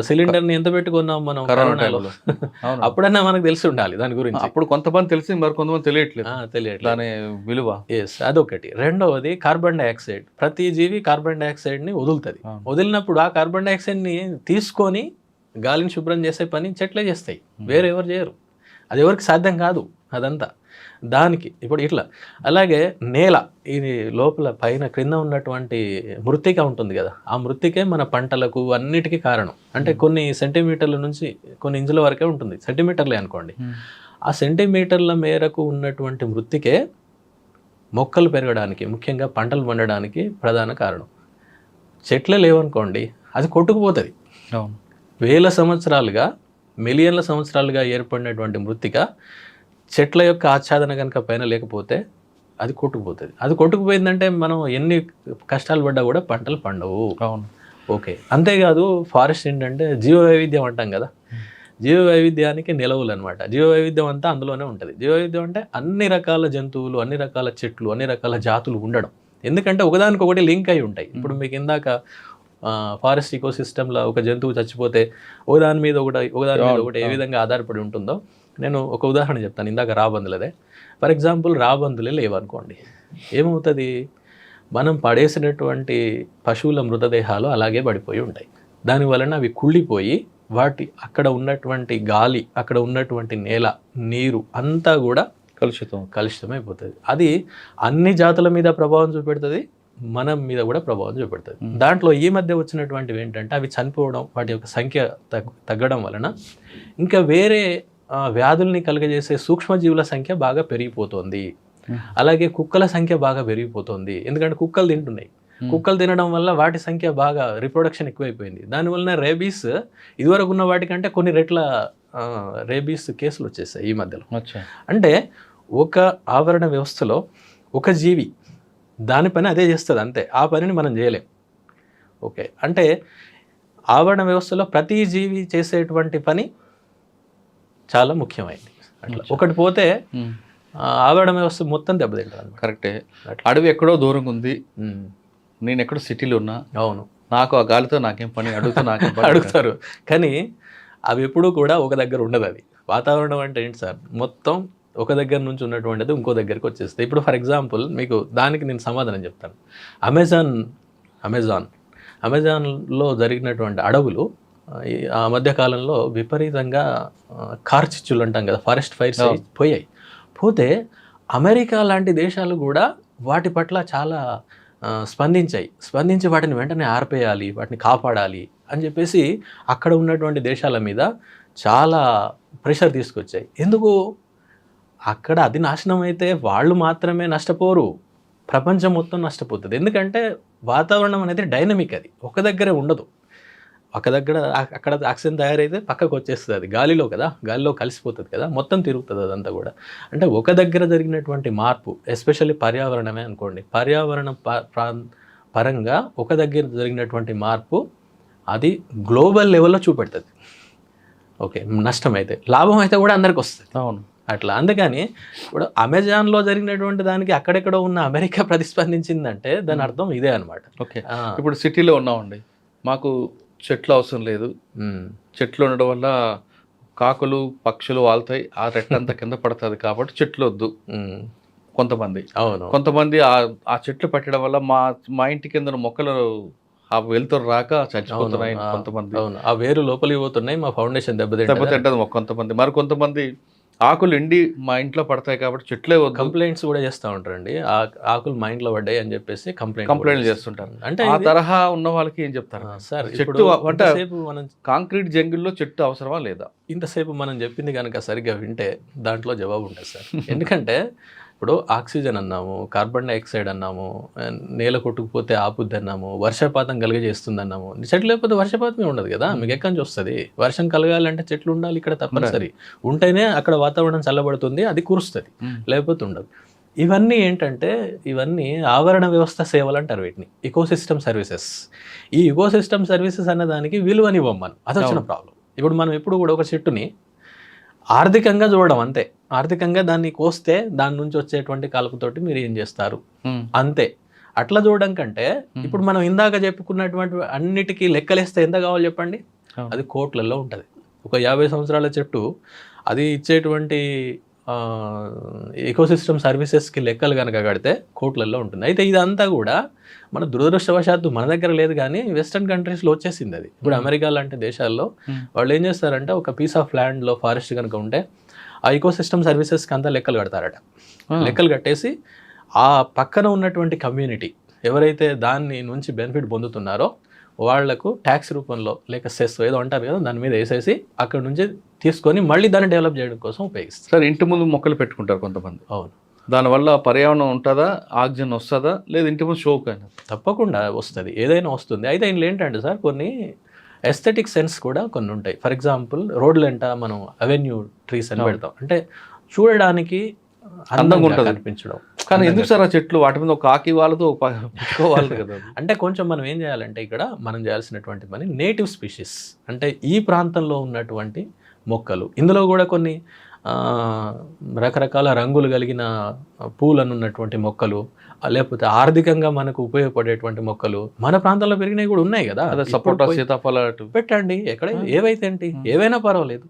సిలిండర్ని ఎంత పెట్టుకున్నాం మనం కరోనాలో. అప్పుడన్నా మనకు తెలిసి ఉండాలి దాని గురించి. అప్పుడు కొంతమంది తెలిసి మరి కొంతమంది తెలియట్లేదు దాని విలువ. ఎస్, అదొకటి. రెండవది కార్బన్ డైఆక్సైడ్. ప్రతి జీవి కార్బన్ డైఆక్సైడ్ని వదులుతుంది. వదిలినప్పుడు ఆ కార్బన్ డైఆక్సైడ్ని తీసుకొని గాలిని శుభ్రం చేసే పని చెట్లే చేస్తాయి, వేరే ఎవరు చేయరు. అది ఎవరికి సాధ్యం కాదు అదంతా. దానికి ఇప్పుడు ఇట్లా అలాగే నేల, ఇది లోపల పైన క్రింద ఉన్నటువంటి మృత్తిక ఉంటుంది కదా, ఆ మృత్తికే మన పంటలకు అన్నిటికీ కారణం. అంటే కొన్ని సెంటీమీటర్ల నుంచి కొన్ని ఇంచుల వరకే ఉంటుంది, సెంటీమీటర్లే అనుకోండి. ఆ సెంటీమీటర్ల మేరకు ఉన్నటువంటి మృత్తికే మొక్కలు పెరగడానికి, ముఖ్యంగా పంటలు పండడానికి ప్రధాన కారణం. చెట్లే లేవనుకోండి, అది కొట్టుకుపోతుంది. వేల సంవత్సరాలుగా, మిలియన్ల సంవత్సరాలుగా ఏర్పడినటువంటి మృత్తిక చెట్ల యొక్క ఆచ్ఛాదన కనుక పైన లేకపోతే అది కొట్టుకుపోతుంది. అది కొట్టుకుపోయిందంటే మనం ఎన్ని కష్టాలు పడ్డా కూడా పంటలు పండవు. ఓకే, అంతేకాదు ఫారెస్ట్ ఏంటంటే జీవ వైవిధ్యం అంటాం కదా, జీవ వైవిధ్యానికి నిలవులు అనమాట. జీవ వైవిధ్యం అంతా అందులోనే ఉంటుంది. జీవ వైవిధ్యం అంటే అన్ని రకాల జంతువులు, అన్ని రకాల చెట్లు, అన్ని రకాల జాతులు ఉండడం. ఎందుకంటే ఒకదానికొకటి లింక్ అయి ఉంటాయి. ఇప్పుడు మీకు ఇందాక ఫారెస్ట్ ఈకోసిస్టంలో ఒక జంతువు చచ్చిపోతే ఒకదాని మీద ఒకటి ఏ విధంగా ఆధారపడి ఉంటుందో నేను ఒక ఉదాహరణ చెప్తాను. ఇందాక రాబందులదే. ఫర్ ఎగ్జాంపుల్ రాబందులే లేవనుకోండి, ఏమవుతుంది? మనం పడేసినటువంటి పశువుల మృతదేహాలు అలాగే పడిపోయి ఉంటాయి. దానివలన అవి కుళ్ళిపోయి వాటి అక్కడ ఉన్నటువంటి గాలి, అక్కడ ఉన్నటువంటి నేల, నీరు అంతా కూడా కలుషితమైపోతుంది. అది అన్ని జాతుల మీద ప్రభావం చూపెడుతుంది, మనం మీద కూడా ప్రభావం చూపెడుతుంది. దాంట్లో ఈ మధ్య వచ్చినటువంటివి ఏంటంటే అవి చనిపోవడం, వాటి యొక్క సంఖ్య తగ్గడం వలన ఇంకా వేరే వ్యాధుల్ని కలుగజేసే సూక్ష్మజీవుల సంఖ్య బాగా పెరిగిపోతుంది. అలాగే కుక్కల సంఖ్య బాగా పెరిగిపోతుంది. ఎందుకంటే కుక్కలు తింటున్నాయి. కుక్కలు తినడం వల్ల వాటి సంఖ్య బాగా రిప్రొడక్షన్ ఎక్కువైపోయింది. దానివల్ల రేబీస్ ఇదివరకు ఉన్న వాటికంటే కొన్ని రెట్ల రేబీస్ కేసులు వచ్చేసాయి ఈ మధ్యలో. అంటే ఒక ఆవరణ వ్యవస్థలో ఒక జీవి దాని పని అదే చేస్తుంది, అంతే. ఆ పనిని మనం చేయలేం. ఓకే, అంటే ఆవరణ వ్యవస్థలో ప్రతి జీవి చేసేటువంటి పని చాలా ముఖ్యమైనది. అట్లా ఒకటి పోతే ఆవరణ వ్యవస్థ మొత్తం దెబ్బతింటారు. కరెక్టే. అడవి ఎక్కడో దూరంగా ఉంది, నేను ఎక్కడో సిటీలో ఉన్నా. అవును, నాకు ఆ గాలితో నాకేం పని, అడుగుతారు. కానీ అవి ఎప్పుడూ కూడా ఒక దగ్గర ఉండదు. అది వాతావరణం అంటే ఏంటి సార్, మొత్తం ఒక దగ్గర నుంచి ఉన్నటువంటిది ఇంకో దగ్గరికి వచ్చేస్తుంది. ఇప్పుడు ఫర్ ఎగ్జాంపుల్ మీకు దానికి నేను సమాధానం చెప్తాను. అమెజాన్లో జరిగినటువంటి అడవులు ఆ మధ్యకాలంలో విపరీతంగా కార్చిచ్చులు అంటాం కదా, ఫారెస్ట్ ఫైర్స్ పోతే అమెరికా లాంటి దేశాలు కూడా వాటి పట్ల చాలా స్పందించి వాటిని వెంటనే ఆర్పేయాలి, వాటిని కాపాడాలి అని చెప్పేసి అక్కడ ఉన్నటువంటి దేశాల మీద చాలా ప్రెషర్ తీసుకొచ్చాయి. ఎందుకు? అక్కడ అది నాశనం అయితే వాళ్ళు మాత్రమే నష్టపోరు, ప్రపంచం మొత్తం నష్టపోతుంది. ఎందుకంటే వాతావరణం అనేది డైనమిక్, అది ఒక దగ్గరే ఉండదు. అక్కడ ఆక్సిజన్ తయారైతే పక్కకు వచ్చేస్తుంది, అది గాలిలో కదా, గాలిలో కలిసిపోతుంది కదా, మొత్తం తిరుగుతుంది అదంతా కూడా. అంటే ఒక దగ్గర జరిగినటువంటి మార్పు, ఎస్పెషల్లీ పర్యావరణమే అనుకోండి, పర్యావరణ పరంగా ఒక దగ్గర జరిగినటువంటి మార్పు అది గ్లోబల్ లెవెల్లో చూపెడుతుంది. ఓకే, నష్టం అయితే, లాభం అయితే కూడా అందరికి వస్తుంది. అవును, అట్లా. అందుకని ఇప్పుడు అమెజాన్లో జరిగినటువంటి దానికి అక్కడెక్కడో ఉన్న అమెరికా ప్రతిస్పందించిందంటే దాని అర్థం ఇదే అనమాట. ఓకే, ఇప్పుడు సిటీలో ఉన్నామండి, మాకు చెట్లు అవసరం లేదు, చెట్లు ఉండడం వల్ల కాకులు పక్షులు వాళ్తాయి, ఆ రెట్టంతా కింద పడుతుంది కాబట్టి చెట్లు వద్దు. కొంతమంది. అవును. కొంతమంది ఆ చెట్లు పెట్టడం వల్ల మా ఇంటి కింద మొక్కలు ఆ వెలుతురు రాక చచ్చిపోతున్నాయి కొంతమంది. అవును. ఆ వేరు లోపలికి పోతున్నాయి, మా ఫౌండేషన్ దెబ్బతింటది. దెబ్బతింటది కొంతమంది. మరి కొంతమంది ఆకులు ఎండి మా ఇంట్లో పడతాయి కాబట్టి చెట్లే వద్దు కంప్లైంట్స్ కూడా చేస్తూ ఉంటారండి. ఆకులు మా ఇంట్లో పడ్డాయి అని చెప్పేసి కంప్లైంట్లు చేస్తుంటారు. అంటే ఆ తరహా ఉన్న వాళ్ళకి ఏం చెప్తారు సార్? చెట్టు అంటే ఇంతసేపు మనం కాంక్రీట్ జంగిల్లో చెట్టు అవసరమా లేదా? ఇంతసేపు మనం చెప్పింది కనుక సరిగ్గా వింటే దాంట్లో జవాబు ఉంటుంది సార్. ఎందుకంటే ఇప్పుడు ఆక్సిజన్ అన్నాము, కార్బన్ డైఆక్సైడ్ అన్నాము, నేల కొట్టుకుపోతే ఆపుద్ది అన్నాము, వర్షపాతం కలిగజేస్తుంది అన్నాము. చెట్లు లేకపోతే వర్షపాతమే ఉండదు కదా, మీకు ఎక్కడి నుంచి వస్తుంది? వర్షం కలగాలంటే చెట్లు ఉండాలి ఇక్కడ తప్పనిసరి. ఉంటేనే అక్కడ వాతావరణం చల్లబడుతుంది, అది కురుస్తుంది, లేకపోతే ఉండదు. ఇవన్నీ ఏంటంటే ఇవన్నీ ఆవరణ వ్యవస్థ సేవలు అంటారు వీటిని, ఇకోసిస్టమ్ సర్వీసెస్. ఈ ఇకోసిస్టమ్ సర్వీసెస్ అనే దానికి విలువనివ్వం మనం, అది వచ్చిన ప్రాబ్లం. ఇప్పుడు మనం ఎప్పుడు కూడా ఒక చెట్టుని ఆర్థికంగా చూడడం అంతే. ఆర్థికంగా దాన్ని కోస్తే దాని నుంచి వచ్చేటువంటి కలుపుతోటి మీరు ఏం చేస్తారు అంతే. అట్లా చూడడం కంటే ఇప్పుడు మనం ఇందాక చెప్పుకున్నటువంటి అన్నిటికీ లెక్కలేస్తే ఎంత కావాలి చెప్పండి? అది కోట్లలో ఉంటుంది. ఒక 50 సంవత్సరాల చెట్టు అది ఇచ్చేటువంటి ఎకోసిస్టమ్ సర్వీసెస్కి లెక్కలు కనుక కడితే కోట్లలో ఉంటుంది. అయితే ఇదంతా కూడా మన దురదృష్టవశాత్తు మన దగ్గర లేదు, కానీ వెస్టర్న్ కంట్రీస్లో వచ్చేసింది అది. ఇప్పుడు అమెరికా లాంటి దేశాల్లో వాళ్ళు ఏం చేస్తారంటే ఒక పీస్ ఆఫ్ ల్యాండ్లో ఫారెస్ట్ కనుక ఉంటే ఆ ఎకోసిస్టమ్ సర్వీసెస్కి అంతా లెక్కలు కడతారట. లెక్కలు కట్టేసి ఆ పక్కన ఉన్నటువంటి కమ్యూనిటీ ఎవరైతే దాన్ని నుంచి బెనిఫిట్ పొందుతున్నారో వాళ్లకు ట్యాక్స్ రూపంలో లేక సెస్ ఏదో అంటారు కదా, దాని మీద వేసేసి అక్కడ నుంచి తీసుకొని మళ్ళీ దాన్ని డెవలప్ చేయడం కోసం ఉపయోగిస్తారు. సార్, ఇంటి ముందు మొక్కలు పెట్టుకుంటారు కొంతమంది. అవును. దానివల్ల పర్యావరణం ఉంటుందా, ఆక్సిజన్ వస్తుందా, లేదు ఇంటి ముందు షోక్ అయినా? తప్పకుండా వస్తుంది, ఏదైనా వస్తుంది. అయితే ఇందులో ఏంటంటే సార్ కొన్ని ఎస్థెటిక్ సెన్స్ కూడా కొన్ని ఉంటాయి. ఫర్ ఎగ్జాంపుల్ రోడ్లు వెంట మనం అవెన్యూ ట్రీస్ అని పెడతాం, అంటే చూడడానికి అందంగా ఉంటుంది అనిపించడం. కానీ ఎందుకు సార్ ఆ చెట్లు వాటి మీద ఒక ఆకి వాళ్ళతో పెట్టుకోవాలి కదా? అంటే కొంచెం మనం ఏం చేయాలంటే ఇక్కడ మనం చేయాల్సినటువంటి పని నేటివ్ స్పీషీస్, అంటే ఈ ప్రాంతంలో ఉన్నటువంటి మొక్కలు. ఇందులో కూడా కొన్ని రకరకాల రంగులు కలిగిన పూలను ఉన్నటువంటి మొక్కలు, లేకపోతే ఆర్థికంగా మనకు ఉపయోగపడేటువంటి మొక్కలు మన ప్రాంతంలో పెరిగినవి కూడా ఉన్నాయి కదా. సపోటా, సీతాఫల పెట్టండి, ఎక్కడ ఏవైతే ఏంటి, ఏవైనా పర్వాలేదు.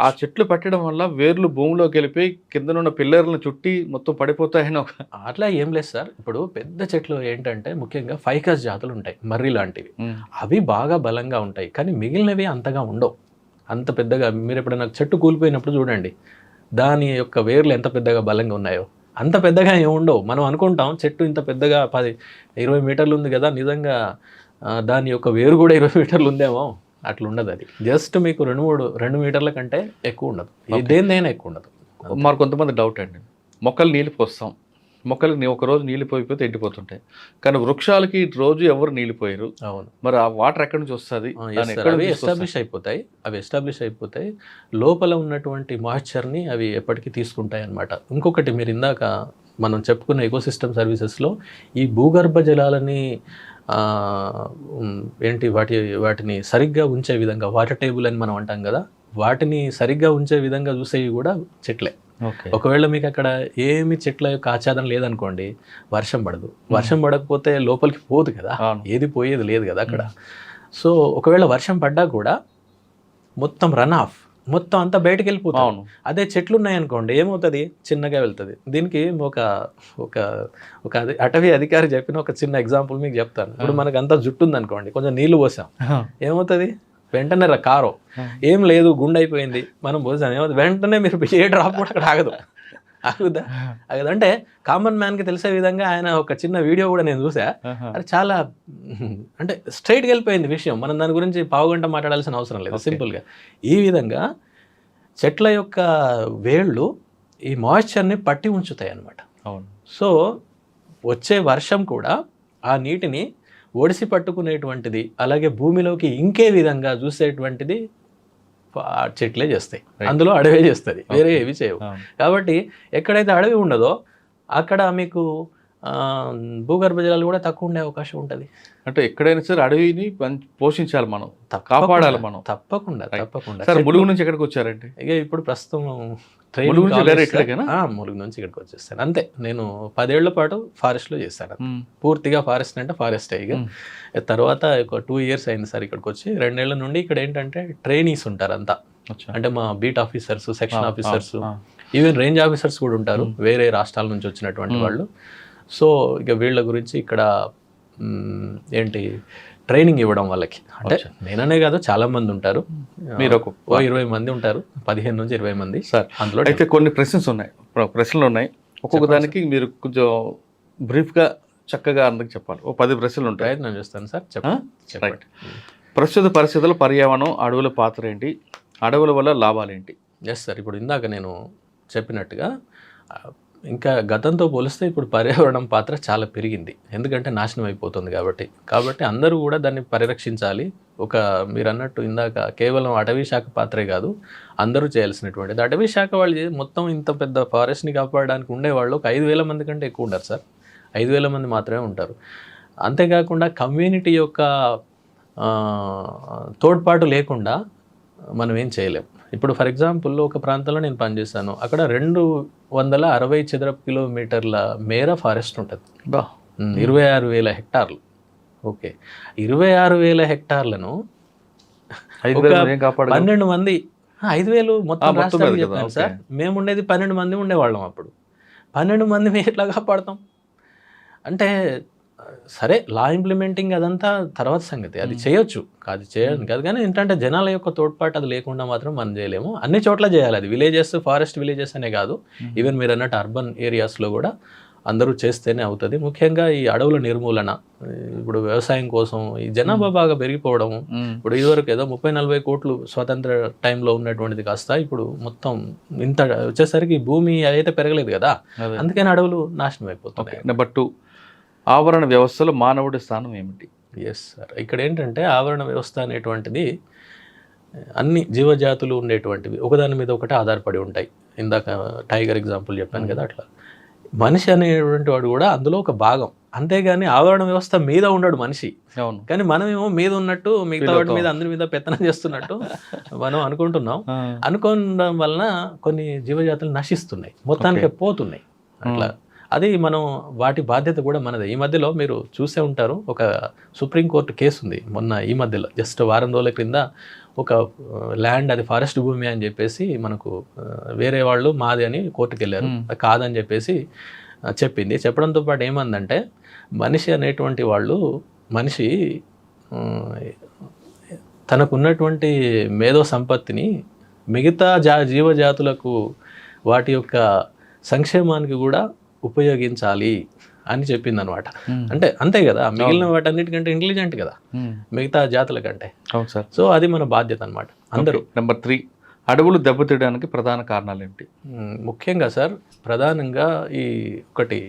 ఆ చెట్లు పెట్టడం వల్ల వేర్లు భూమిలోకి వెళ్ళిపోయి కిందనున్న పిల్లర్లను చుట్టి మొత్తం పడిపోతాయని అట్లా ఏం లేదు సార్. ఇప్పుడు పెద్ద చెట్లు ఏంటంటే ముఖ్యంగా ఫైకస్ జాతులు ఉంటాయి, మర్రి లాంటివి, అవి బాగా బలంగా ఉంటాయి. కానీ మిగిలినవి అంతగా ఉండవు, అంత పెద్దగా. మీరు ఎప్పుడైనా చెట్టు కూలిపోయినప్పుడు చూడండి దాని యొక్క వేర్లు ఎంత పెద్దగా బలంగా ఉన్నాయో, అంత పెద్దగా ఏమి ఉండవు. మనం అనుకుంటాం చెట్టు ఇంత పెద్దగా 10-20 మీటర్లు ఉంది కదా, నిజంగా దాని యొక్క వేరు కూడా 20 మీటర్లు ఉందేమో, అట్లా ఉండదు. అది జస్ట్ మీకు 2 మీటర్ల కంటే ఎక్కువ ఉండదు, దేనిదైనా ఎక్కువ ఉండదు. మరి కొంతమంది డౌట్ అండి, మొక్కలు నీళ్ళు పోస్తాం, మొక్కలకి ఒక రోజు నీళ్ళు పోయిపోతే ఎండిపోతుంటాయి, కానీ వృక్షాలకి రోజు ఎవరు నీళ్ళు పోయారు. అవును. మరి ఆ వాటర్ ఎక్కడి నుంచి వస్తుంది? అవి ఎస్టాబ్లిష్ అయిపోతాయి లోపల ఉన్నటువంటి మాయిశ్చర్ని అవి ఎప్పటికీ తీసుకుంటాయి అన్నమాట. ఇంకొకటి మీరు ఇందాక మనం చెప్పుకున్న ఎకోసిస్టమ్ సర్వీసెస్లో ఈ భూగర్భ జలాలని వాటిని సరిగ్గా ఉంచే విధంగా, వాటర్ టేబుల్ అని మనం అంటాం కదా, వాటిని సరిగ్గా ఉంచే విధంగా చూసేవి కూడా చెట్లే. ఒకవేళ మీకు అక్కడ ఏమి చెట్ల యొక్క ఆచ్ఛాదన లేదనుకోండి, వర్షం పడదు. వర్షం పడకపోతే లోపలికి పోదు కదా, ఏది పోయేది లేదు కదా అక్కడ. సో ఒకవేళ వర్షం పడ్డా కూడా మొత్తం రన్ ఆఫ్, మొత్తం అంతా బయటకు వెళ్ళిపోతాం. అదే చెట్లు ఉన్నాయనుకోండి ఏమవుతుంది, చిన్నగా వెళ్తుంది. దీనికి ఒక అటవీ అధికారి చెప్పిన ఒక చిన్న ఎగ్జాంపుల్ మీకు చెప్తాను. ఇప్పుడు మనకు అంతా జుట్టు ఉందనుకోండి, కొంచెం నీళ్లు పోసాం, ఏమవుతుంది? వెంటనే కారో ఏం లేదు గుండె అయిపోయింది, మనం పోసాం, ఏమవుతుంది? వెంటనే మీరు ఏ డ్రాప్ కూడా అక్కడ ఆగుదా? అంటే కామన్ మ్యాన్కి తెలిసే విధంగా ఆయన ఒక చిన్న వీడియో కూడా నేను చూసా. అది చాలా అంటే స్ట్రైట్గా వెళ్ళిపోయింది విషయం. మనం దాని గురించి పావుగంట మాట్లాడాల్సిన అవసరం లేదు, సింపుల్గా. ఈ విధంగా చెట్ల యొక్క వేళ్ళు ఈ మాయిశ్చర్ని పట్టి ఉంచుతాయి అన్నమాట. అవును. సో వచ్చే వర్షం కూడా ఆ నీటిని ఒడిసి పట్టుకునేటువంటిది, అలాగే భూమిలోకి ఇంకే విధంగా చూసేటువంటిది చెట్లే చేస్తాయి. అందులో అడవే చేస్తుంది, వేరే ఏవి చేయవు. కాబట్టి ఎక్కడైతే అడవి ఉండదో అక్కడ మీకు భూగర్భ జలాలు కూడా తక్కువ ఉండే అవకాశం ఉంటుంది. అంటే ఎక్కడైనా సరే అడవిని పోషించాలి మనం, కాపాడాలి మనం. తప్పకుండా. సార్, ములుగు నుంచి ఎక్కడికి వచ్చారండి? ఇక ఇప్పుడు ప్రస్తుతం ములుగు నుంచి ఇక్కడికి వచ్చేస్తాను అంతే. నేను 10 ఏళ్ల పాటు ఫారెస్ట్లో చేశాను, పూర్తిగా ఫారెస్ట్ అంటే ఫారెస్టే. ఇక తర్వాత ఒక 2 ఇయర్స్ అయింది సార్ ఇక్కడికి వచ్చి. 2 ఏళ్ల నుండి ఇక్కడ ఏంటంటే ట్రైనీస్ ఉంటారు అంతా, అంటే మా beat officers, section officers, even range officers కూడా ఉంటారు వేరే రాష్ట్రాల నుంచి వచ్చినటువంటి వాళ్ళు. సో ఇక వీళ్ళ గురించి ఇక్కడ ఏంటి ట్రైనింగ్ ఇవ్వడం వాళ్ళకి, అంటే నేననే కాదు చాలా మంది ఉంటారు, మీరు ఓ 20 మంది ఉంటారు, 15 నుంచి 20 మంది సార్. అందులో అయితే కొన్ని ప్రశ్నలు ఉన్నాయి, ఒక్కొక్క దానికి మీరు కొంచెం బ్రీఫ్గా చక్కగా అందరికి చెప్పాలి. ఓ 10 ప్రశ్నలు ఉంటాయి, ప్రయత్నం చేస్తాను సార్. చెప్పండి. ప్రస్తుత పరిస్థితుల్లో పర్యావరణం, అడవుల పాత్ర ఏంటి, అడవుల వల్ల లాభాలేంటి? ఎస్ సార్, ఇప్పుడు ఇందాక నేను చెప్పినట్టుగా ఇంకా గతంతో పోలిస్తే ఇప్పుడు పర్యావరణం పాత్ర చాలా పెరిగింది, ఎందుకంటే నాశనం అయిపోతుంది కాబట్టి అందరూ కూడా దాన్ని పరిరక్షించాలి. మీరు అన్నట్టు ఇందాక కేవలం అటవీ శాఖ పాత్రే కాదు, అందరూ చేయాల్సినటువంటిది. అటవీ శాఖ వాళ్ళు మొత్తం ఇంత పెద్ద ఫారెస్ట్ని కాపాడడానికి ఉండేవాళ్ళు ఒక 5,000 మంది కంటే ఎక్కువ ఉండరు సార్, 5,000 మంది మాత్రమే ఉంటారు. అంతేకాకుండా కమ్యూనిటీ యొక్క తోడ్పాటు లేకుండా మనం ఏం చేయలేం. ఇప్పుడు ఫర్ ఎగ్జాంపుల్ ఒక ప్రాంతంలో నేను పనిచేశాను, అక్కడ 260 చదరపు కిలోమీటర్ల మేర ఫారెస్ట్ ఉంటుంది, 26,000 హెక్టార్లు. ఓకే, 26,000 హెక్టార్లను 12 మంది, 5,000 మొత్తం రాష్ట్రానికి చెప్పాను సార్. మేము ఉండేది 12 మంది ఉండేవాళ్ళం అప్పుడు. 12 మంది మేము ఎట్లా కాపాడతాం అంటే, సరే లా ఇంప్లిమెంటింగ్ అదంతా తర్వాత సంగతి, అది చేయొచ్చు, చేయడం కాదు, కానీ ఏంటంటే జనాల యొక్క తోడ్పాటు అది లేకుండా మాత్రం మనం చేయలేము. అన్ని చోట్ల చేయాలి అది, విలేజెస్, ఫారెస్ట్ విలేజెస్ అనే కాదు, ఈవెన్ మీరు అన్నట్టు అర్బన్ ఏరియాస్లో కూడా అందరూ చేస్తేనే అవుతుంది. ముఖ్యంగా ఈ అడవుల నిర్మూలన, ఇప్పుడు వ్యవసాయం కోసం ఈ జనాభా బాగా పెరిగిపోవడం, ఇప్పుడు ఇదివరకు ఏదో 30-40 కోట్లు స్వతంత్ర టైంలో ఉన్నటువంటిది కాస్త ఇప్పుడు మొత్తం ఇంత వచ్చేసరికి భూమి అయితే పెరగలేదు కదా, అందుకని అడవులు నాశనం అయిపోతున్నాయి. నెంబర్ 2, ఆవరణ వ్యవస్థలో మానవుడి స్థానం ఏమిటి? ఎస్ సార్, ఇక్కడ ఏంటంటే ఆవరణ వ్యవస్థ అనేటువంటిది అన్ని జీవజాతులు ఉండేటువంటివి ఒకదాని మీద ఒకటి ఆధారపడి ఉంటాయి. ఇందాక టైగర్ ఎగ్జాంపుల్ చెప్పాను కదా, అట్లా మనిషి అనేటువంటి వాడు కూడా అందులో ఒక భాగం. అంతేగాని ఆవరణ వ్యవస్థ మీద ఉండడు మనిషి, కానీ మనమేమో మీద ఉన్నట్టు మిగతా వాటి మీద అందరి మీద పెత్తనం చేస్తున్నట్టు మనం అనుకుంటున్నాం. అనుకోవడం వలన కొన్ని జీవజాతులు నశిస్తున్నాయి, మొత్తానికి పోతున్నాయి. అట్లా అది మనం వాటి బాధ్యత కూడా మనదే. ఈ మధ్యలో మీరు చూసే ఉంటారు, ఒక సుప్రీంకోర్టు కేసు ఉంది మొన్న ఈ మధ్యలో, జస్ట్ వారం రోజుల క్రింద. ఒక ల్యాండ్ అది ఫారెస్ట్ భూమి అని చెప్పేసి మనకు వేరే వాళ్ళు మాది అని కోర్టుకు వెళ్ళారు, కాదని చెప్పేసి చెప్పింది. చెప్పడంతో పాటు ఏమందంటే, మనిషి అనేటువంటి వాళ్ళు, మనిషి తనకున్నటువంటి మేధో సంపత్తిని మిగతా జీవజాతులకు వాటి యొక్క సంక్షేమానికి కూడా ఉపయోగించాలి అని చెప్పింది అనమాట. అంటే అంతే కదా, మిగిలిన వాటన్నిటికంటే ఇంటెలిజెంట్ కదా మిగతా జాతుల కంటే. సో అది మన బాధ్యత అనమాట అందరూ. నెంబర్ 3, అడవులు దెబ్బతీయడానికి ప్రధాన కారణాలు ఏమిటి? ముఖ్యంగా సార్, ప్రధానంగా ఈ ఒకటి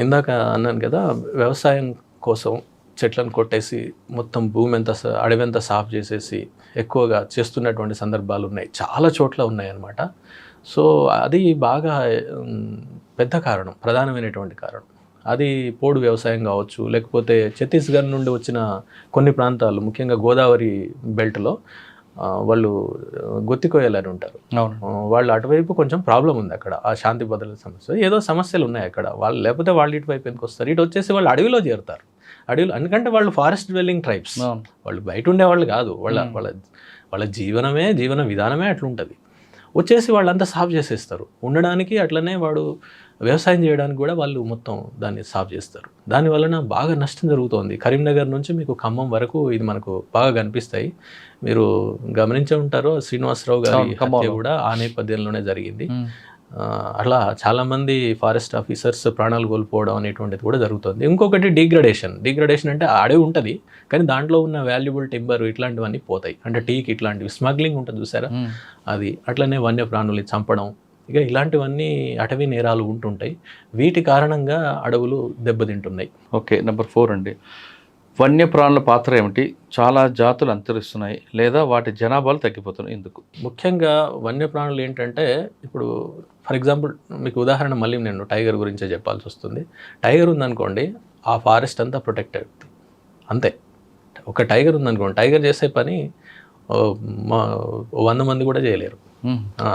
ఇందాక అన్నాను కదా, వ్యవసాయం కోసం చెట్లను కొట్టేసి మొత్తం భూమి ఎంత అడవి ఎంత సాఫ్ చేసేసి ఎక్కువగా చేస్తున్నటువంటి సందర్భాలు ఉన్నాయి, చాలా చోట్ల ఉన్నాయి అన్నమాట. సో అది బాగా పెద్ద కారణం, ప్రధానమైనటువంటి కారణం. అది పోడు వ్యవసాయం కావచ్చు, లేకపోతే ఛత్తీస్గఢ్ నుండి వచ్చిన కొన్ని ప్రాంతాలు, ముఖ్యంగా గోదావరి బెల్ట్లో వాళ్ళు గుత్తికోయాలని ఉంటారు, వాళ్ళు అటువైపు కొంచెం ప్రాబ్లం ఉంది అక్కడ, ఆ శాంతి భద్రత సమస్య, ఏదో సమస్యలు ఉన్నాయి అక్కడ. వాళ్ళు లేకపోతే వాళ్ళు ఇటువైపు ఎందుకు వస్తారు, ఇటు వచ్చేసి వాళ్ళు అడవిలో చేరుతారు. అడవిలో ఎందుకంటే వాళ్ళు ఫారెస్ట్ డ్వెల్లింగ్ ట్రైబ్స్, వాళ్ళు బయట ఉండేవాళ్ళు కాదు, వాళ్ళ జీవన విధానమే అట్లుంటుంది. వచ్చేసి వాళ్ళంతా సాఫ్ చేసేస్తారు ఉండడానికి, అట్లనే వాడు వ్యవసాయం చేయడానికి కూడా వాళ్ళు మొత్తం దాన్ని సాఫ్ చేస్తారు. దానివలన బాగా నష్టం జరుగుతోంది. కరీంనగర్ నుంచి మీకు ఖమ్మం వరకు ఇది మనకు బాగా కనిపిస్తాయి. మీరు గమనించే ఉంటారు, శ్రీనివాసరావు గారి హత్య కూడా ఆ నేపథ్యంలోనే జరిగింది. అట్లా చాలామంది ఫారెస్ట్ ఆఫీసర్స్ ప్రాణాలు కోల్పోవడం అనేటువంటిది కూడా జరుగుతుంది. ఇంకొకటి డిగ్రడేషన్ అంటే అడవి ఉంటుంది కానీ దాంట్లో ఉన్న వాల్యుబుల్ టింబర్ ఇట్లాంటివన్నీ పోతాయి. అంటే టీకి ఇట్లాంటివి స్మగ్లింగ్ ఉంటుంది చూసారా, అది అట్లనే వన్యప్రాణులు చంపడం, ఇక ఇలాంటివన్నీ అటవీ నేరాలు ఉంటుంటాయి. వీటి కారణంగా అడవులు దెబ్బతింటున్నాయి. ఓకే, నెంబర్ 4 అండి, వన్యప్రాణుల పాత్ర ఏమిటి? చాలా జాతులు అంతరిస్తున్నాయి లేదా వాటి జనాభాలు తగ్గిపోతున్నాయి, ఎందుకు? ముఖ్యంగా వన్యప్రాణులు ఏంటంటే, ఇప్పుడు ఫర్ ఎగ్జాంపుల్ మీకు ఉదాహరణ మళ్ళీ నేను టైగర్ గురించే చెప్పాల్సి వస్తుంది. టైగర్ ఉందనుకోండి, ఆ ఫారెస్ట్ అంతా ప్రొటెక్ట్ అవుతుంది అంతే. ఒక టైగర్ ఉందనుకోండి, టైగర్ చేసే పని 100 మంది కూడా చేయలేరు,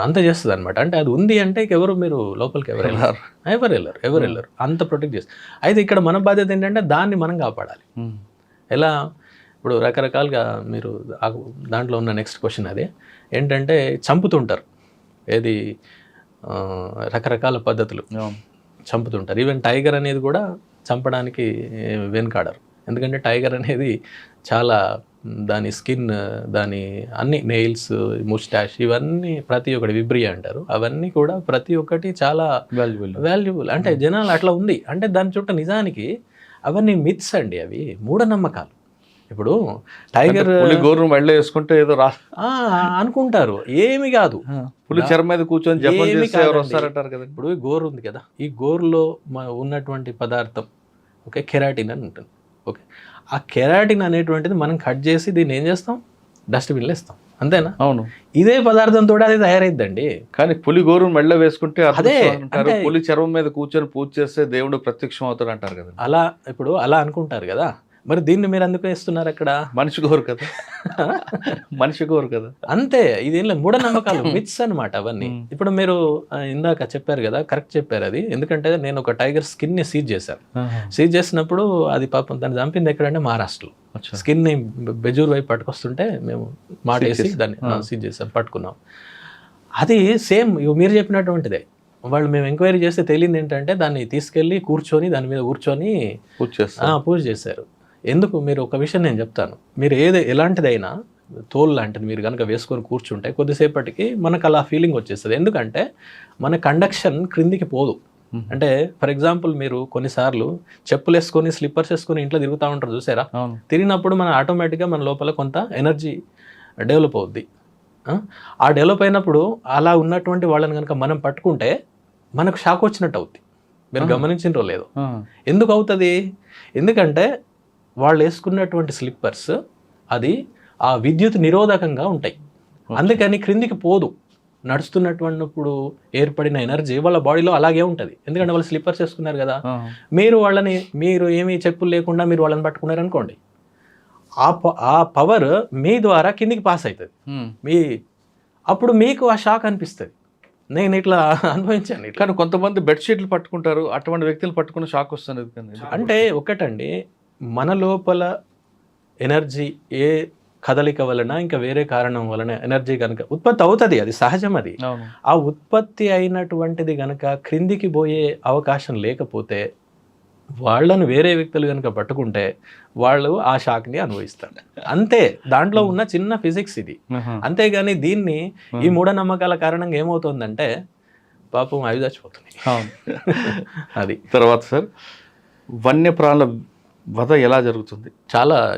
అంత చేస్తుంది అనమాట. అంటే అది ఉంది అంటే ఎవరు మీరు లోపలికి ఎవరు వెళ్ళరు, అంత ప్రొటెక్ట్ చేస్తారు. అయితే ఇక్కడ మన బాధ్యత ఏంటంటే దాన్ని మనం కాపాడాలి. ఎలా? ఇప్పుడు రకరకాలుగా మీరు దాంట్లో ఉన్న నెక్స్ట్ క్వశ్చన్ అదే ఏంటంటే, చంపుతుంటారు. ఏది రకరకాల పద్ధతులు చంపుతుంటారు. ఈవెన్ టైగర్ అనేది కూడా చంపడానికి వెనుకాడరు. ఎందుకంటే టైగర్ అనేది చాలా దాని స్కిన్, దాని అన్ని నెయిల్స్, ముస్టాష్, ఇవన్నీ ప్రతి ఒక్కటి విబ్రియా అంటారు, అవన్నీ కూడా ప్రతి ఒక్కటి చాలా వాల్యుబుల్. అంటే జనాలు అట్లా ఉంది. అంటే దాని చుట్టూ నిజానికి అవన్నీ మిత్స్ అండి, అవి మూఢనమ్మకాలు. ఇప్పుడు టైగర్ గోరు మెళ్ళ వేసుకుంటే ఏదో అనుకుంటారు, ఏమి కాదు, పులి చర్మ మీద కూర్చొని జపం చేస్తే ఎవరు వస్తారంటారు కదా. ఇప్పుడు గోరు ఉంది కదా, ఈ గోరులో ఉన్నటువంటి పదార్థం ఓకే కెరాటిన్ అని ఉంటుంది. ఓకే, ఆ కెరాటిన్ అనేటువంటిది మనం కట్ చేసి దీన్ని ఏం చేస్తాం, డస్ట్బిన్లో ఇస్తాం, అంతేనా? అవును, ఇదే పదార్థంతో అది తయారైద్దండి. కానీ పులి గోరు మెళ్ళ వేసుకుంటే అదే అంటారు, పులి చర్మం మీద కూర్చొని పూజ చేస్తే దేవుడు ప్రత్యక్షం అవుతాడు అంటారు కదా. అలా ఇప్పుడు అలా అనుకుంటారు కదా, మరి దీన్ని మీరు అందుకు వేస్తున్నారు అక్కడ. మనిషి గోరు కదా, మనిషి గోరు కదా, అంతే. ఇది మూఢనమ్మకాలు, మిత్స్ అనమాట అవన్నీ. ఇప్పుడు మీరు ఇందాక చెప్పారు కదా, కరెక్ట్ చెప్పారు అది. ఎందుకంటే నేను ఒక టైగర్ స్కిన్ ని సీజ్ చేశాను. సీజ్ చేసినప్పుడు అది పాపం దాన్ని చంపింది ఎక్కడంటే మహారాష్ట్రలో. స్కిన్ ని బెజూర్ వైపు పట్టుకొస్తుంటే మేము మాటేసి దాన్ని సీజ్ చేసాం, పట్టుకున్నాం. అది సేమ్ మీరు చెప్పినటువంటిదే. వాళ్ళు మేము ఎంక్వైరీ చేస్తే తెలియదు ఏంటంటే దాన్ని తీసుకెళ్ళి కూర్చొని దాని మీద కూర్చొని పూజ చేశారు. ఎందుకు, మీరు ఒక విషయం నేను చెప్తాను. మీరు ఎలాంటిదైనా తోలు లాంటిది మీరు కనుక వేసుకొని కూర్చుంటే కొద్దిసేపటికి మనకు అలా ఫీలింగ్ వచ్చేస్తుంది. ఎందుకంటే మన కండక్షన్ క్రిందికి పోదు. అంటే ఫర్ ఎగ్జాంపుల్ మీరు కొన్నిసార్లు చెప్పులు వేసుకొని స్లిప్పర్స్ వేసుకొని ఇంట్లో తిరుగుతూ ఉంటారు చూసారా, తిరిగినప్పుడు మన ఆటోమేటిక్గా మన లోపల కొంత ఎనర్జీ డెవలప్ అవుద్ది. ఆ డెవలప్ అయినప్పుడు అలా ఉన్నటువంటి వాళ్ళని కనుక మనం పట్టుకుంటే మనకు షాక్ వచ్చినట్టు అవుద్ది. మీరు గమనించినరో లేదో. ఎందుకు అవుతుంది, ఎందుకంటే వాళ్ళు వేసుకున్నటువంటి స్లిప్పర్స్ అది ఆ విద్యుత్ నిరోధకంగా ఉంటాయి, అందుకని క్రిందికి పోదు. నడుస్తున్నటువంటిప్పుడు ఏర్పడిన ఎనర్జీ వాళ్ళ బాడీలో అలాగే ఉంటుంది, ఎందుకంటే వాళ్ళు స్లిప్పర్స్ వేసుకున్నారు కదా. మీరు ఏమీ చెప్పులు లేకుండా మీరు వాళ్ళని పట్టుకున్నారు అనుకోండి, ఆ పవర్ మీ ద్వారా కిందికి పాస్ అవుతుంది. అప్పుడు మీకు ఆ షాక్ అనిపిస్తుంది. నేను ఇట్లా అనుభవించాను. కానీ కొంతమంది బెడ్షీట్లు పట్టుకుంటారు, అటువంటి వ్యక్తులు పట్టుకున్న షాక్ వస్తుంది. అంటే ఒకటండి, మన లోపల ఎనర్జీ ఏ కదలిక వలన ఇంకా వేరే కారణం వలన ఎనర్జీ కనుక ఉత్పత్తి అవుతుంది, అది సహజం. అది ఆ ఉత్పత్తి అయినటువంటిది కనుక క్రిందికి పోయే అవకాశం లేకపోతే వాళ్ళను వేరే వ్యక్తులు కనుక పట్టుకుంటే వాళ్ళు ఆ షాక్ని అనుభవిస్తారు. అంతే, దాంట్లో ఉన్న చిన్న ఫిజిక్స్ ఇది. అంతేగాని దీన్ని ఈ మూఢనమ్మకాల కారణంగా ఏమవుతుందంటే పాపం అవి చచ్చిపోతున్నాయి. అది తర్వాత సార్, వన్యప్రాణుల వధ ఎలా జరుగుతుంది?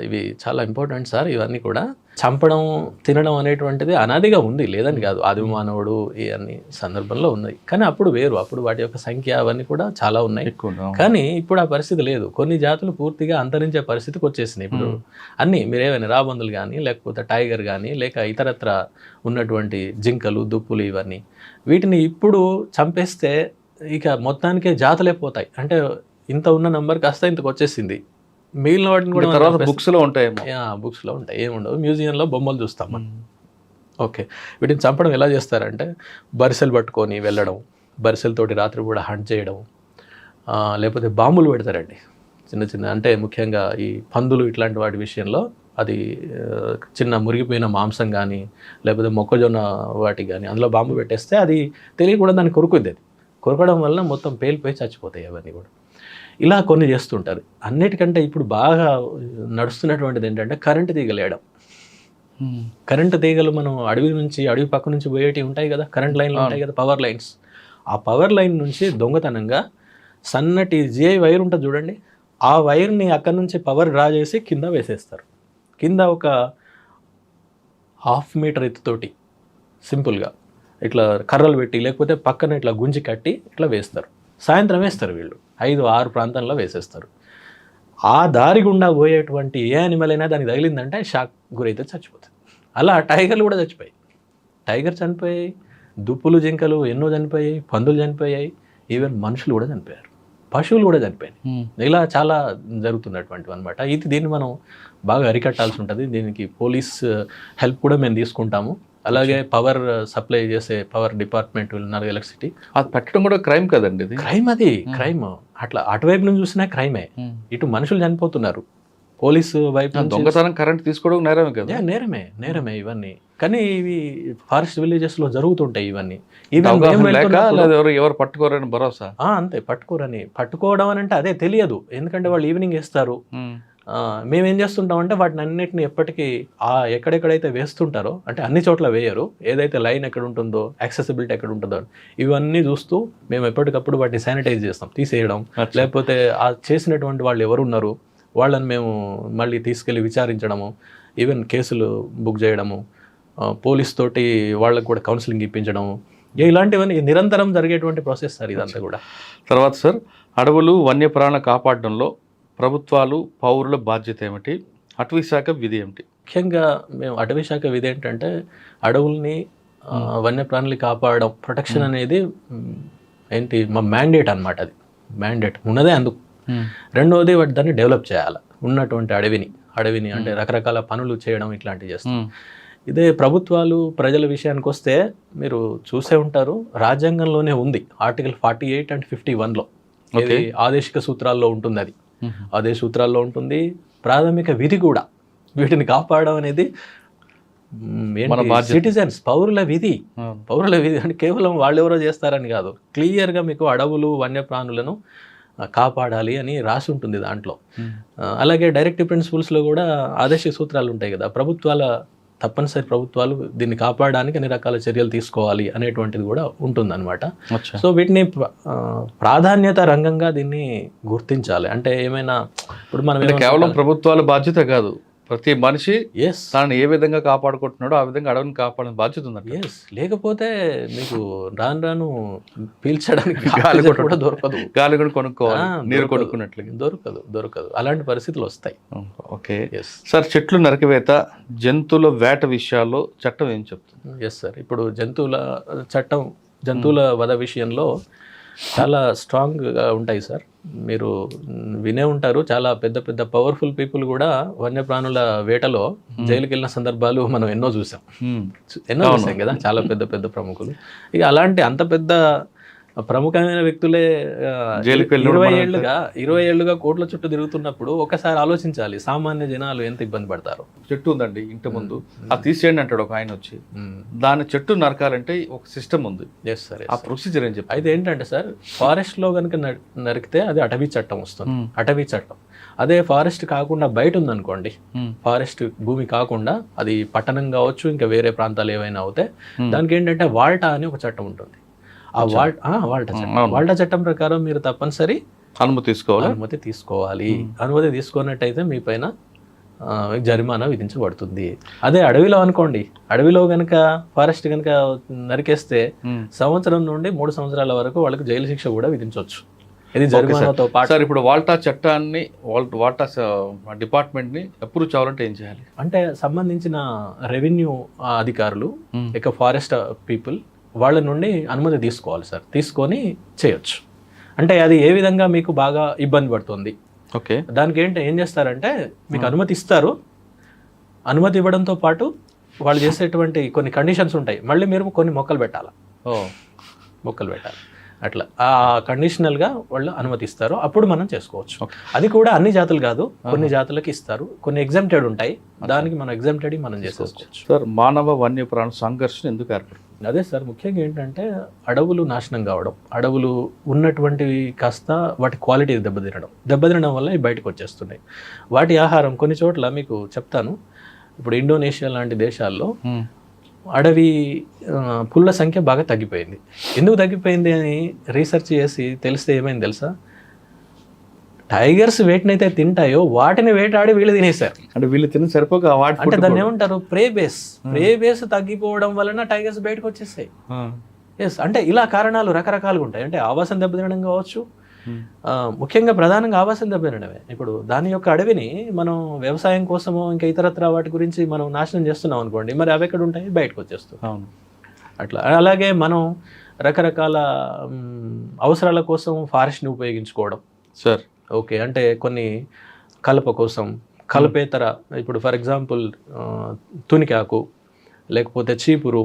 ఇవి చాలా ఇంపార్టెంట్ సార్. ఇవన్నీ కూడా చంపడం, తినడం అనేటువంటిది అనాదిగా ఉంది, లేదని కాదు. ఆది మానవుడు ఈ అన్ని సందర్భంలో ఉన్నాయి, కానీ అప్పుడు వేరు. అప్పుడు వాటి యొక్క సంఖ్య అవన్నీ కూడా చాలా ఉన్నాయి. కానీ ఇప్పుడు ఆ పరిస్థితి లేదు. కొన్ని జాతులు పూర్తిగా అంతరించే పరిస్థితికి వచ్చేసినాయి. ఇప్పుడు అన్నీ మీరేమైనా రాబందులు కానీ, లేకపోతే టైగర్ కానీ, లేక ఇతరత్ర ఉన్నటువంటి జింకలు, దుప్పులు, ఇవన్నీ వీటిని ఇప్పుడు చంపేస్తే ఇక మొత్తానికే జాతులే పోతాయి. అంటే ఇంత ఉన్న నంబర్ కాస్త ఇంతకు వచ్చేసింది. మిగిలిన వాటిని కూడా తర్వాత బుక్స్లో ఉంటాయి, బుక్స్లో ఉంటాయి, ఏముండవు. మ్యూజియంలో బొమ్మలు చూస్తాం మనం. ఓకే, వీటిని చంపడం ఎలా చేస్తారంటే బరిసెలు పట్టుకొని వెళ్ళడం, బరిసెలతోటి రాత్రి కూడా హంట్ చేయడం, లేకపోతే బాంబులు పెడతారండి చిన్న చిన్న. అంటే ముఖ్యంగా ఈ పందులు ఇట్లాంటి వాటి విషయంలో అది చిన్న మురిగిపోయిన మాంసం కానీ, లేకపోతే మొక్కజొన్న వాటి కానీ అందులో బాంబు పెట్టేస్తే అది తెలియకుండా దాన్ని కొరుకుద్ది. అది కొరకడం వల్ల మొత్తం పేలిపోయి చచ్చిపోతాయి అవన్నీ కూడా. ఇలా కొన్ని చేస్తుంటారు. అన్నిటికంటే ఇప్పుడు బాగా నడుస్తున్నటువంటిది ఏంటంటే కరెంటు తీగలు వేయడం. కరెంటు తీగలు మనం అడవి పక్క నుంచి పోయేటివి ఉంటాయి కదా, కరెంట్ లైన్లు ఉంటాయి కదా, పవర్ లైన్స్. ఆ పవర్ లైన్ నుంచి దొంగతనంగా సన్నటి జిఐ వైర్ ఉంటుంది చూడండి, ఆ వైర్ని అక్కడి నుంచి పవర్ డ్రా చేసి కింద వేసేస్తారు. కింద ఒక 1/2 మీటర్ ఎత్తుతోటి సింపుల్గా ఇట్లా కర్రలు పెట్టి, లేకపోతే పక్కన ఇట్లా గుంజి కట్టి ఇట్లా వేస్తారు. సాయంత్రం వేస్తారు వీళ్ళు, 5-6 ప్రాంతంలో వేసేస్తారు. ఆ దారి గుండా పోయేటువంటి ఏ యానిమల్ అయినా దానికి తగిలిందంటే షాక్ గురైతే చచ్చిపోతుంది. అలా టైగర్లు కూడా చచ్చిపోయాయి, టైగర్ చనిపోయాయి, దుప్పులు, జింకలు ఎన్నో చనిపోయాయి, పందులు చనిపోయాయి, ఈవెన్ మనుషులు కూడా చనిపోయారు, పశువులు కూడా చనిపోయాయి. ఇలా చాలా జరుగుతున్నటువంటివి అనమాట. దీన్ని మనం బాగా అరికట్టాల్సి ఉంటుంది. దీనికి పోలీస్ హెల్ప్ కూడా మేము తీసుకుంటాము. అలాగే పవర్ సప్లై చేసే పవర్ డిపార్ట్మెంట్, ఎలక్ట్రిసిటీ, అది పెట్టడం కూడా క్రైమ్ కదండి. క్రైమ్, అది క్రైమ్. అట్లా అటువైపు నుంచి చూసినా క్రైమే. ఇటు మనుషులు చనిపోతున్నారు, పోలీసు వైపు నుంచి దొంగతనం కరెంట్ తీసుకోవడం నేరమే కదా. నేరమే ఇవన్నీ. కానీ ఇవి ఫారెస్ట్ విలేజెస్ లో జరుగుతుంటాయి ఇవన్నీ. ఈవెన్ అవగాహన లేక లేదా ఎవరు పట్టుకోరని భరోసా. అంతే, పట్టుకోవడం అని అంటే అదే తెలియదు. ఎందుకంటే వాళ్ళు ఈవినింగ్ వేస్తారు. మేమేం చేస్తుంటామంటే వాటిని అన్నిటిని ఎప్పటికీ ఎక్కడెక్కడైతే వేస్తుంటారో, అంటే అన్ని చోట్ల వేయరు, ఏదైతే లైన్ ఎక్కడ ఉంటుందో, యాక్సెసిబిలిటీ ఎక్కడ ఉంటుందో ఇవన్నీ చూస్తూ మేము ఎప్పటికప్పుడు వాటిని శానిటైజ్ చేస్తాం, తీసేయడం. లేకపోతే ఆ చేసినటువంటి వాళ్ళు ఎవరున్నారు వాళ్ళని మేము మళ్ళీ తీసుకెళ్ళి విచారించడము, ఈవెన్ కేసులు బుక్ చేయడము, పోలీస్ తోటి వాళ్ళకు కూడా కౌన్సిలింగ్ ఇప్పించడము, ఇలాంటివన్నీ నిరంతరం జరిగేటువంటి ప్రాసెస్ సార్ ఇదంతా కూడా. తర్వాత సార్, అడవులు వన్యప్రాణుల కాపాడడంలో ప్రభుత్వాలు పౌరుల బాధ్యత ఏమిటి, అటవీ శాఖ విధి ఏమిటి? ముఖ్యంగా మేము అటవీ శాఖ విధి ఏంటంటే అడవుల్ని వన్యప్రాణులు కాపాడడం, ప్రొటెక్షన్ అనేది ఏంటి మా మ్యాండేట్ అనమాట. అది మ్యాండేట్ ఉన్నదే అందుకు. రెండవది దాన్ని డెవలప్ చేయాలి, ఉన్నటువంటి అడవిని అంటే రకరకాల పనులు చేయడం ఇట్లాంటివి చేస్తాం. ఇదే ప్రభుత్వాలు ప్రజల విషయానికి వస్తే మీరు చూసే ఉంటారు, రాజ్యాంగంలోనే ఉంది ఆర్టికల్ 48 and 51లో, ఆదేశిక సూత్రాల్లో ఉంటుంది. అది ఆదేశ సూత్రాల్లో ఉంటుంది. ప్రాథమిక విధి కూడా వీటిని కాపాడడం అనేది సిటిజన్స్, పౌరుల విధి అంటే కేవలం వాళ్ళెవరో చేస్తారని కాదు, క్లియర్గా మీకు అడవులు వన్యప్రాణులను కాపాడాలి అని రాసి ఉంటుంది దాంట్లో. అలాగే డైరెక్టివ్ ప్రిన్సిపల్స్లో కూడా ఆదేశిక సూత్రాలు ఉంటాయి కదా, తప్పనిసరి ప్రభుత్వాలు దీన్ని కాపాడడానికి అన్ని రకాల చర్యలు తీసుకోవాలి అనేటువంటిది కూడా ఉంటుందన్నమాట. సో వీటిని ప్రాధాన్యత రంగంగా దీన్ని గుర్తించాలి. అంటే ఏమైనా ఇప్పుడు మనం కేవలం ప్రభుత్వాల బాధ్యత కాదు, ప్రతి మనిషి తనని ఏ విధంగా కాపాడుకుంటున్నాడో ఆ విధంగా అడవిని కాపాడే బాధ్యత ఉంది. లేకపోతే మీకు రాను పీల్చడానికి కూడా దొరకదు, గాలి కూడా కొనుక్కోవాలి, నీరు కొనుక్కున్నట్లు దొరకదు. అలాంటి పరిస్థితులు వస్తాయి. ఓకే సార్, చెట్లు నరికివేత, జంతువుల వేట విషయాల్లో చట్టం ఏం చెప్తుంది? ఎస్ సార్, ఇప్పుడు జంతువుల వధ విషయంలో చాలా స్ట్రాంగ్గా ఉంటాయి సార్. మీరు వినే ఉంటారు, చాలా పెద్ద పెద్ద పవర్ఫుల్ పీపుల్ కూడా వన్యప్రాణుల వేటలో జైలుకి వెళ్ళిన సందర్భాలు మనం ఎన్నో చూసాం కదా, చాలా పెద్ద పెద్ద ప్రముఖులు. ఇక అలాంటి అంత పెద్ద ప్రముఖమైన వ్యక్తులే 20 ఏళ్ళుగా కోట్ల చుట్టూ తిరుగుతున్నప్పుడు ఒకసారి ఆలోచించాలి, సామాన్య జనాలు ఎంత ఇబ్బంది పడతారు. చెట్టు ఉందండి ఇంటి ముందు, అది తీసేయండి అంటాడు ఒక ఆయన వచ్చి. దాని చెట్టు నరకాలంటే ఒక సిస్టమ్ ఉంది. ఆ ప్రొసీజర్ ఏం చెప్పి అయితే ఏంటంటే సార్, ఫారెస్ట్ లో కనుక నరికితే అది అటవీ చట్టం వస్తుంది, అటవీ చట్టం. అదే ఫారెస్ట్ కాకుండా బయట ఉందనుకోండి, ఫారెస్ట్ భూమి కాకుండా అది పట్టణం కావచ్చు, ఇంకా వేరే ప్రాంతాలు ఏవైనా అవుతే దానికి ఏంటంటే వాల్టా అని ఒక చట్టం ఉంటుంది. ఆ వాల్టా చట్టం ప్రకారం మీరు తప్పనిసరి అనుమతి తీసుకోవాలి. అనుమతి తీసుకున్నట్టయితే మీ పైన జరిమానా విధించబడుతుంది. అదే అడవిలో అనుకోండి, అడవిలో కనుక ఫారెస్ట్ కనుక నరికేస్తే సంవత్సరం నుండి 3 సంవత్సరాల వరకు వాళ్ళకి జైలు శిక్ష కూడా విధించవచ్చు. ఇది జరిమానాతో పాటు. సార్, ఇప్పుడు వాల్టా చట్టాన్ని వాల్టా డిపార్ట్మెంట్ని అప్రూవ్ చేయాలంటే ఏం చేయాలి? అంటే సంబంధించిన రెవెన్యూ అధికారులు ఇక ఫారెస్ట్ పీపుల్ వాళ్ళ నుండి అనుమతి తీసుకోవాలి సార్, తీసుకొని చేయొచ్చు. అంటే అది ఏ విధంగా మీకు బాగా ఇబ్బంది పడుతుంది, ఓకే, దానికి ఏం చేస్తారంటే మీకు అనుమతి ఇస్తారు. అనుమతి ఇవ్వడంతో పాటు వాళ్ళు చేసేటువంటి కొన్ని కండిషన్స్ ఉంటాయి, మళ్ళీ మీరు కొన్ని మొక్కలు పెట్టాలి. అట్లా ఆ కండిషనల్గా వాళ్ళు అనుమతిస్తారు, అప్పుడు మనం చేసుకోవచ్చు. అది కూడా అన్ని జాతులు కాదు, కొన్ని జాతులకి ఇస్తారు, కొన్ని ఎగ్జామ్టెడ్ ఉంటాయి, దానికి మనం ఎగ్జామ్టెడ్ మనం చేసుకోవచ్చు. సార్, మానవ వన్యప్రాణ సంఘర్షణ ఎందుకు ఏర్పడుతుంది? అదే సార్, ముఖ్యంగా ఏంటంటే అడవులు నాశనం కావడం, అడవులు ఉన్నటువంటివి కాస్త వాటి క్వాలిటీ దెబ్బతినడం వల్ల ఇవి బయటకు వచ్చేస్తున్నాయి. వాటి ఆహారం కొన్ని చోట్ల మీకు చెప్తాను. ఇప్పుడు ఇండోనేషియా లాంటి దేశాల్లో అడవి పుల్ల సంఖ్య బాగా తగ్గిపోయింది. ఎందుకు తగ్గిపోయింది అని రీసెర్చ్ చేసి తెలిస్తే ఏమైంది తెలుసా? టైగర్స్ వేటినైతే తింటాయో వాటిని వేటాడి వీళ్ళు తినేశారు. అంటే వీళ్ళు తిని సరిపోక అంటే దాన్ని ఏమంటారు, ప్రే బేస్ తగ్గిపోవడం వలన టైగర్స్ బయటకు వచ్చేస్తాయి. ఎస్, అంటే ఇలా కారణాలు రకరకాలుగా ఉంటాయి. అంటే ఆవాసం దెబ్బతినడం కావచ్చు, ముఖ్యంగా ప్రధానంగా ఆవాసం దెబ్బతినడమే. ఇప్పుడు దాని యొక్క అడవిని మనం వ్యవసాయం కోసమో ఇంకా ఇతరత్ర వాటి గురించి మనం నాశనం చేస్తున్నాం అనుకోండి, మరి అవి ఎక్కడ ఉంటాయి, బయటకు వచ్చేస్తాయి. అట్లా. అలాగే మనం రకరకాల అవసరాల కోసం ఫారెస్ట్ని ఉపయోగించుకోవడం సార్. ఓకే, అంటే కొన్ని కలప కోసం, కలపేతర, ఇప్పుడు ఫర్ ఎగ్జాంపుల్ తునికాకు, లేకపోతే చీపురు,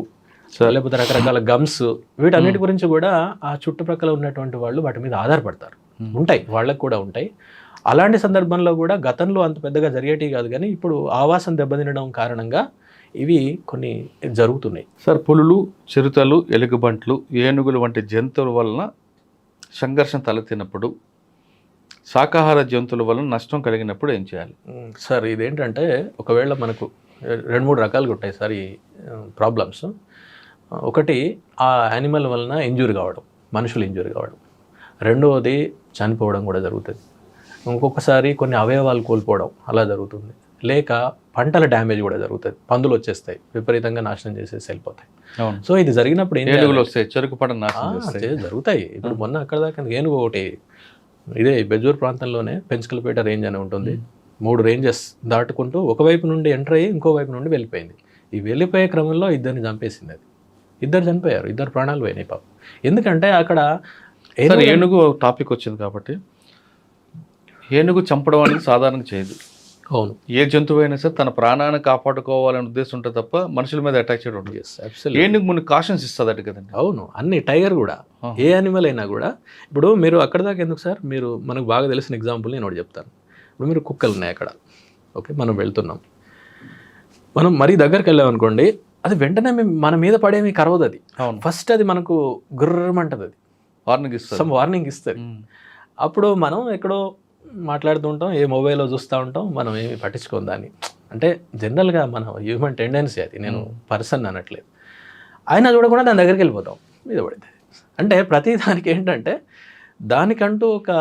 లేకపోతే రకరకాల గమ్స్, వీటన్నిటి గురించి కూడా ఆ చుట్టుప్రక్కల ఉన్నటువంటి వాళ్ళు వాటి మీద ఆధారపడతారు. ఉంటాయి, వాళ్ళకు కూడా ఉంటాయి. అలాంటి సందర్భంలో కూడా గతంలో అంత పెద్దగా జరిగేటివి కాదు, కానీ ఇప్పుడు ఆవాసం దెబ్బతినడం కారణంగా ఇవి కొన్ని జరుగుతున్నాయి. సార్, పులులు, చిరుతలు, ఎలుగుబంట్లు, ఏనుగులు వంటి జంతువుల వలన సంఘర్షణ తలెత్తినప్పుడు, శాకాహార జంతువుల వలన నష్టం కలిగినప్పుడు ఏం చేయాలి? సార్ ఇదేంటంటే ఒకవేళ మనకు 2-3 రకాలుగా ఉంటాయి సార్ ఈ ప్రాబ్లమ్స్. ఒకటి ఆ యానిమల్ వలన ఇంజూరీ కావడం, మనుషులు ఇంజూరీ కావడం. రెండవది చనిపోవడం కూడా జరుగుతుంది. ఇంకొకసారి కొన్ని అవయవాలు కోల్పోవడం అలా జరుగుతుంది. లేక పంటల డ్యామేజ్ కూడా జరుగుతుంది. పందులు వచ్చేస్తాయి, విపరీతంగా నాశనం చేసేసి వెళ్ళిపోతాయి. సో ఇది జరిగినప్పుడు ఏనుగులు వస్తాయి, చెరుకు పంట నాశనం జరుగుతాయి. ఇప్పుడు మొన్న అక్కడ దాకా ఏనుగు ఒకటి ఇదే బెజూర్ ప్రాంతంలోనే పెంచుకలపేట రేంజ్ అని ఉంటుంది. 3 రేంజెస్ దాటుకుంటూ ఒకవైపు నుండి ఎంటర్ అయ్యి ఇంకో వైపు నుండి వెళ్ళిపోయింది. ఈ వెళ్ళిపోయే క్రమంలో 2 చంపేసింది. అది 2 చనిపోయారు, 2 ప్రాణాలు పోయినాయి పాపం. ఎందుకంటే అక్కడ ఏనుగు టాపిక్ వచ్చింది కాబట్టి, ఏనుగు చంపడం అనేది సాధారణంగా చేయదు. అవును, ఏ జంతువు అయినా సరే తన ప్రాణాన్ని కాపాడుకోవాలనే ఉద్దేశం ఉంటుంది తప్ప మనుషుల మీద అటాచ్ చేయడం ఉంటుంది. ఏనుగు మనకు కాషన్స్ ఇస్తుంది అటు కదండి. అవును, అన్ని టైగర్ కూడా, ఏ యానిమల్ అయినా కూడా. ఇప్పుడు మీరు అక్కడ దాకా ఎందుకు సార్, మీరు మనకు బాగా తెలిసిన ఎగ్జాంపుల్ నేను ఒకటి చెప్తాను. ఇప్పుడు మీరు కుక్కలు ఉన్నాయి అక్కడ, ఓకే, మనం వెళ్తున్నాం, మనం మరీ దగ్గరికి వెళ్ళామనుకోండి, అది వెంటనే మన మీద పడేమి కరవదు. అది ఫస్ట్ అది మనకు గుర్రమంటది, అది వార్నింగ్ ఇస్తుంది. అప్పుడు మనం ఎక్కడో మాట్లాడుతూ ఉంటాం, ఏ మొబైల్లో చూస్తూ ఉంటాం, మనం ఏమి పట్టించుకోం దాన్ని. అంటే జనరల్గా మన హ్యూమన్ టెండెన్సీ అది, నేను పర్సన్ అనట్లేదు. అయినా చూడకుండా దాని దగ్గరికి వెళ్ళిపోతాం, మీద పడితే. అంటే ప్రతి దానికి ఏంటంటే దానికంటూ ఒక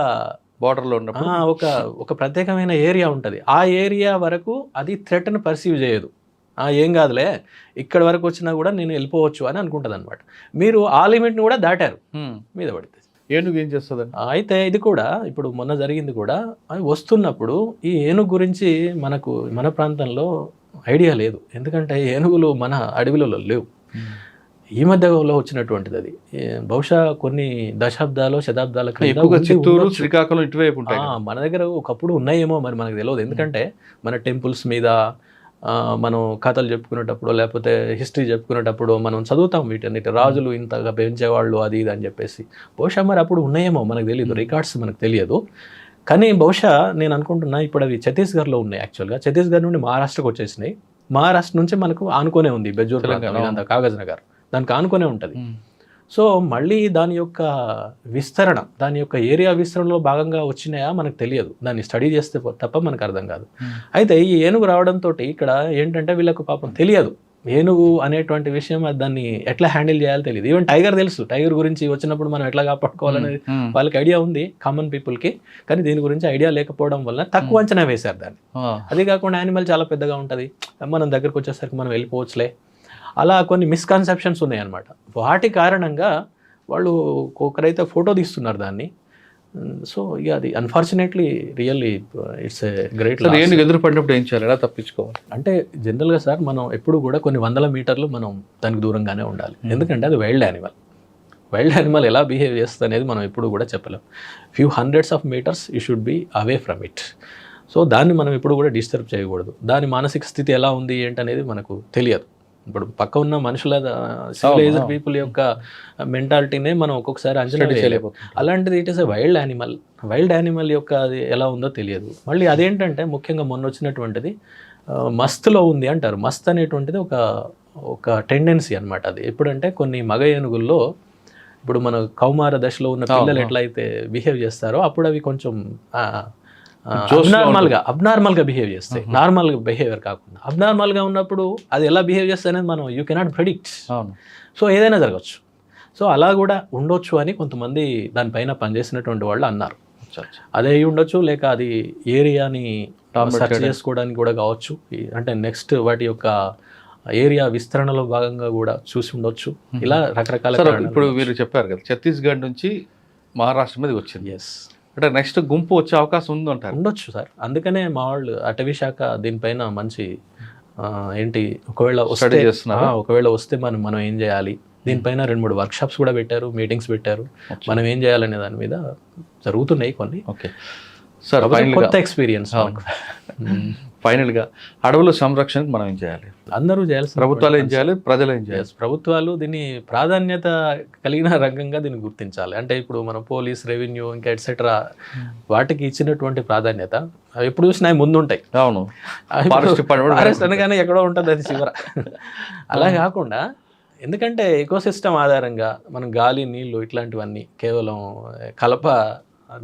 బార్డర్లో ఉన్నప్పుడు ఒక ప్రత్యేకమైన ఏరియా ఉంటుంది. ఆ ఏరియా వరకు అది థ్రెట్ను పర్సీవ్ చేయదు. ఏం కాదులే, ఇక్కడి వరకు వచ్చినా కూడా నేను వెళ్ళిపోవచ్చు అని అనుకుంటుంది అనమాట. మీరు ఆ లిమిట్ని కూడా దాటారు, మీద పడితే. ఏనుగు ఏం చేస్తుంది? అయితే ఇది కూడా ఇప్పుడు మొన్న జరిగింది కూడా, వస్తున్నప్పుడు ఈ ఏనుగు గురించి మన ప్రాంతంలో ఐడియా లేదు. ఎందుకంటే ఏనుగులు మన అడవిలలో లేవు. ఈ మధ్యలో వచ్చినటువంటిది అది. బహుశా కొన్ని దశాబ్దాలు శతాబ్దాల చిత్తూరు, శ్రీకాకుళం ఇటువైపు ఉంటాయి. మన దగ్గర ఒకప్పుడు ఉన్నాయేమో మరి మనకు తెలియదు. ఎందుకంటే మన టెంపుల్స్ మీద మనం కథలు చెప్పుకునేటప్పుడు, లేకపోతే హిస్టరీ చెప్పుకునేటప్పుడు మనం చదువుతాం వీటన్నిటి, రాజులు ఇంతగా పెంచేవాళ్ళు అది ఇది అని చెప్పేసి. బహుశా మరి అప్పుడు ఉన్నాయేమో మనకు తెలియదు, రికార్డ్స్ మనకు తెలియదు. కానీ బహుశా నేను అనుకుంటున్నా ఇప్పుడు అవి ఛత్తీస్గఢ్లో ఉన్నాయి. యాక్చువల్గా ఛత్తీస్గఢ్ నుండి మహారాష్ట్రకు వచ్చేసినాయి. మహారాష్ట్ర నుంచి మనకు ఆనుకొనే ఉంది బెజూర్, కాగజ్ నగర్, దానికి ఆనుకొనే ఉంటుంది. సో మళ్ళీ దాని యొక్క విస్తరణ, దాని యొక్క ఏరియా విస్తరణలో భాగంగా వచ్చినాయా మనకు తెలియదు. దాన్ని స్టడీ చేస్తే తప్ప మనకు అర్థం కాదు. అయితే ఈ ఏనుగు రావడంతో ఇక్కడ ఏంటంటే వీళ్ళకు పాపం తెలియదు ఏనుగు అనేటువంటి విషయం, దాన్ని ఎట్లా హ్యాండిల్ చేయాలో తెలియదు. ఈవెన్ టైగర్ తెలుసు, టైగర్ గురించి వచ్చినప్పుడు మనం ఎట్లా కాపాడుకోవాలనేది వాళ్ళకి ఐడియా ఉంది, కామన్ పీపుల్కి. కానీ దీని గురించి ఐడియా లేకపోవడం వల్ల తక్కువ అంచనా వేశారు దాన్ని. అది కాకుండా యానిమల్ చాలా పెద్దగా ఉంటుంది, మనం దగ్గరకు వచ్చేసరికి మనం వెళ్ళిపోవచ్చులే, అలా కొన్ని మిస్కన్సెప్షన్స్ ఉన్నాయన్నమాట. వాటి కారణంగా వాళ్ళు ఒకరైతే ఫోటో తీస్తున్నారు దాన్ని. సో ఇక అది unfortunately really it's a great. ఏనుగు ఎదురు పడినప్పుడు ఏం చేయాలి, ఎలా తప్పించుకోవాలి? అంటే జనరల్గా సార్ మనం ఎప్పుడు కూడా కొన్ని 100 మీటర్లు మనం దానికి దూరంగానే ఉండాలి. ఎందుకంటే అది వైల్డ్ యానిమల్. వైల్డ్ యానిమల్ ఎలా బిహేవ్ చేస్తుంది అనేది మనం ఎప్పుడు కూడా చెప్పలేం. Few hundreds of metres you should be away from it. So దాన్ని మనం ఎప్పుడు కూడా డిస్టర్బ్ చేయకూడదు. దాని మానసిక స్థితి ఎలా ఉంది ఏంటనేది మనకు తెలియదు. ఇప్పుడు పక్క ఉన్న మనుషుల సివిలైజ్డ్ పీపుల్ యొక్క మెంటాలిటీనే మనం ఒక్కొక్కసారి అంచనా వేయలేము. అలాంటిది it is a wild animal. Wild animal యొక్క అది ఎలా ఉందో తెలియదు. మళ్ళీ అదేంటంటే ముఖ్యంగా మొన్న వచ్చినటువంటిది మస్తులో ఉంది అంటారు. మస్త్ అనేటువంటిది ఒక టెండెన్సీ అనమాట. అది ఎప్పుడంటే కొన్ని మగ ఏనుగుల్లో ఇప్పుడు మన కౌమార దశలో ఉన్న పిల్లలు ఎట్లయితే బిహేవ్ చేస్తారో అప్పుడు అవి కొంచెం అబ్నార్మల్గా బిహేవ్ చేస్తాయి. నార్మల్ బిహేవియర్ కాకుండా అబ్నార్మల్గా ఉన్నప్పుడు అది ఎలా బిహేవ్ చేస్తాయి అనేది మనం యూ కెనాట్ ప్రెడిక్ట్. సో ఏదైనా జరగచ్చు. సో అలా కూడా ఉండొచ్చు అని కొంతమంది దానిపైన పనిచేసినటువంటి వాళ్ళు అన్నారు. అదే అయి ఉండొచ్చు, లేక అది ఏరియాని సెర్చ్ చేసుకోవడానికి కూడా కావచ్చు. అంటే నెక్స్ట్ వాటి యొక్క ఏరియా విస్తరణలో భాగంగా కూడా చూసి ఉండొచ్చు. ఇలా రకరకాల. ఇప్పుడు మీరు చెప్పారు కదా ఛత్తీస్గఢ్ నుంచి మహారాష్ట్ర మీద వచ్చింది. ఎస్, అంటే నెక్స్ట్ గుంపు వచ్చే అవకాశం ఉంది అంటారు? ఉండొచ్చు సార్. అందుకనే మా వాళ్ళు అటవీ శాఖ దీనిపైన మంచి ఏంటి ఒకవేళ వస్తే మనం ఏం చేయాలి, దీనిపైన 2-3 వర్క్షాప్స్ కూడా పెట్టారు, మీటింగ్స్ పెట్టారు. మనం ఏం చేయాలనే దాని మీద జరుగుతున్నాయి కొన్ని. ఓకే సార్, కొత్త ఎక్స్పీరియన్స్. ఫైనల్గా అడవుల సంరక్షణకు మనం ఏం చేయాలి? అందరూ చేయాల్సిన ప్రభుత్వాలు ఏం చేయాలి, ప్రజలు ఏం చేయాలి? ప్రభుత్వాలు దీన్ని ప్రాధాన్యత కలిగిన రంగంగా దీన్ని గుర్తించాలి. అంటే ఇప్పుడు మనం పోలీస్, రెవెన్యూ ఇంకా ఎట్సెట్రా వాటికి ఇచ్చినటువంటి ప్రాధాన్యత ఎప్పుడు చూసినా అవి ముందు ఉంటాయి. అవును, ఫారెస్ట్ అనగానే ఎక్కడో ఉంటుంది అది చివర. అలా కాకుండా, ఎందుకంటే ఎకోసిస్టమ్ ఆధారంగా మనం గాలి, నీళ్లు ఇట్లాంటివన్నీ కేవలం కలప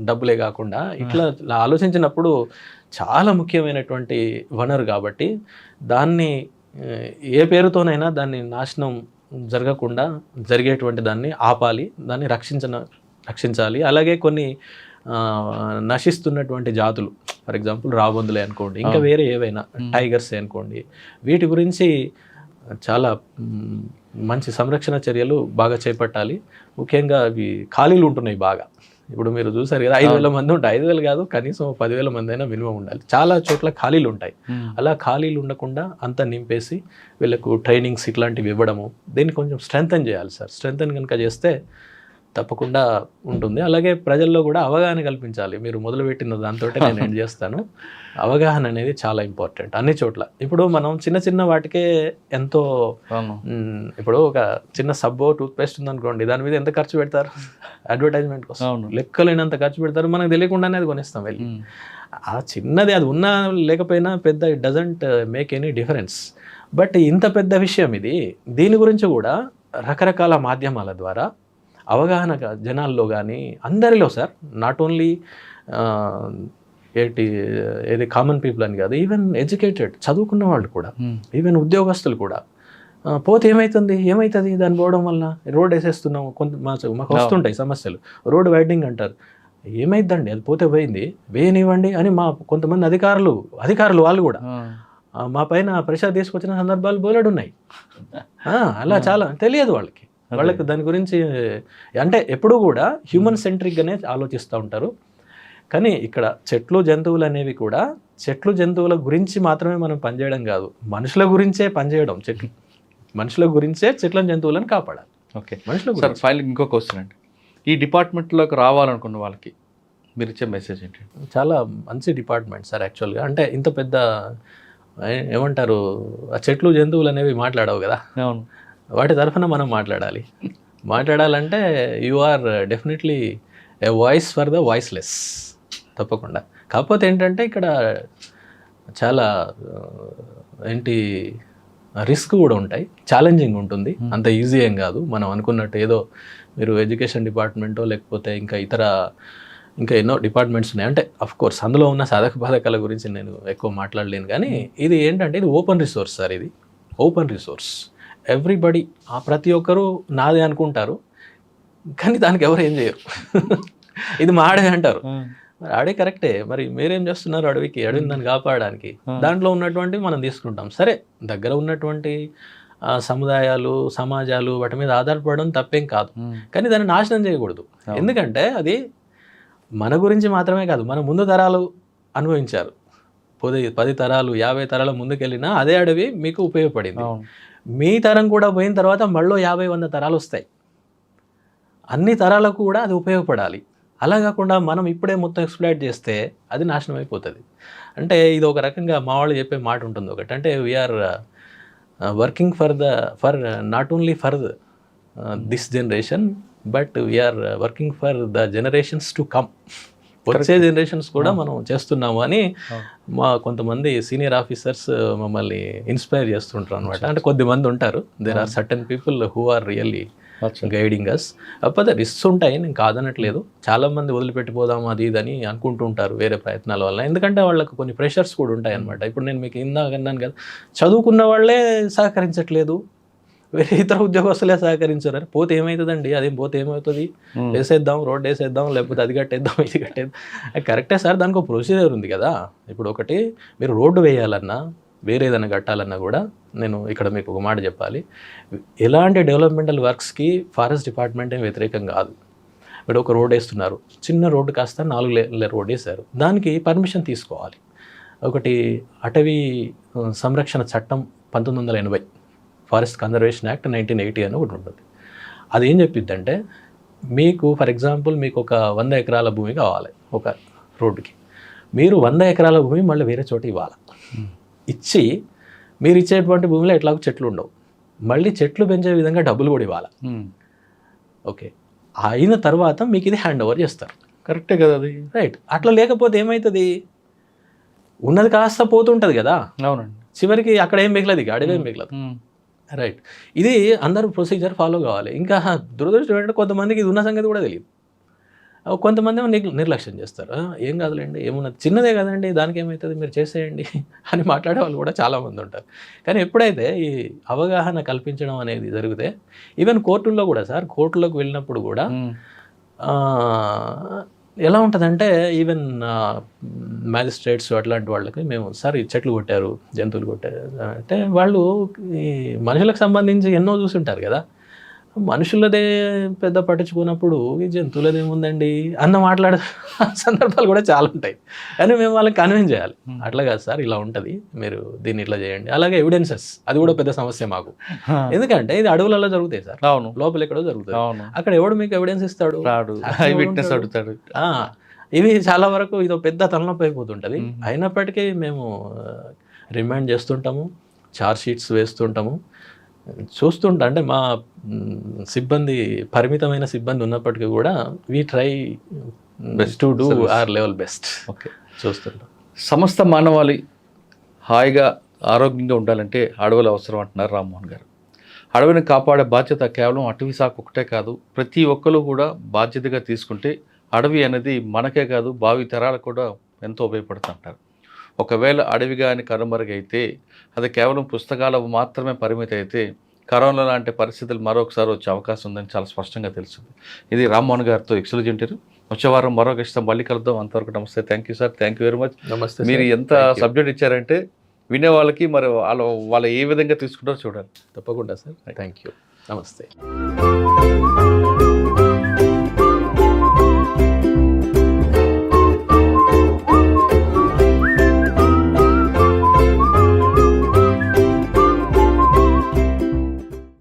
డబ్బులే కాకుండా ఇట్లా ఆలోచించినప్పుడు చాలా ముఖ్యమైనటువంటి వనరు కాబట్టి దాన్ని ఏ పేరుతోనైనా దాన్ని నాశనం జరగకుండా జరిగేటువంటి దాన్ని ఆపాలి, దాన్ని రక్షించాలి. అలాగే కొన్ని నశిస్తున్నటువంటి జాతులు, ఫర్ ఎగ్జాంపుల్ రాబందులే అనుకోండి, ఇంకా వేరే ఏవైనా టైగర్సే అనుకోండి, వీటి గురించి చాలా మంచి సంరక్షణ చర్యలు బాగా చేపట్టాలి. ముఖ్యంగా అవి ఖాళీలు ఉంటున్నాయి బాగా. ఇప్పుడు మీరు చూసారు కదా, 5,000 మంది ఉంటాయి. 5,000 కాదు, కనీసం 10,000 మంది అయినా మినిమం ఉండాలి. చాలా చోట్ల ఖాళీలు ఉంటాయి. అలా ఖాళీలు ఉండకుండా అంతా నింపేసి వీళ్ళకు ట్రైనింగ్స్ ఇట్లాంటివి ఇవ్వడము, దీన్ని కొంచెం స్ట్రెంథన్ చేయాలి సార్. స్ట్రెంథన్ కనుక చేస్తే తప్పకుండా ఉంటుంది. అలాగే ప్రజల్లో కూడా అవగాహన కల్పించాలి. మీరు మొదలుపెట్టిన దాంతో నేను ఏం చేస్తాను, అవగాహన అనేది చాలా ఇంపార్టెంట్ అన్ని చోట్ల. ఇప్పుడు మనం చిన్న చిన్న వాటికే ఎంతో, ఇప్పుడు ఒక చిన్న సబ్బో, టూత్పేస్ట్ ఉందనుకోండి, దాని మీద ఎంత ఖర్చు పెడతారు అడ్వర్టైజ్మెంట్ కోసం? లెక్కలేనంత ఖర్చు పెడతారు, మనకు తెలియకుండానే అది కొనేస్తాం వెళ్ళి. ఆ చిన్నది అది ఉన్నా లేకపోయినా పెద్ద it doesn't make any difference. But ఇంత పెద్ద విషయం ఇది. దీని గురించి కూడా రకరకాల మాధ్యమాల ద్వారా అవగాహన జనాల్లో కానీ అందరిలో సార్, నాట్ ఓన్లీ ఏది కామన్ పీపుల్ అని కాదు, ఈవెన్ ఎడ్యుకేటెడ్ చదువుకున్న వాళ్ళు కూడా, ఈవెన్ ఉద్యోగస్తులు కూడా, పోతే ఏమవుతుంది దాన్ని పోవడం వల్ల, రోడ్ వేసేస్తున్నాం, మాకు వస్తుంటాయి సమస్యలు, రోడ్ వైడనింగ్ అంటారు, ఏమైందండి అది పోతే పోయింది, వేయనివ్వండి అని మా కొంతమంది అధికారులు వాళ్ళు కూడా మా పైన ప్రెషర్ తీసుకొచ్చిన సందర్భాలు బోలెడు ఉన్నాయి. అలా చాలా తెలియదు వాళ్ళకి దాని గురించి. అంటే ఎప్పుడూ కూడా హ్యూమన్ సెంట్రిక్గానే ఆలోచిస్తూ ఉంటారు. కానీ ఇక్కడ చెట్లు, జంతువులు అనేవి కూడా, చెట్లు జంతువుల గురించి మాత్రమే మనం పనిచేయడం కాదు, మనుషుల గురించే పనిచేయడం. మనుషుల గురించే చెట్లను, జంతువులను కాపాడాలి. ఓకే, మనుషుల గురించి. ఫైనల్ ఇంకో క్వశ్చన్ అండి, ఈ డిపార్ట్మెంట్లోకి రావాలనుకున్న వాళ్ళకి మీరు ఇచ్చే మెసేజ్ ఏంటి? చాలా మంచి డిపార్ట్మెంట్ సార్ యాక్చువల్గా. అంటే ఇంత పెద్ద ఏమంటారు, ఆ చెట్లు, జంతువులు అనేవి మాట్లాడవు కదా. అవును, వాటి తరఫున మనం మాట్లాడాలంటే you are definitely a voice for the voiceless, తప్పకుండా. కాకపోతే ఏంటంటే ఇక్కడ చాలా రిస్క్ కూడా ఉంటాయి, ఛాలెంజింగ్ ఉంటుంది, అంత ఈజీ ఏం కాదు మనం అనుకున్నట్టు. ఏదో మీరు ఎడ్యుకేషన్ డిపార్ట్మెంటో లేకపోతే ఇంకా ఎన్నో డిపార్ట్మెంట్స్ ఉన్నాయి. అంటే అఫ్ కోర్స్ అందులో ఉన్న సాధక బాధకాల గురించి నేను ఎక్కువ మాట్లాడలేను. కానీ ఇది ఏంటంటే ఇది ఓపెన్ రిసోర్స్ సార్. ఇది ఓపెన్ రిసోర్స్, ఎవ్రీబడి, ప్రతి ఒక్కరూ నాదే అనుకుంటారు, కానీ దానికి ఎవరు ఏం చేయరు. ఇది మా ఆడే అంటారు, మరి ఆడే కరెక్టే, మరి మీరేం చేస్తున్నారు అడవిని దాన్ని కాపాడడానికి? దాంట్లో ఉన్నటువంటి మనం తీసుకుంటాం. సరే, దగ్గర ఉన్నటువంటి సముదాయాలు, సమాజాలు వాటి మీద ఆధారపడడం తప్పేం కాదు, కానీ దాన్ని నాశనం చేయకూడదు. ఎందుకంటే అది మన గురించి మాత్రమే కాదు, మన ముందు తరాలు అనుభవించారు. 10 తరాలు 50 తరాల ముందుకెళ్ళినా అదే అడవి మీకు ఉపయోగపడింది. మీ తరం కూడా పోయిన తర్వాత మళ్ళీ 50-100 తరాలు వస్తాయి. అన్ని తరాలకు కూడా అది ఉపయోగపడాలి. అలా కాకుండా మనం ఇప్పుడే మొత్తం ఎక్స్ప్లాయిట్ చేస్తే అది నాశనం అయిపోతుంది. అంటే ఇది ఒక రకంగా మా వాళ్ళు చెప్పే మాట ఉంటుంది ఒకటి, అంటే we are working for not only for this generation, but we are working for the generations to come. వచ్చే జనరేషన్స్ కూడా మనం చేస్తున్నాము అని మా కొంతమంది సీనియర్ ఆఫీసర్స్ మమ్మల్ని ఇన్స్పైర్ చేస్తుంటారు అనమాట. అంటే కొద్దిమంది ఉంటారు, there are certain people who are really guiding us. కాకపోతే రిస్క్స్ ఉంటాయి, నేను కాదనట్లేదు. చాలామంది వదిలిపెట్టిపోదాం అది ఇదని అనుకుంటూ ఉంటారు వేరే ప్రయత్నాల వల్ల, ఎందుకంటే వాళ్ళకు కొన్ని ప్రెషర్స్ కూడా ఉంటాయి అనమాట. ఇప్పుడు నేను మీకు ఇందాక అన్నాను కదా, చదువుకున్న వాళ్ళే సహకరించట్లేదు, వేరే ఇతర ఉద్యోగస్తులే సహకరించారు. పోతే ఏమవుతుందండి, అదేం పోతే ఏమవుతుంది, వేసేద్దాం, రోడ్ వేసేద్దాం, లేకపోతే అది కట్టేద్దాం, ఇది కట్టేద్దాం. కరెక్టే సార్, దానికి ఒక ప్రొసీజర్ ఉంది కదా. ఇప్పుడు ఒకటి మీరు రోడ్డు వేయాలన్నా, వేరే ఏదైనా కట్టాలన్నా కూడా నేను ఇక్కడ మీకు ఒక మాట చెప్పాలి, ఎలాంటి డెవలప్మెంటల్ వర్క్స్కి ఫారెస్ట్ డిపార్ట్మెంట్ ఏం వ్యతిరేకం కాదు. మీరు ఒక రోడ్ వేస్తున్నారు, చిన్న రోడ్డు కాస్త 4 లేన్ల రోడ్ వేశారు, దానికి పర్మిషన్ తీసుకోవాలి. ఒకటి అటవీ సంరక్షణ చట్టం 1980, ఫారెస్ట్ కన్జర్వేషన్ యాక్ట్ 1980 అని ఒకటి ఉంటుంది. అది ఏం చెప్పిద్దంటే, మీకు ఫర్ ఎగ్జాంపుల్ మీకు ఒక 100 ఎకరాల భూమి కావాలి ఒక రోడ్డుకి, మీరు 100 ఎకరాల భూమి మళ్ళీ వేరే చోట ఇవ్వాలి. ఇచ్చి మీరు ఇచ్చేటువంటి భూమిలో ఎట్లాగో చెట్లు ఉండవు, మళ్ళీ చెట్లు పెంచే విధంగా డబ్బులు కూడా ఇవ్వాలి. ఓకే, అయిన తర్వాత మీకు ఇది హ్యాండ్ ఓవర్ చేస్తారు. కరెక్టే కదా అది. రైట్. అట్లా లేకపోతే ఏమవుతుంది, ఉన్నది కాస్త పోతుంటుంది కదా, అవునండి, చివరికి అక్కడ ఏం మిగలదు, ఇక అడవి ఏం మిగలదు. రైట్. ఇది అందరూ ప్రొసీజర్ ఫాలో కావాలి. ఇంకా దురదృష్టం ఏంటంటే కొంతమందికి ఇది ఉన్న సంగతి కూడా తెలియదు. కొంతమంది ఏమో నిర్లక్ష్యం చేస్తారు. ఏం కాదులేండి, ఏమున్నది, చిన్నదే కదండి, దానికి ఏమవుతుంది, మీరు చేసేయండి అని మాట్లాడే వాళ్ళు కూడా చాలామంది ఉంటారు. కానీ ఎప్పుడైతే ఈ అవగాహన కల్పించడం అనేది జరిగితే, ఈవెన్ కోర్టుల్లో కూడా సార్, కోర్టులోకి వెళ్ళినప్పుడు కూడా ఎలా ఉంటుందంటే, ఈవెన్ మ్యాజిస్ట్రేట్స్ అట్లాంటి వాళ్ళకి మేము సార్ ఈ చెట్లు కొట్టారు, జంతువులు కొట్టారు అంటే, వాళ్ళు ఈ మనుషులకు సంబంధించి ఎన్నో చూసుంటారు కదా, మనుషులదే పెద్ద పట్టించుకున్నప్పుడు ఈ జంతువులది ఏముందండి అన్న మాట్లాడే సందర్భాలు కూడా చాలా ఉంటాయి. కానీ మేము వాళ్ళకి కన్విన్స్ చేయాలి, అట్లా కాదు సార్, ఇలా ఉంటుంది, మీరు దీన్ని ఇట్లా చేయండి. అలాగే ఎవిడెన్సెస్, అది కూడా పెద్ద సమస్య మాకు. ఎందుకంటే ఇది అడవులలో జరుగుతాయి సార్, అవును, లోపల ఎక్కడో జరుగుతుంది. అక్కడ ఎవడు మీకు ఎవిడెన్స్ ఇస్తాడు, అడుగుతాడు. ఇవి చాలా వరకు ఇదో పెద్ద తలనొప్పి అయిపోతుంటుంది. అయినప్పటికీ మేము రిమైండ్ చేస్తుంటాము, ఛార్జ్ షీట్స్ వేస్తుంటాము, చూస్తుంటా. అంటే మా సిబ్బంది, పరిమితమైన సిబ్బంది ఉన్నప్పటికీ కూడా we try best to do our level best. Okay, చూస్తుంటాం. సమస్త మానవాళి హాయిగా ఆరోగ్యంగా ఉండాలంటే అడవులు అవసరం అంటున్నారు రామ్మోహన్ గారు. అడవిని కాపాడే బాధ్యత కేవలం అటవీ శాఖ ఒకటే కాదు, ప్రతి ఒక్కరు కూడా బాధ్యతగా తీసుకుంటే అడవి అనేది మనకే కాదు భావి తరాలకు కూడా ఎంతో ఉపయోగపడుతుంటారు. ఒకవేళ అడవి కానీ కనుమరుగైతే అది కేవలం పుస్తకాలు మాత్రమే పరిమితి అయితే కరోనా లాంటి పరిస్థితులు మరొకసారి వచ్చే అవకాశం ఉందని చాలా స్పష్టంగా తెలుస్తుంది. ఇది రామ్మోహన్ గారితో ఎక్స్క్లూజివ్. వచ్చే వారం మరొక ఇష్టం మళ్ళీ కలుద్దాం. అంతవరకు నమస్తే. Thank you sir, thank you very much. నమస్తే. మీరు ఎంత సబ్జెక్ట్ ఇచ్చారంటే వినే వాళ్ళకి మరి వాళ్ళు ఏ విధంగా తీసుకుంటారో చూడాలి. తప్పకుండా సార్, థ్యాంక్ యూ. నమస్తే.